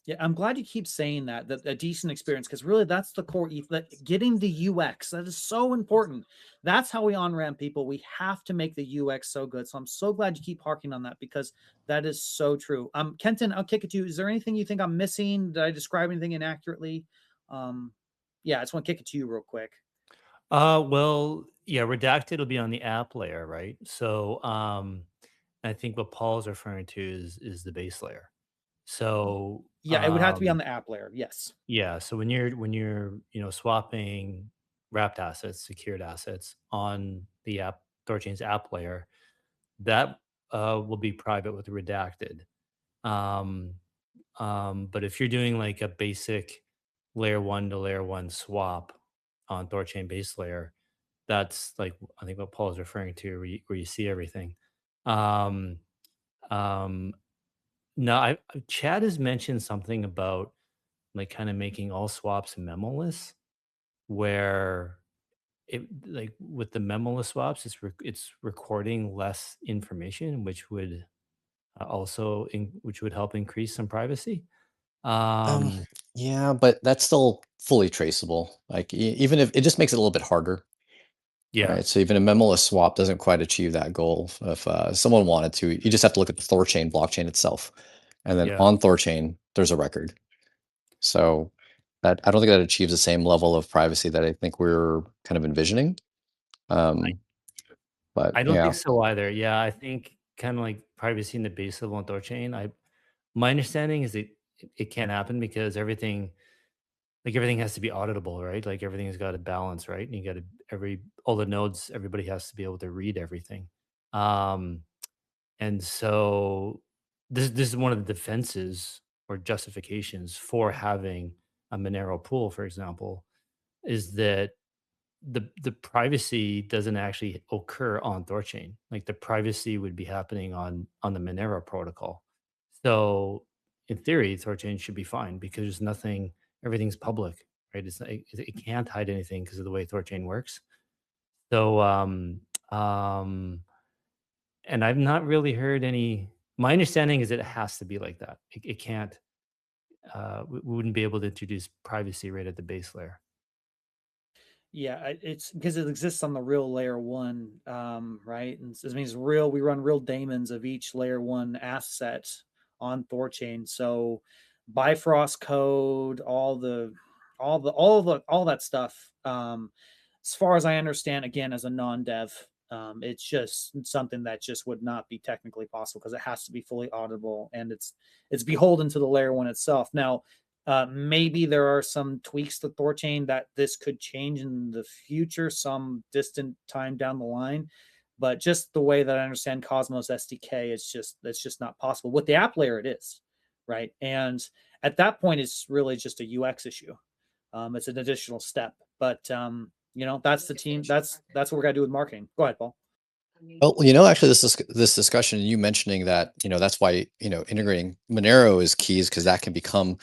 Yeah, I'm glad you keep saying that a decent experience, because really that's the core that getting the UX, that is so important. That's how we on-ramp people. We have to make the UX so good. So I'm so glad you keep harking on that, because that is so true. Kenton, I'll kick it to you. Is there anything you think I'm missing? Did I describe anything inaccurately? Um, yeah, I just want to kick it to you real quick. Well, yeah, redacted will be on the app layer, right? So, I think what Paul's referring to is the base layer. So, Yeah, it would have to be on the app layer. Yes. yeah, so when you're swapping wrapped assets, secured assets on the app THORChain's app layer, that will be private with redacted. Um, but if you're doing like a basic layer one to layer one swap on THORChain base layer, that's like I think what Paul is referring to, where you see everything. Um, um, no, Chad has mentioned something about like kind of making all swaps memoless, where it like with the memoless swaps, it's recording less information, which would which would help increase some privacy. Um, Um, yeah, but that's still fully traceable. Like even if it just makes it a little bit harder, yeah, right? So even a memoless swap doesn't quite achieve that goal. If someone wanted to, you just have to look at the THORChain blockchain itself, and then yeah. on THORChain there's a record. So that I don't think that achieves the same level of privacy that I think we're kind of envisioning. Um, but I don't yeah, think so either. Yeah, I think kind of like privacy in the base level on THORChain. My understanding is that it can't happen because everything has to be auditable, right? Like everything's got to balance, right? And you got to all the nodes, everybody has to be able to read everything. Um, And so this is one of the defenses or justifications for having a Monero pool, for example, is that the privacy doesn't actually occur on THORChain. Like the privacy would be happening on the Monero protocol. So in theory, THORChain should be fine because there's nothing, everything's public, right? It can't hide anything because of the way THORChain works. So um and I've not really heard any. My understanding is that it has to be like that. It can't. We wouldn't be able to introduce privacy right at the base layer. Yeah, it's because it exists on the real layer one, right? And this means real. We run real daemons of each layer one asset on THORChain. So Bifrost code, all that stuff. As far as I understand, again, as a non-dev, it's just something that just would not be technically possible because it has to be fully auditable and it's beholden to the layer one itself. Now, maybe there are some tweaks to THORChain that this could change in the future, some distant time down the line. But just the way that I understand Cosmos SDK, it's just not possible. With the app layer, it is, right? And at that point, it's really just a UX issue. It's an additional step. But that's the team. That's what we're gonna do with marketing. Go ahead, Paul. Well, actually, this discussion, you mentioning that, that's why, integrating Monero is keys because that can become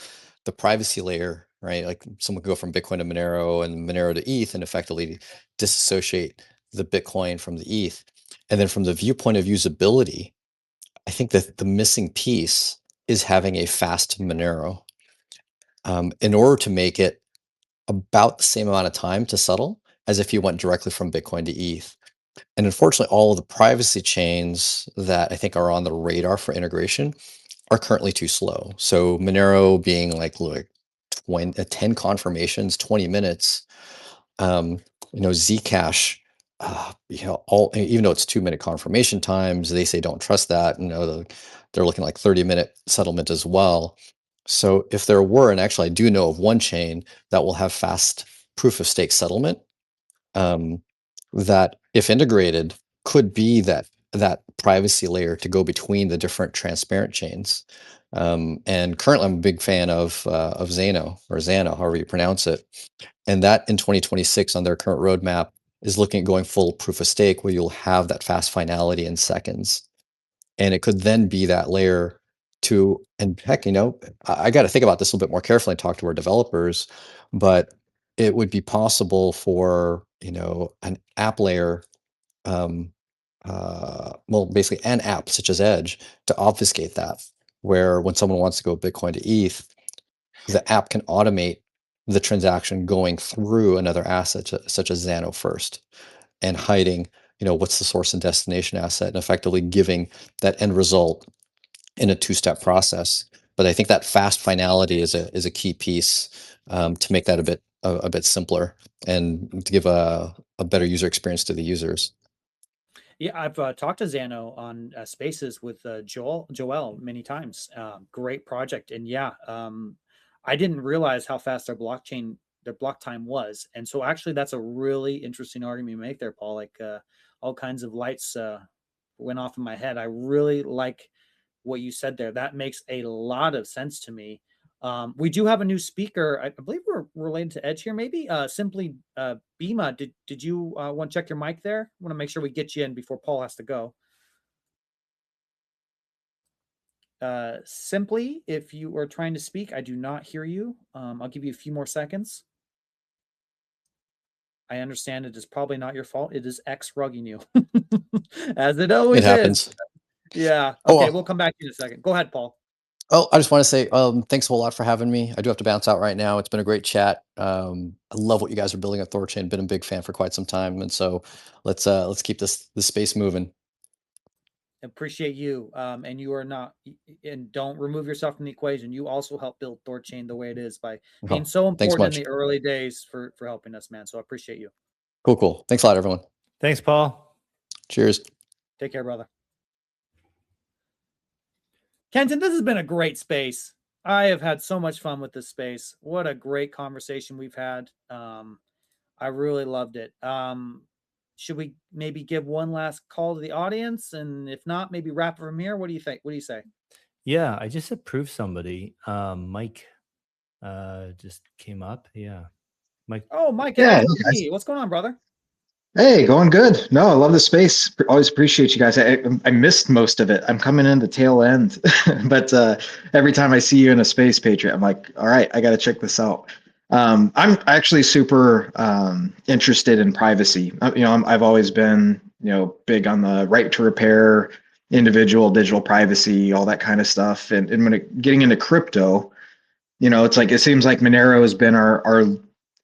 the privacy layer, right? Like someone could go from Bitcoin to Monero and Monero to ETH and effectively disassociate the Bitcoin from the ETH. And then from the viewpoint of usability, I think that the missing piece is having a fast Monero. In order to make it about the same amount of time to settle as if you went directly from Bitcoin to ETH. And unfortunately, all of the privacy chains that I think are on the radar for integration are currently too slow. So Monero being like 10 confirmations, 20 minutes. Zcash, even though it's 2-minute confirmation times, they say don't trust that. They're looking like 30-minute settlement as well. So if there were, and actually I do know of one chain that will have fast proof of stake settlement, that if integrated could be that privacy layer to go between the different transparent chains. And currently I'm a big fan of Zano or Zano, however you pronounce it. And that in 2026 on their current roadmap is looking at going full proof of stake where you'll have that fast finality in seconds. And it could then be that layer to, and heck, I got to think about this a little bit more carefully and talk to our developers, but it would be possible for, an app layer, basically an app such as Edge to obfuscate that, where when someone wants to go Bitcoin to ETH, the app can automate the transaction going through another asset such as Zano first and hiding, what's the source and destination asset and effectively giving that end result in a two-step process. But I think that fast finality is a key piece to make that a bit simpler and to give a better user experience to the users. Yeah, I've talked to Zano on Spaces with Joel many times. Great project, and yeah, I didn't realize how fast their block time was, and so actually, that's a really interesting argument you make there, Paul. Like all kinds of lights went off in my head. I really like what you said there. That makes a lot of sense to me. We do have a new speaker. I believe we're related to Edge here. Maybe simply Bima. Did you want to check your mic there? Want to make sure we get you in before Paul has to go. Simply, if you are trying to speak, I do not hear you. I'll give you a few more seconds. I understand it is probably not your fault. It is X rugging you, as it always It happens. is. Yeah. Oh, Okay, well. we'll come back to you in a second. Go ahead, Paul. Oh, I just want to say thanks a whole lot for having me. I do have to bounce out right now. It's been a great chat. I love what you guys are building at THORChain. Been a big fan for quite some time, and so let's keep this space moving. Appreciate you. And you are not, and don't remove yourself from the equation. You also help build THORChain the way it is by being Oh, so thanks important in much. the early days for helping us, man. So I appreciate you. Cool. Thanks a lot, everyone. Thanks, Paul. Cheers. Take care, brother. Kenton, this has been a great space. I have had so much fun with this space. What a great conversation we've had. I really loved it. should we maybe give one last call to the audience? And if not, maybe wrap it from here. What do you think? What do you say? Yeah, I just approved somebody. Mike just came up. Yeah. Mike. Oh, Mike, Yeah, XRP. What's going on, brother? hey, going good. No, I love the space. Always appreciate you guys. I missed most of it. I'm coming in the tail end, but every time I see you in a space, Patriot, I'm like, all right, I got to check this out. I'm actually super interested in privacy. I've always been, big on the right to repair, individual digital privacy, all that kind of stuff. And when getting into crypto, it's like, it seems like Monero has been our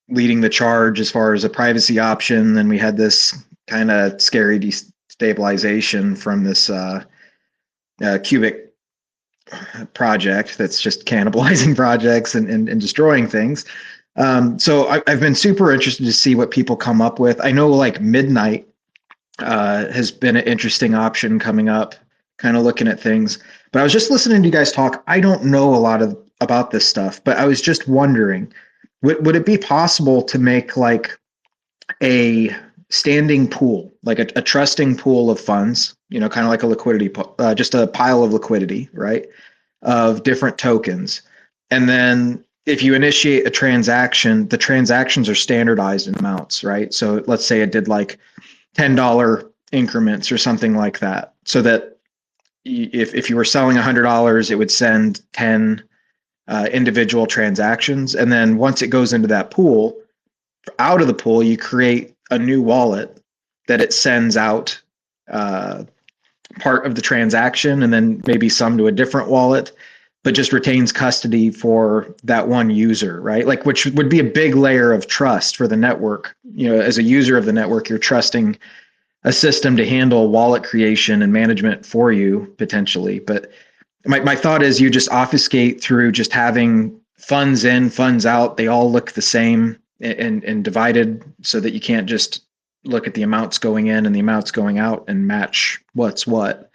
leading the charge as far as a privacy option. Then we had this kind of scary destabilization from this cubic project that's just cannibalizing projects and destroying things. So I've been super interested to see what people come up with. I know like Midnight has been an interesting option coming up, kind of looking at things. But I was just listening to you guys talk. I don't know a lot about this stuff, but I was just wondering, would it be possible to make like a standing pool, like a trusting pool of funds, kind of like a liquidity, just a pile of liquidity, right, of different tokens. And then if you initiate a transaction, the transactions are standardized in amounts, right? So let's say it did like $10 increments or something like that, so that if you were selling $100, it would send 10 individual transactions. And then once it goes into that pool, out of the pool, you create a new wallet that it sends out part of the transaction and then maybe some to a different wallet, but just retains custody for that one user, right? Like, which would be a big layer of trust for the network. As a user of the network, you're trusting a system to handle wallet creation and management for you potentially. But my thought is you just obfuscate through just having funds in, funds out. They all look the same and divided so that you can't just look at the amounts going in and the amounts going out and match what's what.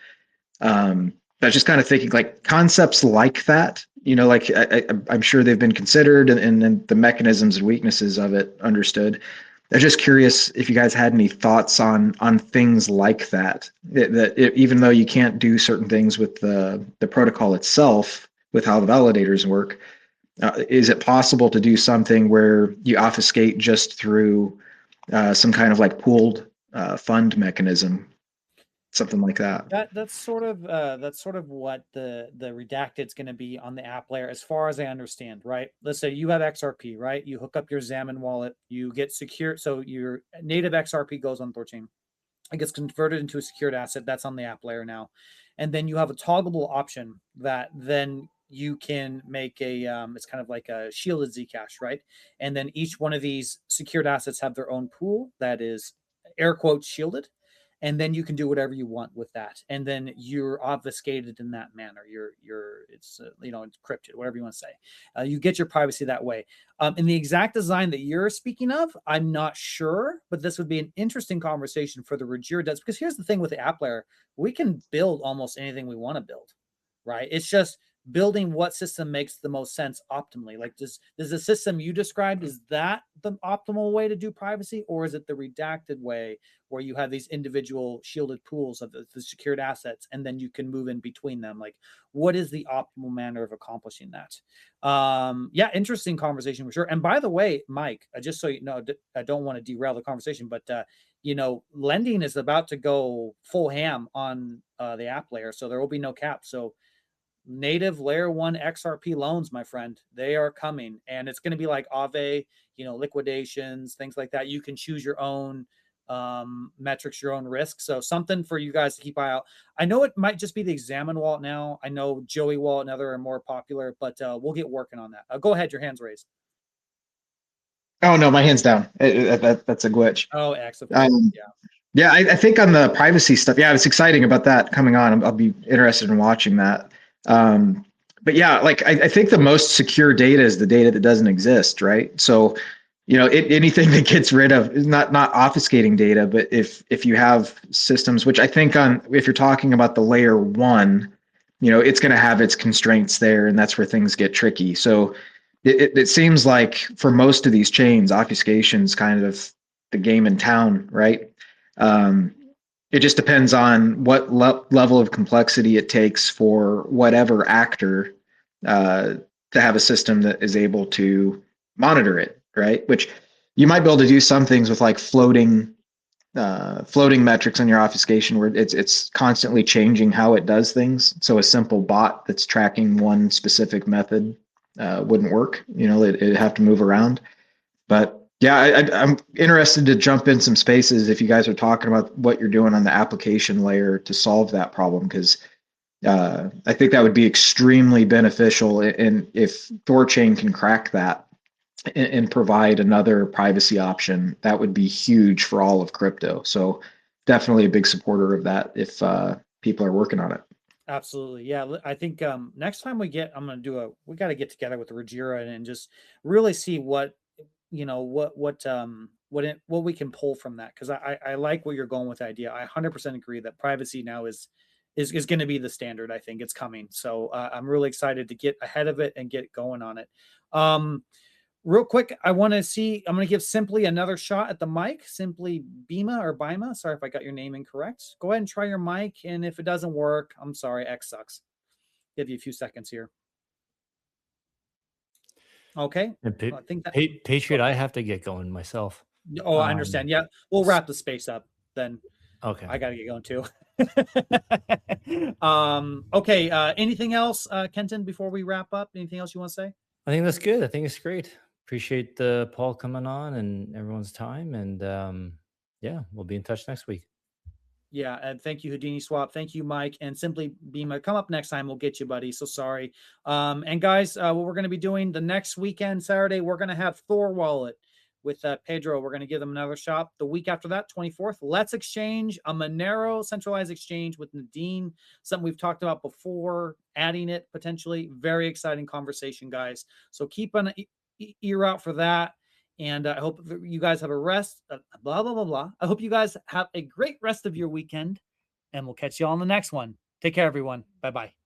I was just kind of thinking like concepts like that, like I'm sure they've been considered and the mechanisms and weaknesses of it understood. I'm just curious if you guys had any thoughts on things like that. Even though you can't do certain things with the protocol itself, with how the validators work, is it possible to do something where you obfuscate just through some kind of like pooled fund mechanism, something like that? That's sort of what the redacted's going to be on the app layer, as far as I understand, right? Let's say you have XRP, right? You hook up your Xamin wallet, you get secure. So your native XRP goes on THORChain. It gets converted into a secured asset that's on the app layer now. And then you have a toggleable option that then you can make a, it's kind of like a shielded Zcash, right? And then each one of these secured assets have their own pool that is air quotes shielded. And then you can do whatever you want with that. And then you're obfuscated in that manner. It's encrypted, whatever you want to say. You get your privacy that way. In the exact design that you're speaking of, I'm not sure, but this would be an interesting conversation for the Rajir devs, because here's the thing with the app layer, we can build almost anything we want to build, right? It's just building what system makes the most sense optimally. Like, does the system you described, is that the optimal way to do privacy, or is it the redacted way where you have these individual shielded pools of the secured assets and then you can move in between them? Like, what is the optimal manner of accomplishing that? Yeah, interesting conversation for sure. And by the way, Mike, just so you know, I don't want to derail the conversation, but lending is about to go full ham on the app layer, so there will be no cap. So native layer 1 XRP loans, my friend, they are coming, and it's going to be like Aave, liquidations, things like that. You can choose your own metrics, your own risk. So something for you guys to keep eye out. I know it might just be the Xamin wallet now. I know Joey wallet and other are more popular, but we'll get working on that. Go ahead, your hand's raised. Oh no, my hand's down. That's a glitch. Oh, X. Yeah, I think on the privacy stuff, yeah, it's exciting about that coming on. I'll be interested in watching that. But yeah, like I think the most secure data is the data that doesn't exist, right? So, anything that gets rid of is not obfuscating data, but if you have systems, which I think if you're talking about the layer 1, it's going to have its constraints there, and that's where things get tricky. So it seems like for most of these chains, obfuscation is kind of the game in town, right? It just depends on what level of complexity it takes for whatever actor to have a system that is able to monitor it, right? Which you might be able to do some things with like floating metrics on your obfuscation where it's constantly changing how it does things. So a simple bot that's tracking one specific method wouldn't work. It'd have to move around. But yeah, I'm interested to jump in some spaces if you guys are talking about what you're doing on the application layer to solve that problem, because I think that would be extremely beneficial. And if THORChain can crack that and provide another privacy option, that would be huge for all of crypto. So definitely a big supporter of that if people are working on it. Absolutely. Yeah. I think next time we got to get together with Rajira and just really see what we can pull from that. Cause I like what you're going with the idea. I 100% agree that privacy now is going to be the standard. I think it's coming. So I'm really excited to get ahead of it and get going on it. Real quick, I'm going to give Simply another shot at the mic. Simply Bima. Sorry if I got your name incorrect. Go ahead and try your mic. And if it doesn't work, I'm sorry, X sucks. Give you a few seconds here. Okay. And I think that Patriot, I have to get going myself. Oh, I understand. Yeah. We'll wrap the space up then. Okay. I got to get going too. Okay. Anything else, Kenton, before we wrap up? Anything else you want to say? I think that's good. I think it's great. Appreciate Paul coming on and everyone's time. And yeah, we'll be in touch next week. Yeah, and thank you, Houdini Swap. Thank you, Mike, and Simply Bima. Come up next time. We'll get you, buddy. So sorry. And guys, what we're going to be doing the next weekend, Saturday, we're going to have Thor Wallet with Pedro. We're going to give them another shot. The week after that, 24th, Let's Exchange, a Monero centralized exchange with Nadine, something we've talked about before, adding it potentially. Very exciting conversation, guys. So keep an ear out for that. And I hope you guys have a rest, blah, blah, blah, blah. I hope you guys have a great rest of your weekend, and we'll catch you all on the next one. Take care, everyone. Bye-bye.